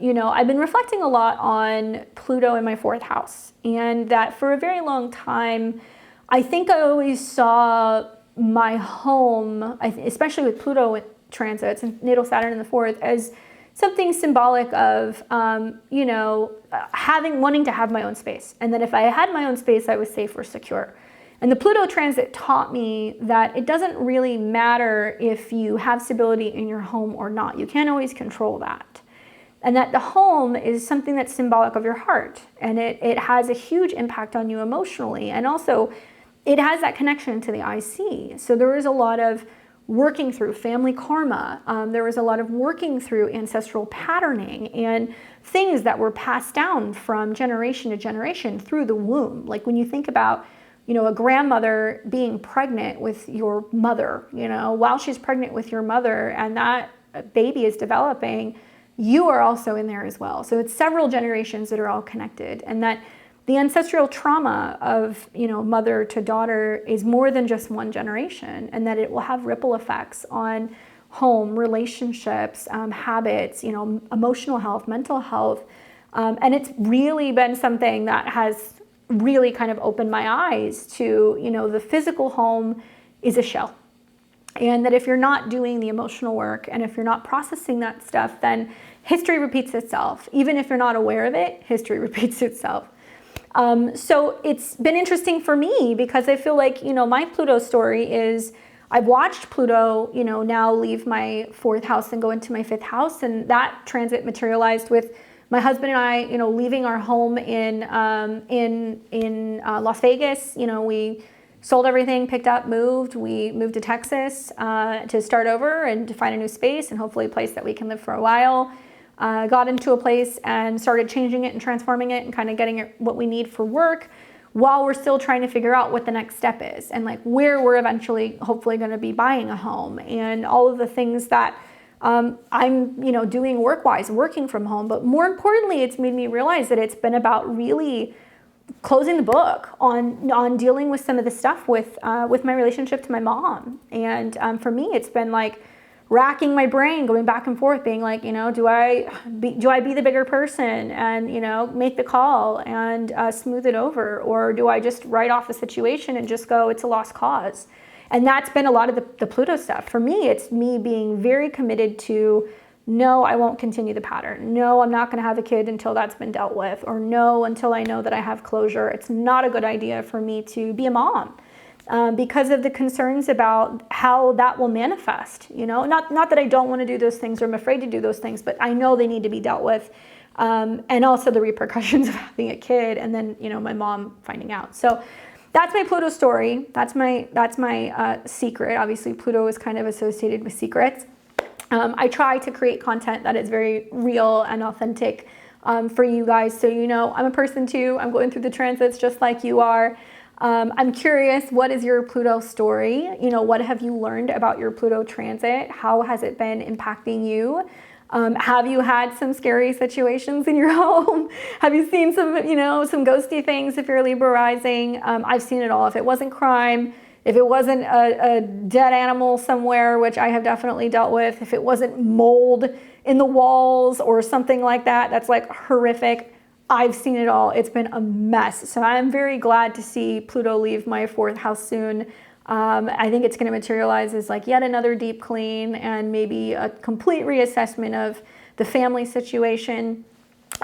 you know, I've been reflecting a lot on Pluto in my 4th house. And that for a very long time, I think I always saw my home, especially with Pluto transits and natal Saturn in the 4th, as something symbolic of, you know, wanting to have my own space. And that if I had my own space, I was safe or secure. And the Pluto transit taught me that it doesn't really matter if you have stability in your home or not. You can't always control that. And that the home is something that's symbolic of your heart. And it has a huge impact on you emotionally. And also, it has that connection to the IC. So there is a lot of working through family karma. There was a lot of working through ancestral patterning and things that were passed down from generation to generation through the womb. Like when you think about, you know, a grandmother being pregnant with your mother, you know, while she's pregnant with your mother and that baby is developing, you are also in there as well. So it's several generations that are all connected, and that the ancestral trauma of, you know, mother to daughter is more than just one generation, and that it will have ripple effects on home, relationships, habits, you know, emotional health, mental health. And it's really been something that has really kind of opened my eyes to, you know, the physical home is a shell. And that if you're not doing the emotional work and if you're not processing that stuff, then history repeats itself. Even if you're not aware of it, history repeats itself. So it's been interesting for me because I feel like, you know, my Pluto story is I've watched Pluto, you know, now leave my 4th house and go into my 5th house. And that transit materialized with my husband and I, you know, leaving our home in Las Vegas. You know, we sold everything, picked up, moved. We moved to Texas to start over and to find a new space and hopefully a place that we can live for a while. Got into a place and started changing it and transforming it and kind of getting it what we need for work while we're still trying to figure out what the next step is and like where we're eventually hopefully going to be buying a home and all of the things that I'm, you know, doing work-wise, working from home. But more importantly, it's made me realize that it's been about really closing the book on dealing with some of the stuff with my relationship to my mom. And for me, it's been like racking my brain, going back and forth, being like, you know, do I be the bigger person and, you know, make the call and smooth it over, or do I just write off the situation and just go, it's a lost cause? And that's been a lot of the Pluto stuff. For me, it's me being very committed to No, I won't continue the pattern. No, I'm not going to have a kid until that's been dealt with. Or no, until I know that I have closure. It's not a good idea for me to be a mom because of the concerns about how that will manifest. You know, not that I don't want to do those things or I'm afraid to do those things, but I know they need to be dealt with. And also the repercussions of having a kid and then, you know, my mom finding out. So that's my Pluto story. That's my secret. Obviously, Pluto is kind of associated with secrets. I try to create content that is very real and authentic for you guys. So, you know, I'm a person too. I'm going through the transits just like you are. I'm curious, what is your Pluto story? You know, what have you learned about your Pluto transit? How has it been impacting you? Have you had some scary situations in your home? Have you seen some, you know, some ghosty things if you're Libra rising? I've seen it all. If it wasn't crime, if it wasn't a dead animal somewhere, which I have definitely dealt with, if it wasn't mold in the walls or something like that, that's like horrific. I've seen it all. It's been a mess. So I'm very glad to see Pluto leave my 4th house soon. I think it's going to materialize as like yet another deep clean and maybe a complete reassessment of the family situation.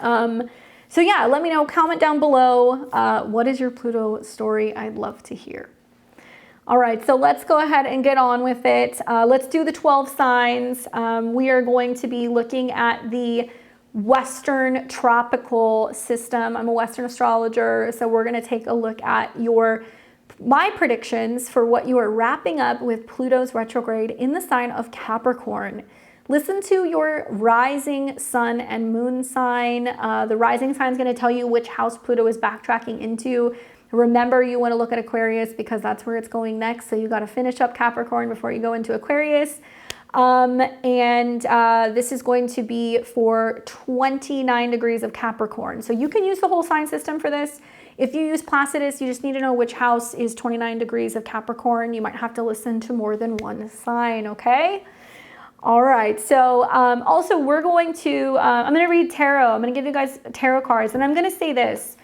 So yeah, let me know, comment down below. What is your Pluto story? I'd love to hear. All right, so let's go ahead and get on with it. Let's do the 12 signs. We are going to be looking at the Western tropical system. I'm a Western astrologer, so we're going to take a look at my predictions for what you are wrapping up with Pluto's retrograde in the sign of Capricorn. Listen to your rising sun and moon sign. The rising sign is going to tell you which house Pluto is backtracking into. Remember, you want to look at Aquarius because that's where it's going next. So you got to finish up Capricorn before you go into Aquarius. This is going to be for 29 degrees of Capricorn. So you can use the whole sign system for this. If you use Placidus, you just need to know which house is 29 degrees of Capricorn. You might have to listen to more than one sign, okay? All right, so also we're going to, I'm going to read tarot. I'm going to give you guys tarot cards, and I'm going to say this.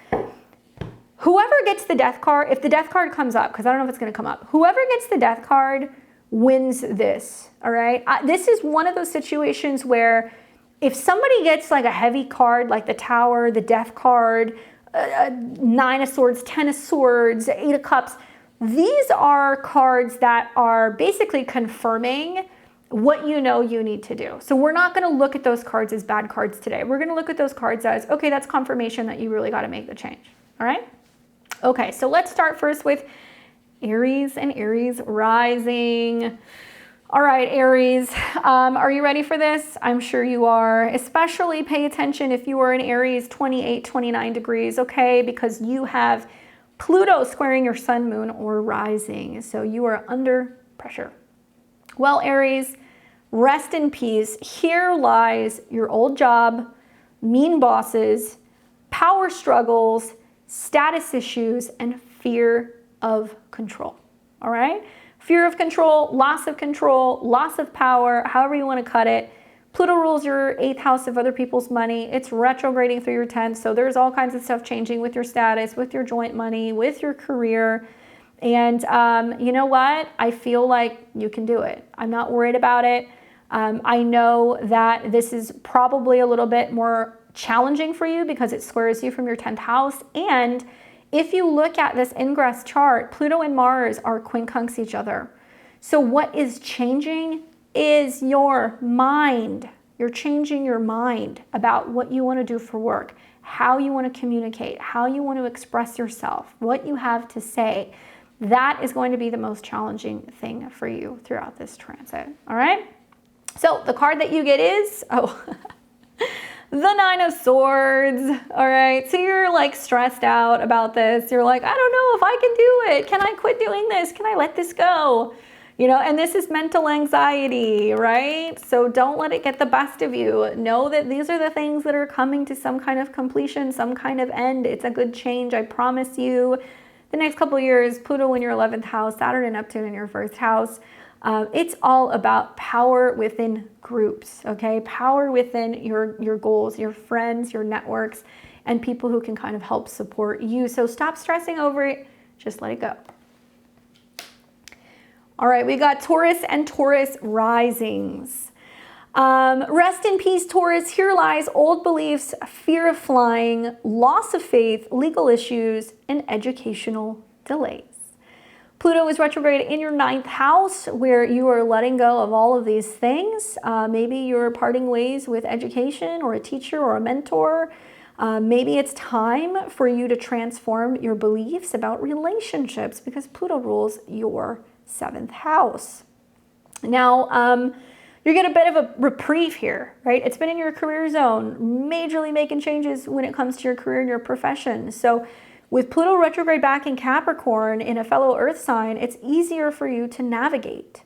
Whoever gets the death card, if the death card comes up, because I don't know if it's going to come up, whoever gets the death card wins this, all right? This is one of those situations where if somebody gets like a heavy card, like the Tower, the death card, 9 of Swords, 10 of Swords, 8 of Cups, these are cards that are basically confirming what you know you need to do. So we're not going to look at those cards as bad cards today. We're going to look at those cards as, okay, that's confirmation that you really got to make the change, all right? Okay, so let's start first with Aries and Aries rising. All right, Aries, are you ready for this? I'm sure you are. Especially pay attention if you are in Aries 28, 29 degrees, okay? Because you have Pluto squaring your sun, moon, or rising. So you are under pressure. Well, Aries, rest in peace. Here lies your old job, mean bosses, power struggles, status issues, and fear of control, all right? Fear of control, loss of power, however you want to cut it. Pluto rules your 8th house of other people's money. It's retrograding through your 10th, so there's all kinds of stuff changing with your status, with your joint money, with your career. And you know what? I feel like you can do it. I'm not worried about it. I know that this is probably a little bit more challenging for you because it squares you from your 10th house. And if you look at this Ingress chart, Pluto and Mars are quincunx each other. So what is changing is your mind. You're changing your mind about what you want to do for work, how you want to communicate, how you want to express yourself, what you have to say. That is going to be the most challenging thing for you throughout this transit, all right? So the card that you get is, the 9 of Swords, all right? So you're like stressed out about this. You're like, I don't know if I can do it. Can I quit doing this? Can I let this go? You know, and this is mental anxiety, right? So don't let it get the best of you. Know that these are the things that are coming to some kind of completion, some kind of end. It's a good change, I promise you. The next couple of years, Pluto in your 11th house, Saturn and Neptune in your 1st house. It's all about power within groups, okay? Power within your goals, your friends, your networks, and people who can kind of help support you. So stop stressing over it. Just let it go. All right, we got Taurus and Taurus risings. Rest in peace, Taurus. Here lies old beliefs, fear of flying, loss of faith, legal issues, and educational delays. Pluto is retrograde in your 9th house, where you are letting go of all of these things. Maybe you're parting ways with education or a teacher or a mentor. Maybe it's time for you to transform your beliefs about relationships, because Pluto rules your 7th house. Now, you get a bit of a reprieve here, right? It's been in your career zone, majorly making changes when it comes to your career and your profession. So with Pluto retrograde back in Capricorn in a fellow earth sign, it's easier for you to navigate.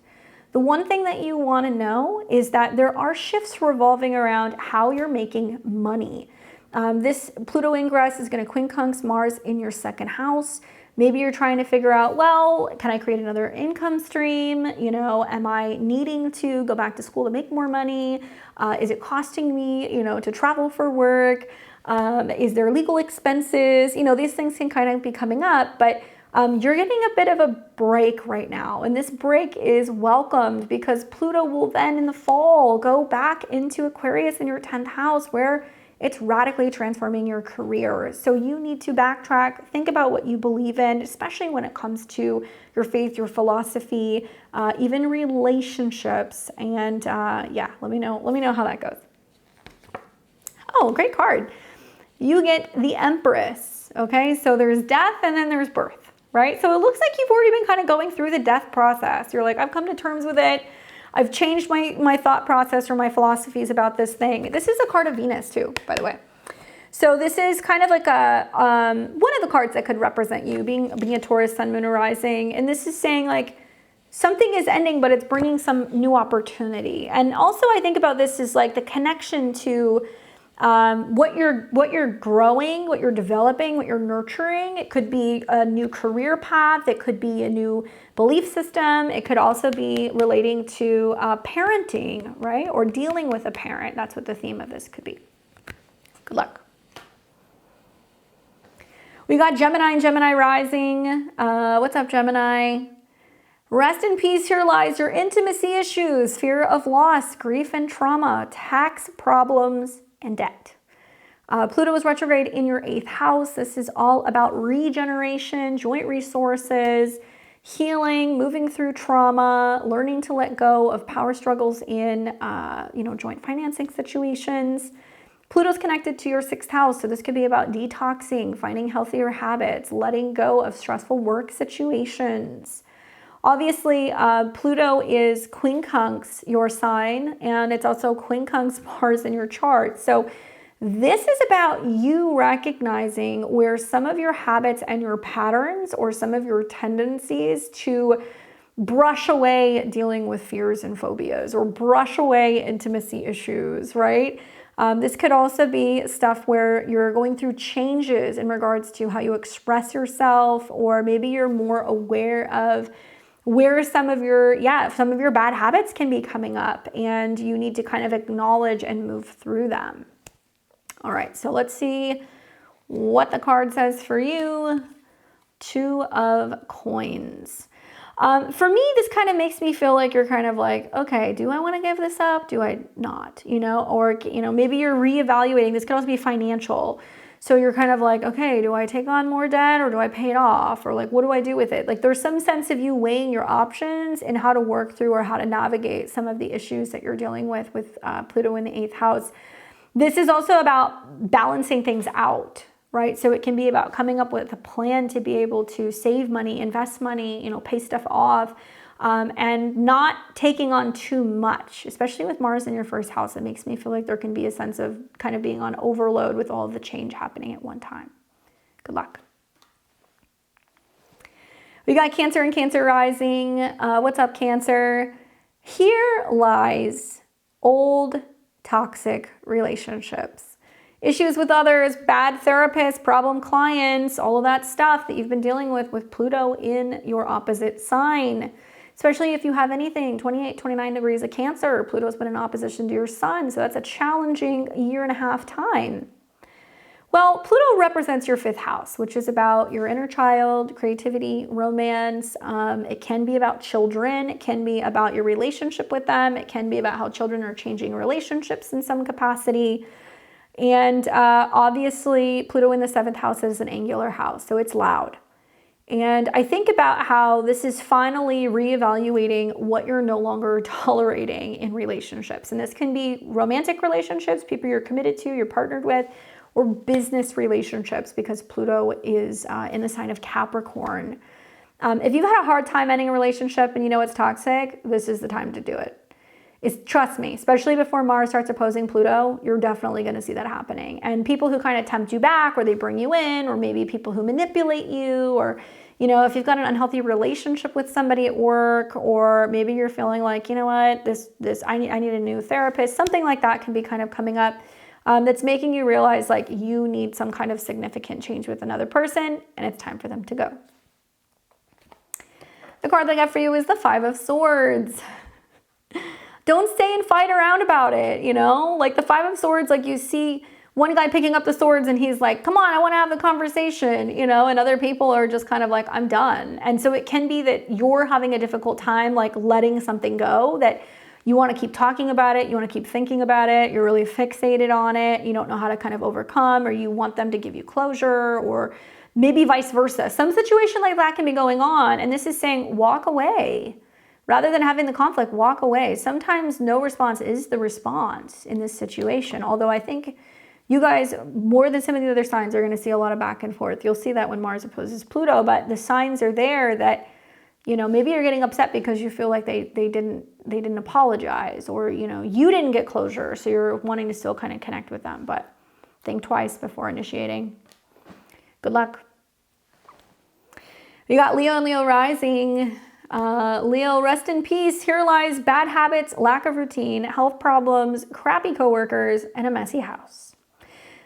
The one thing that you want to know is that there are shifts revolving around how you're making money. This Pluto ingress is going to quincunx Mars in your 2nd house. Maybe you're trying to figure out, well, can I create another income stream? You know, am I needing to go back to school to make more money? Is it costing me, to travel for work? Is there legal expenses? These things can kind of be coming up, but you're getting a bit of a break right now. And this break is welcomed, because Pluto will then in the fall go back into Aquarius in your 10th house, where it's radically transforming your career. So you need to backtrack, think about what you believe in, especially when it comes to your faith, your philosophy, even relationships. And yeah, let me know how that goes. Oh, great card. You get the Empress. Okay, so there's death and then there's birth, right? So it looks like you've already been kind of going through the death process. You're like, I've come to terms with it. I've changed my thought process or my philosophies about this thing. This is a card of Venus too, by the way. So this is kind of like a one of the cards that could represent you, being a Taurus, Sun, Moon, or Rising. And this is saying like something is ending, but it's bringing some new opportunity. And also I think about this as like the connection to what you're growing, what you're developing, what you're nurturing. It could be a new career path. It could be a new belief system. It could also be relating to parenting, right? Or dealing with a parent. That's what the theme of this could be. Good luck. We got Gemini and Gemini rising. What's up, Gemini? Rest in peace, here lies your intimacy issues, fear of loss, grief and trauma, tax problems, and debt. Pluto is retrograde in your 8th house. This is all about regeneration, joint resources, healing, moving through trauma, learning to let go of power struggles in, joint financing situations. Pluto's connected to your 6th house, so this could be about detoxing, finding healthier habits, letting go of stressful work situations. Obviously, Pluto is quincunx your sign, and it's also quincunx Mars in your chart. So this is about you recognizing where some of your habits and your patterns or some of your tendencies to brush away dealing with fears and phobias or brush away intimacy issues, right? This could also be stuff where you're going through changes in regards to how you express yourself, or maybe you're more aware of where some of your bad habits can be coming up, and you need to kind of acknowledge and move through them. All right, so let's see what the card says for you. 2 of Coins. For me, this kind of makes me feel like you're kind of like, okay, do I want to give this up? Do I not? Or maybe you're reevaluating. This could also be financial. So you're kind of like, okay, do I take on more debt or do I pay it off? Or like, what do I do with it? Like there's some sense of you weighing your options and how to work through or how to navigate some of the issues that you're dealing with Pluto in the 8th house. This is also about balancing things out, right? So it can be about coming up with a plan to be able to save money, invest money, pay stuff off, and not taking on too much, especially with Mars in your 1st house. It makes me feel like there can be a sense of kind of being on overload with all of the change happening at one time. Good luck. We got Cancer and Cancer rising. What's up, Cancer? Here lies old toxic relationships. Issues with others, bad therapists, problem clients, all of that stuff that you've been dealing with Pluto in your opposite sign. Especially if you have anything 28, 29 degrees of Cancer. Pluto's been in opposition to your sun, so that's a challenging 1.5 year time. Well, Pluto represents your 5th house, which is about your inner child, creativity, romance. It can be about children. It can be about your relationship with them. It can be about how children are changing relationships in some capacity. And obviously, Pluto in the 7th house is an angular house, so it's loud. And I think about how this is finally reevaluating what you're no longer tolerating in relationships. And this can be romantic relationships, people you're committed to, you're partnered with, or business relationships, because Pluto is in the sign of Capricorn. If you've had a hard time ending a relationship and you know it's toxic, this is the time to do it. Trust me, especially before Mars starts opposing Pluto, you're definitely going to see that happening. And people who kind of tempt you back, or they bring you in, or maybe people who manipulate you, or, you know, if you've got an unhealthy relationship with somebody at work, or maybe you're feeling like, you know what, I need a new therapist, something like that can be kind of coming up. That's making you realize like you need some kind of significant change with another person, and it's time for them to go. The card that I got for you is the 5 of Swords. Don't stay and fight around about it, you know? Like the 5 of Swords, like you see one guy picking up the swords and he's like, come on, I want to have a conversation, you know? And other people are just kind of like, I'm done. And so it can be that you're having a difficult time like letting something go, that you want to keep talking about it, you want to keep thinking about it, you're really fixated on it, you don't know how to kind of overcome, or you want them to give you closure, or maybe vice versa. Some situation like that can be going on, and this is saying walk away. Rather than having the conflict, walk away. Sometimes no response is the response in this situation, although I think you guys, more than some of the other signs, are going to see a lot of back and forth. You'll see that when Mars opposes Pluto, but the signs are there that, you know, maybe you're getting upset because you feel like they didn't apologize, or, you know, you didn't get closure, so you're wanting to still kind of connect with them, but think twice before initiating. Good luck. We got Leo and Leo rising. Leo, rest in peace. Here lies bad habits, lack of routine, health problems, crappy coworkers, and a messy house.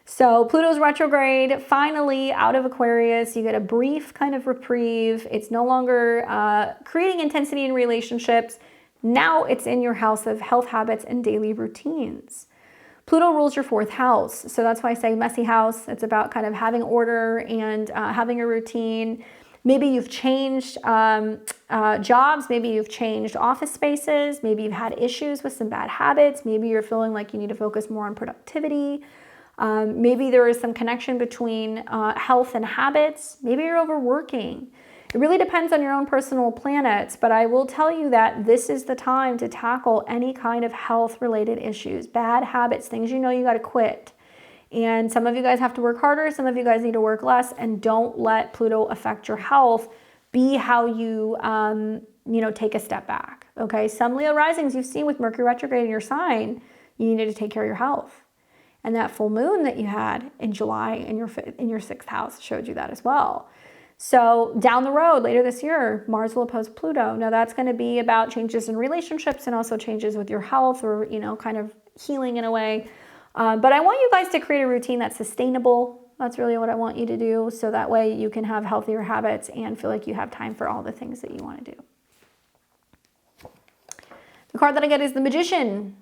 So Pluto's retrograde, finally out of Aquarius. You get a brief kind of reprieve. It's no longer creating intensity in relationships. Now it's in your house of health habits and daily routines. Pluto rules your 4th house. So that's why I say messy house. It's about kind of having order and having a routine. Maybe you've changed jobs. Maybe you've changed office spaces. Maybe you've had issues with some bad habits. Maybe you're feeling like you need to focus more on productivity. Maybe there is some connection between health and habits. Maybe you're overworking. It really depends on your own personal planets, but I will tell you that this is the time to tackle any kind of health-related issues, bad habits, things you know you got to quit. And some of you guys have to work harder. Some of you guys need to work less, and don't let Pluto affect your health. Be how you, take a step back. Okay. Some Leo risings you've seen with Mercury retrograde in your sign, you needed to take care of your health. And that full moon that you had in July in your 6th house showed you that as well. So down the road, later this year, Mars will oppose Pluto. Now that's going to be about changes in relationships and also changes with your health, or, kind of healing in a way. But I want you guys to create a routine that's sustainable. That's really what I want you to do. So that way you can have healthier habits and feel like you have time for all the things that you want to do. The card that I get is the Magician.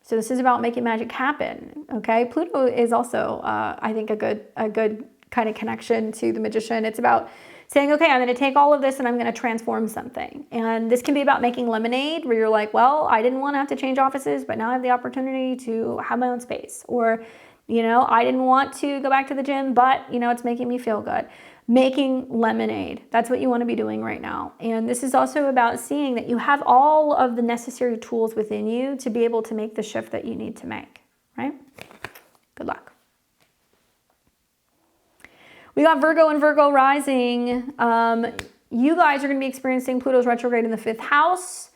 So this is about making magic happen. Okay. Pluto is also, I think, a good kind of connection to the Magician. It's about saying, okay, I'm going to take all of this and I'm going to transform something. And this can be about making lemonade, where you're like, well, I didn't want to have to change offices, but now I have the opportunity to have my own space. Or, I didn't want to go back to the gym, but, it's making me feel good. Making lemonade. That's what you want to be doing right now. And this is also about seeing that you have all of the necessary tools within you to be able to make the shift that you need to make, right? Good luck. We got Virgo and Virgo rising. You guys are going to be experiencing Pluto's retrograde in the 5th house.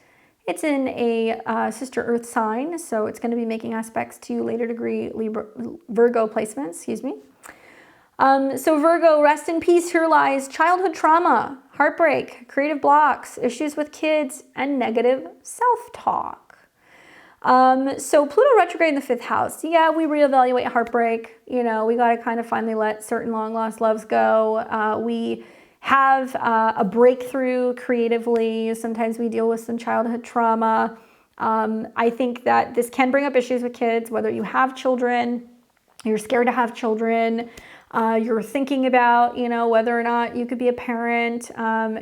It's in a sister Earth sign, so it's going to be making aspects to later degree Libra, Virgo placements, So Virgo, rest in peace. Here lies childhood trauma, heartbreak, creative blocks, issues with kids, and negative self-talk. So Pluto retrograde in the 5th house. Yeah, we reevaluate heartbreak. We got to kind of finally let certain long lost loves go. We have a breakthrough creatively. Sometimes we deal with some childhood trauma. I think that this can bring up issues with kids, whether you have children You're scared to have children. You're thinking about, whether or not you could be a parent.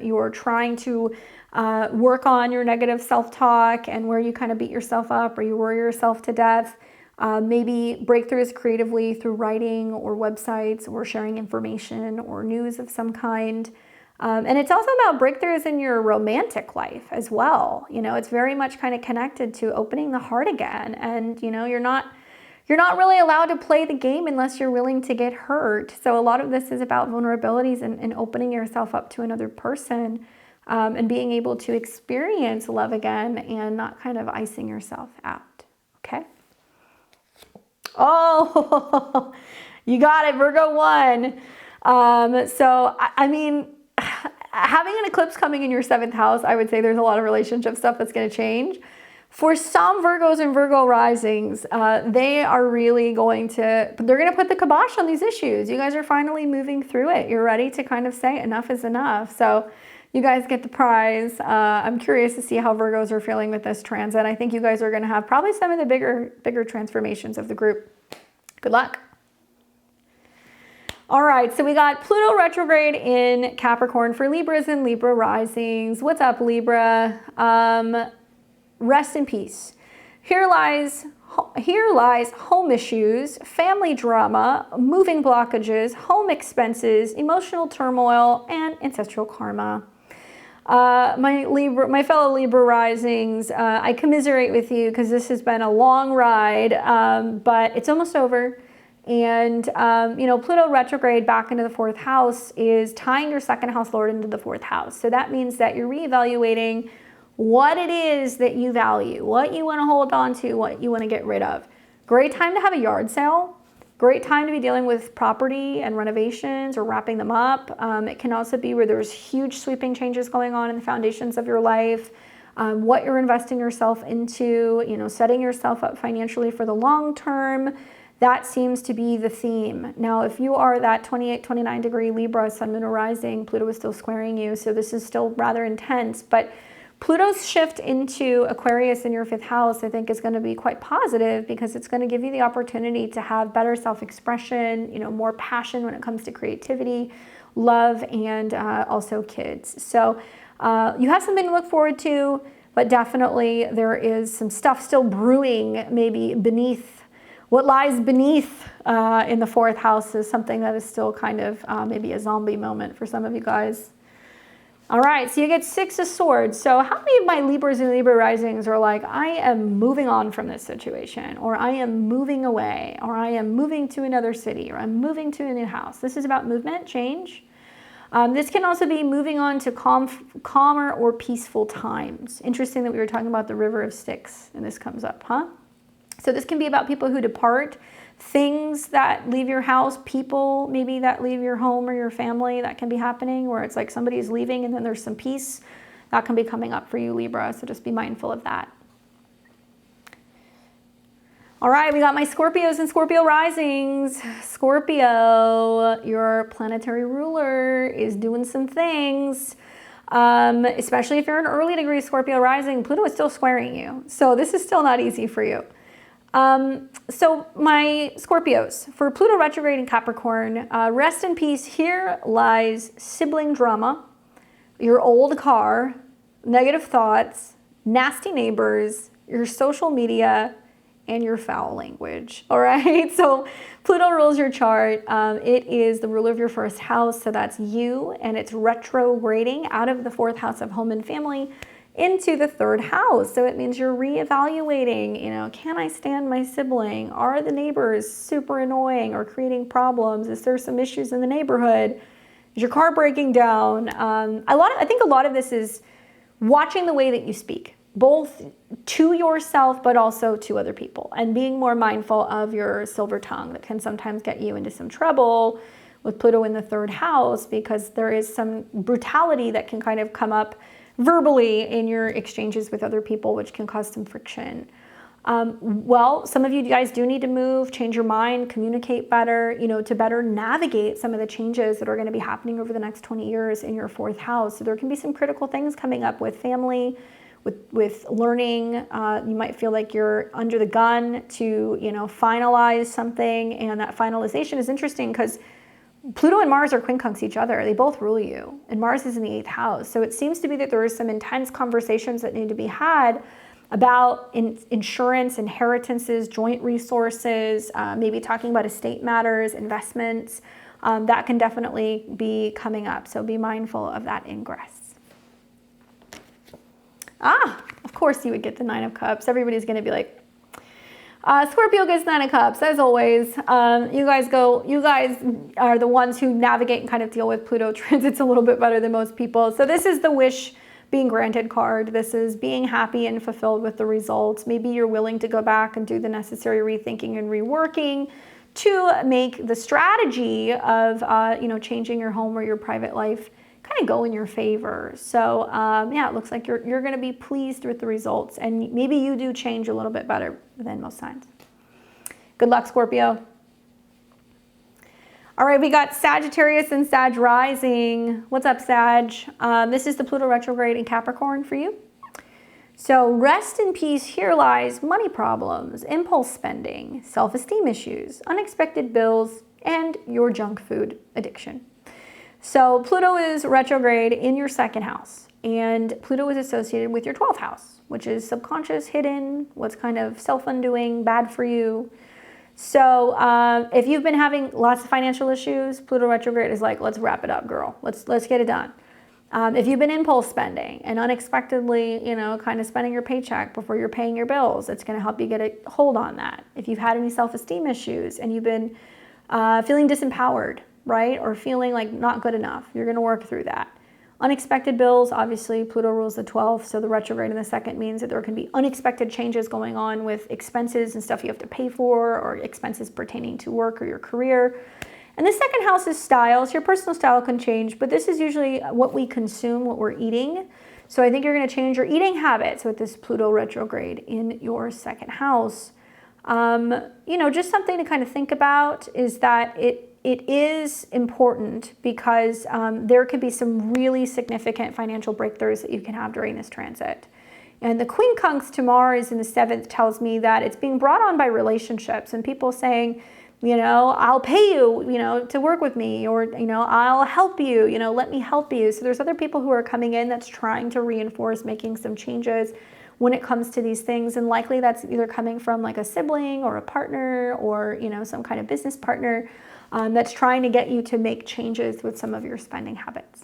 You're trying to work on your negative self-talk and where you kind of beat yourself up or you worry yourself to death. Maybe breakthroughs creatively through writing or websites or sharing information or news of some kind. And it's also about breakthroughs in your romantic life as well. It's very much kind of connected to opening the heart again. And, you're not really allowed to play the game unless you're willing to get hurt. So a lot of this is about vulnerabilities and opening yourself up to another person and being able to experience love again and not kind of icing yourself out. Okay? Oh, you got it, Virgo 1. So, I mean, having an eclipse coming in your 7th house, I would say there's a lot of relationship stuff that's going to change. For some Virgos and Virgo risings, they are really they're going to put the kibosh on these issues. You guys are finally moving through it. You're ready to kind of say enough is enough. So you guys get the prize. I'm curious to see how Virgos are feeling with this transit. I think you guys are going to have probably some of the bigger transformations of the group. Good luck. All right, so we got Pluto retrograde in Capricorn for Libras and Libra risings. What's up, Libra? Rest in peace. Here lies home issues, family drama, moving blockages, home expenses, emotional turmoil, and ancestral karma. My fellow Libra risings, I commiserate with you because this has been a long ride, but it's almost over. And, Pluto retrograde back into the 4th house is tying your 2nd house lord into the 4th house. So that means that you're reevaluating what it is that you value, what you want to hold on to, what you want to get rid of. Great time to have a yard sale. Great time to be dealing with property and renovations or wrapping them up. It can also be where there's huge sweeping changes going on in the foundations of your life, what you're investing yourself into, setting yourself up financially for the long term. That seems to be the theme. Now, if you are that 28, 29 degree Libra, Sun, Moon, or Rising, Pluto is still squaring you, so this is still rather intense, but Pluto's shift into Aquarius in your 5th house, I think, is going to be quite positive because it's going to give you the opportunity to have better self-expression, more passion when it comes to creativity, love, and also kids. So you have something to look forward to, but definitely there is some stuff still brewing maybe beneath. What lies beneath in the 4th house is something that is still kind of maybe a zombie moment for some of you guys. All right, so you get 6 of Swords. So how many of my Libras and Libra risings are like, I am moving on from this situation, or I am moving away, or I am moving to another city, or I'm moving to a new house? This is about movement, change. This can also be moving on to calmer or peaceful times. Interesting that we were talking about the River of Styx, and this comes up, huh? So this can be about people who depart, things that leave your house, people maybe that leave your home or your family. That can be happening where it's like somebody's leaving and then there's some peace. That can be coming up for you, Libra, so just be mindful of that. All right, we got my Scorpios and Scorpio risings. Scorpio, your planetary ruler is doing some things. Especially if you're an early degree Scorpio rising, Pluto is still squaring you. So this is still not easy for you. So my Scorpios, for Pluto retrograde in Capricorn, rest in peace. Here lies sibling drama, your old car, negative thoughts, nasty neighbors, your social media, and your foul language. All right, so Pluto rules your chart. It is the ruler of your 1st house, so that's you, and it's retrograding out of the 4th house of home and family into the 3rd house. So it means you're reevaluating, can I stand my sibling? Are the neighbors super annoying or creating problems? Is there some issues in the neighborhood? Is your car breaking down? I think a lot of this is watching the way that you speak, both to yourself, but also to other people, and being more mindful of your silver tongue that can sometimes get you into some trouble with Pluto in the 3rd house, because there is some brutality that can kind of come up verbally in your exchanges with other people, which can cause some friction. Well, some of you guys do need to move, change your mind, communicate better, to better navigate some of the changes that are going to be happening over the next 20 years in your 4th house. So there can be some critical things coming up with family, with learning. You might feel like you're under the gun to, finalize something. And that finalization is interesting because Pluto and Mars are quincunx each other. They both rule you. And Mars is in the 8th house. So it seems to be that there are some intense conversations that need to be had about insurance, inheritances, joint resources, maybe talking about estate matters, investments. That can definitely be coming up. So be mindful of that ingress. Of course you would get the 9 of Cups. Everybody's going to be like, Scorpio gets 9 of Cups, as always. You guys are the ones who navigate and kind of deal with Pluto transits a little bit better than most people. So this is the wish being granted card. This is being happy and fulfilled with the results. Maybe you're willing to go back and do the necessary rethinking and reworking to make the strategy of, changing your home or your private life kind of go in your favor. So it looks like you're going to be pleased with the results, and maybe you do change a little bit better than most signs. Good luck, Scorpio. All right, we got Sagittarius and Sag rising. What's up, Sag? This is the Pluto retrograde in Capricorn for you. So rest in peace, here lies money problems, impulse spending, self-esteem issues, unexpected bills, and your junk food addiction. So Pluto is retrograde in your 2nd house, and Pluto is associated with your 12th house, which is subconscious, hidden, what's kind of self-undoing, bad for you. So if you've been having lots of financial issues, Pluto retrograde is like, let's wrap it up, girl. Let's get it done. If you've been impulse spending and unexpectedly, kind of spending your paycheck before you're paying your bills, it's going to help you get a hold on that. If you've had any self-esteem issues and you've been feeling disempowered, right? Or feeling like not good enough, you're going to work through that. Unexpected bills, obviously Pluto rules the 12th, so the retrograde in the 2nd means that there can be unexpected changes going on with expenses and stuff you have to pay for, or expenses pertaining to work or your career. And the 2nd house is styles. Your personal style can change, but this is usually what we consume, what we're eating. So I think you're going to change your eating habits with this Pluto retrograde in your 2nd house. Just something to kind of think about is that it is important because there could be some really significant financial breakthroughs that you can have during this transit. And the quincunx to Mars in the 7th tells me that it's being brought on by relationships and people saying, I'll pay you, to work with me, or, I'll help you, let me help you. So there's other people who are coming in that's trying to reinforce making some changes when it comes to these things. And likely that's either coming from like a sibling or a partner or, some kind of business partner that's trying to get you to make changes with some of your spending habits.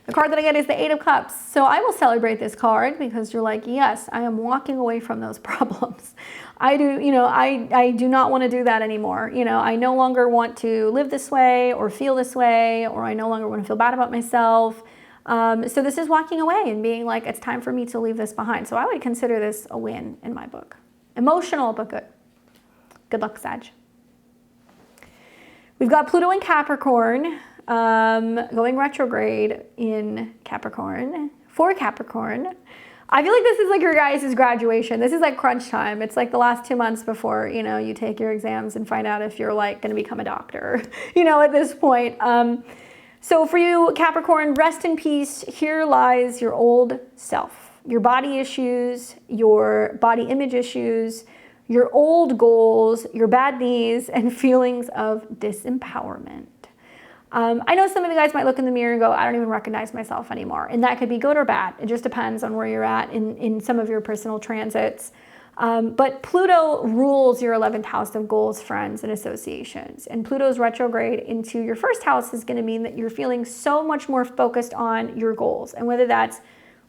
The card that I get is the 8 of Cups. So I will celebrate this card because you're like, yes, I am walking away from those problems. I do not want to do that anymore. I no longer want to live this way or feel this way, or I no longer want to feel bad about myself. So this is walking away and being like, it's time for me to leave this behind. So I would consider this a win in my book. Emotional, but good. Good luck, Sag. We've got Pluto in Capricorn. Going retrograde in Capricorn, for Capricorn. I feel like this is like your guys' graduation. This is like crunch time. It's like the last 2 months before, you take your exams and find out if you're like going to become a doctor, at this point. So for you, Capricorn, rest in peace. Here lies your old self, your body issues, your body image issues, your old goals, your bad knees, and feelings of disempowerment. I know some of you guys might look in the mirror and go, I don't even recognize myself anymore. And that could be good or bad. It just depends on where you're at in some of your personal transits. But Pluto rules your 11th house of goals, friends, and associations. And Pluto's retrograde into your 1st house is going to mean that you're feeling so much more focused on your goals. And whether that's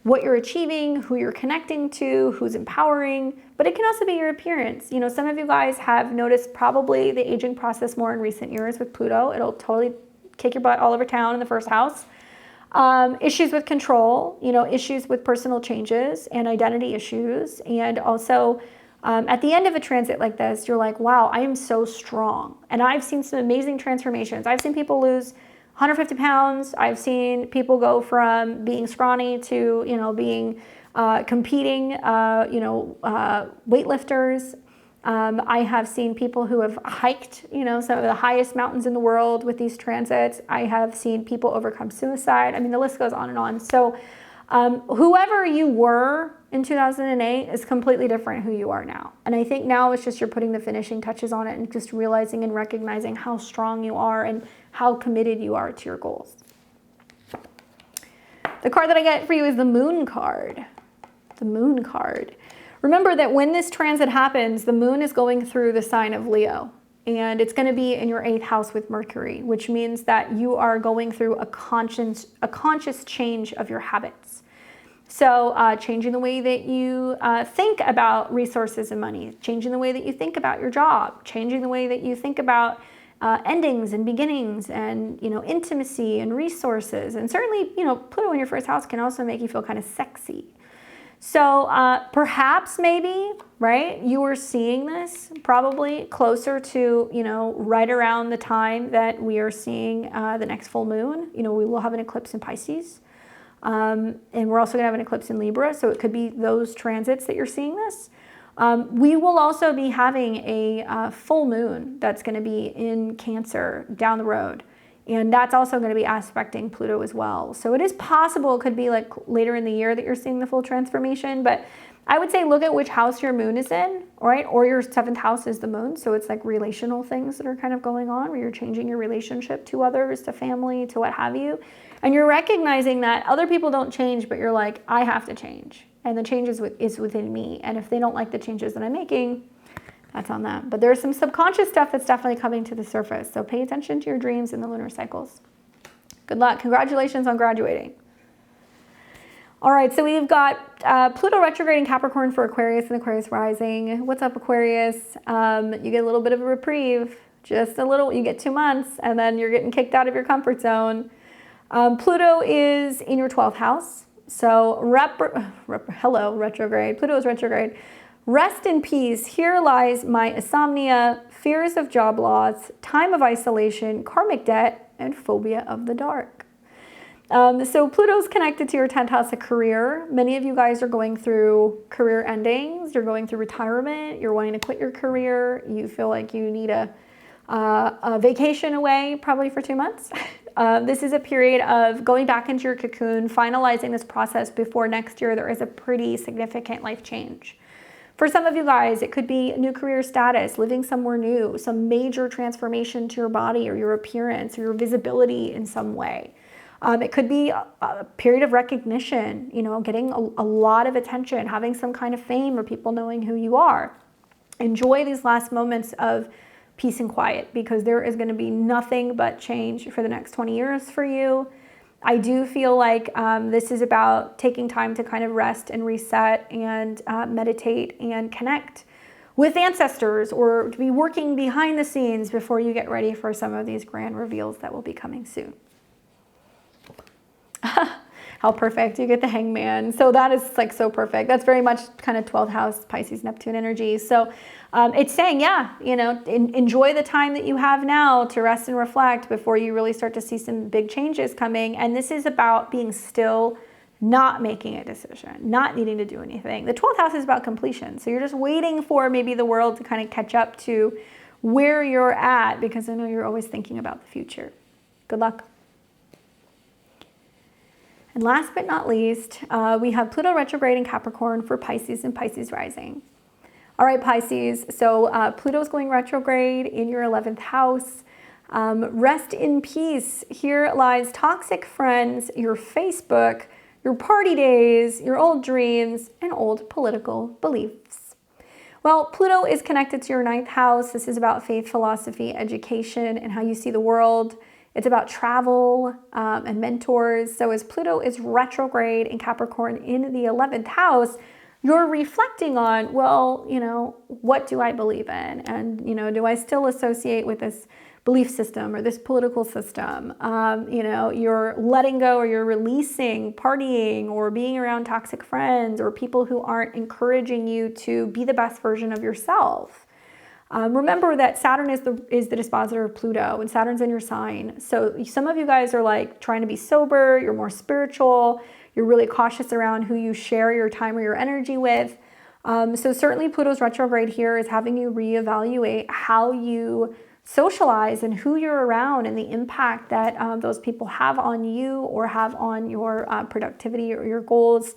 what you're achieving, who you're connecting to, who's empowering, but it can also be your appearance. Some of you guys have noticed probably the aging process more in recent years with Pluto. It'll totally kick your butt all over town in the 1st house. Issues with control, issues with personal changes and identity issues. And also at the end of a transit like this, you're like, wow, I am so strong. And I've seen some amazing transformations. I've seen people lose 150 pounds. I've seen people go from being scrawny to, being competing, weightlifters. I have seen people who have hiked, some of the highest mountains in the world with these transits. I have seen people overcome suicide. I mean, the list goes on and on. So Whoever you were in 2008 is completely different who you are now. And I think now it's just you're putting the finishing touches on it and just realizing and recognizing how strong you are and how committed you are to your goals. The card that I get for you is the Moon card. The Moon card. Remember that when this transit happens, the Moon is going through the sign of Leo. And it's going to be in your 8th house with Mercury, which means that you are going through a conscious change of your habits. So changing the way that you think about resources and money, changing the way that you think about your job, changing the way that you think about endings and beginnings and, intimacy and resources. And certainly, Pluto in your 1st house can also make you feel kind of sexy. So perhaps maybe, right, you were seeing this probably closer to, right around the time that we are seeing the next full moon. We will have an eclipse in Pisces. And we're also going to have an eclipse in Libra. So it could be those transits that you're seeing this. We will also be having a full moon that's going to be in Cancer down the road. And that's also going to be aspecting Pluto as well. So it is possible it could be like later in the year that you're seeing the full transformation. But I would say look at which house your moon is in, right? Or your 7th house is the moon. So it's like relational things that are kind of going on where you're changing your relationship to others, to family, to what have you. And you're recognizing that other people don't change, but you're like, I have to change. And the change is within me. And if they don't like the changes that I'm making, that's on them. But there's some subconscious stuff that's definitely coming to the surface. So pay attention to your dreams and the lunar cycles. Good luck. Congratulations on graduating. All right, so we've got Pluto retrograde in Capricorn for Aquarius and Aquarius rising. What's up, Aquarius? You get a little bit of a reprieve, just a little. You get 2 months, and then you're getting kicked out of your comfort zone. Pluto is in your 12th house. So hello, retrograde. Pluto is retrograde. Rest in peace. Here lies my insomnia, fears of job loss, time of isolation, karmic debt, and phobia of the dark. So Pluto's connected to your 10th house of career. Many of you guys are going through career endings. You're going through retirement. You're wanting to quit your career. You feel like you need a vacation away, probably for 2 months. This is a period of going back into your cocoon, finalizing this process before next year there is a pretty significant life change. For some of you guys, it could be new career status, living somewhere new, some major transformation to your body or your appearance or your visibility in some way. It could be a period of recognition, getting a lot of attention, having some kind of fame or people knowing who you are. Enjoy these last moments of peace and quiet because there is going to be nothing but change for the next 20 years for you. I do feel like this is about taking time to kind of rest and reset and meditate and connect with ancestors or to be working behind the scenes before you get ready for some of these grand reveals that will be coming soon. How perfect. You get the Hangman. So that is like so perfect. That's very much kind of 12th house Pisces Neptune energy. So it's saying, enjoy the time that you have now to rest and reflect before you really start to see some big changes coming. And this is about being still, not making a decision, not needing to do anything. The 12th house is about completion. So you're just waiting for maybe the world to kind of catch up to where you're at because I know you're always thinking about the future. Good luck. And last but not least, we have Pluto retrograde in Capricorn for Pisces and Pisces rising. All right, Pisces, so Pluto's going retrograde in your 11th house. Rest in peace. Here lies toxic friends, your Facebook, your party days, your old dreams, and old political beliefs. Well, Pluto is connected to your 9th house. This is about faith, philosophy, education, and how you see the world. It's about travel and mentors. So as Pluto is retrograde in Capricorn in the 11th house, you're reflecting on, well, what do I believe in? And, do I still associate with this belief system or this political system? You're letting go or you're releasing partying or being around toxic friends or people who aren't encouraging you to be the best version of yourself. Remember that Saturn is the dispositor of Pluto and Saturn's in your sign. So some of you guys are like trying to be sober, you're more spiritual, you're really cautious around who you share your time or your energy with. So certainly Pluto's retrograde here is having you reevaluate how you socialize and who you're around and the impact that those people have on you or have on your productivity or your goals.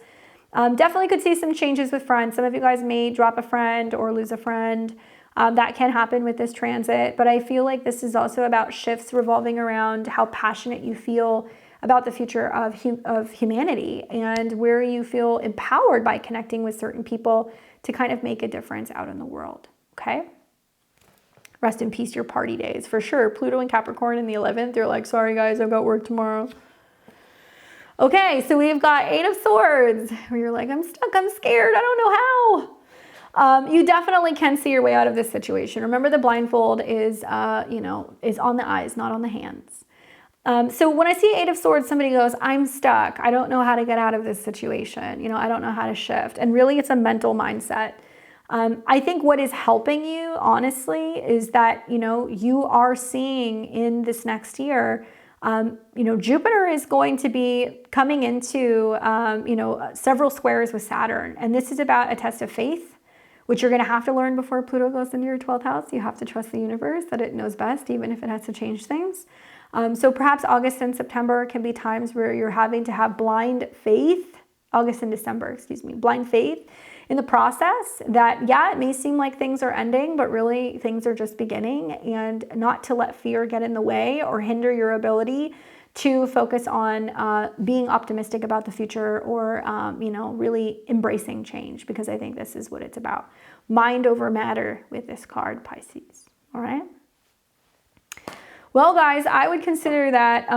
Definitely could see some changes with friends. Some of you guys may drop a friend or lose a friend. That can happen with this transit, but I feel like this is also about shifts revolving around how passionate you feel about the future of humanity and where you feel empowered by connecting with certain people to kind of make a difference out in the world, okay? Rest in peace your party days, for sure. Pluto and Capricorn in the 11th, you're like, sorry guys, I've got work tomorrow. Okay, so we've got 8 of Swords, where you're like, I'm stuck, I'm scared, I don't know how. You definitely can see your way out of this situation. Remember, the blindfold is, is on the eyes, not on the hands. So when I see 8 of Swords, somebody goes, I'm stuck. I don't know how to get out of this situation. I don't know how to shift. And really, it's a mental mindset. I think what is helping you, honestly, is that, you are seeing in this next year, Jupiter is going to be coming into, several squares with Saturn. And this is about a test of faith, which you're going to have to learn before Pluto goes into your 12th house. You have to trust the universe that it knows best, even if it has to change things. So perhaps August and September can be times where you're having to have blind faith, blind faith in the process that, it may seem like things are ending, but really things are just beginning, and not to let fear get in the way or hinder your ability to focus on being optimistic about the future or, really embracing change, because I think this is what it's about. Mind over matter with this card, Pisces. All right. Well, guys, I would consider that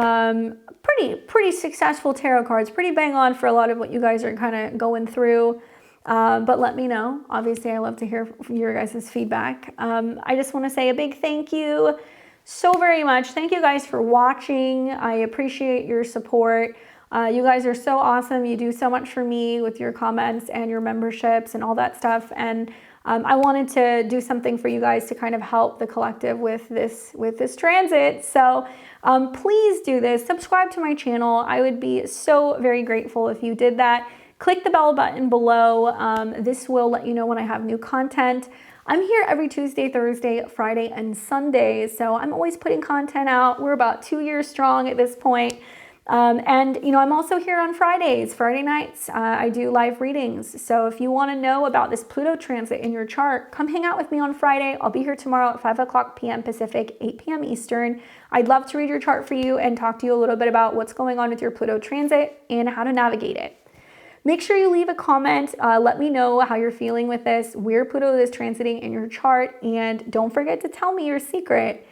pretty successful tarot cards, pretty bang on for a lot of what you guys are kind of going through. But let me know. Obviously, I love to hear your guys' feedback. I just want to say a big thank you so very much. Thank you guys for watching. I appreciate your support. You guys are so awesome. You do so much for me with your comments and your memberships and all that stuff. And I wanted to do something for you guys to kind of help the collective with this transit. So please do this. Subscribe to my channel. I would be so very grateful if you did that. Click the bell button below. This will let you know when I have new content. I'm here every Tuesday, Thursday, Friday, and Sunday. So I'm always putting content out. We're about 2 years strong at this point. I'm also here on Fridays, Friday nights. I do live readings. So if you want to know about this Pluto transit in your chart, come hang out with me on Friday. I'll be here tomorrow at 5 p.m. Pacific, 8 p.m. Eastern. I'd love to read your chart for you and talk to you a little bit about what's going on with your Pluto transit and how to navigate it. Make sure you leave a comment. Let me know how you're feeling with this, where Pluto is transiting in your chart, and don't forget to tell me your secret.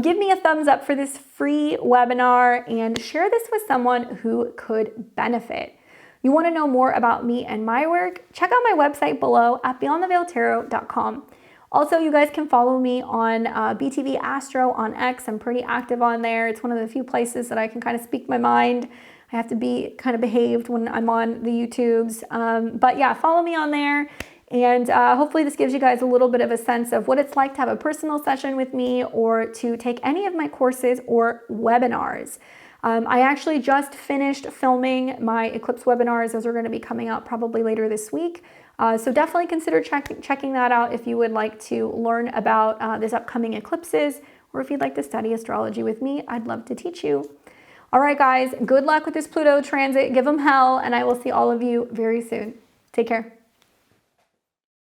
Give me a thumbs up for this free webinar and share this with someone who could benefit. You want to know more about me and my work? Check out my website below at beyondtheveiltarot.com. Also, you guys can follow me on BTV Astro on X. I'm pretty active on there. It's one of the few places that I can kind of speak my mind. I have to be kind of behaved when I'm on the YouTubes. But yeah, follow me on there. And hopefully this gives you guys a little bit of a sense of what it's like to have a personal session with me or to take any of my courses or webinars. I actually just finished filming my eclipse webinars. Those are going to be coming out probably later this week. So definitely consider checking that out if you would like to learn about this upcoming eclipses, or if you'd like to study astrology with me, I'd love to teach you. All right, guys, good luck with this Pluto transit. Give them hell, and I will see all of you very soon. Take care.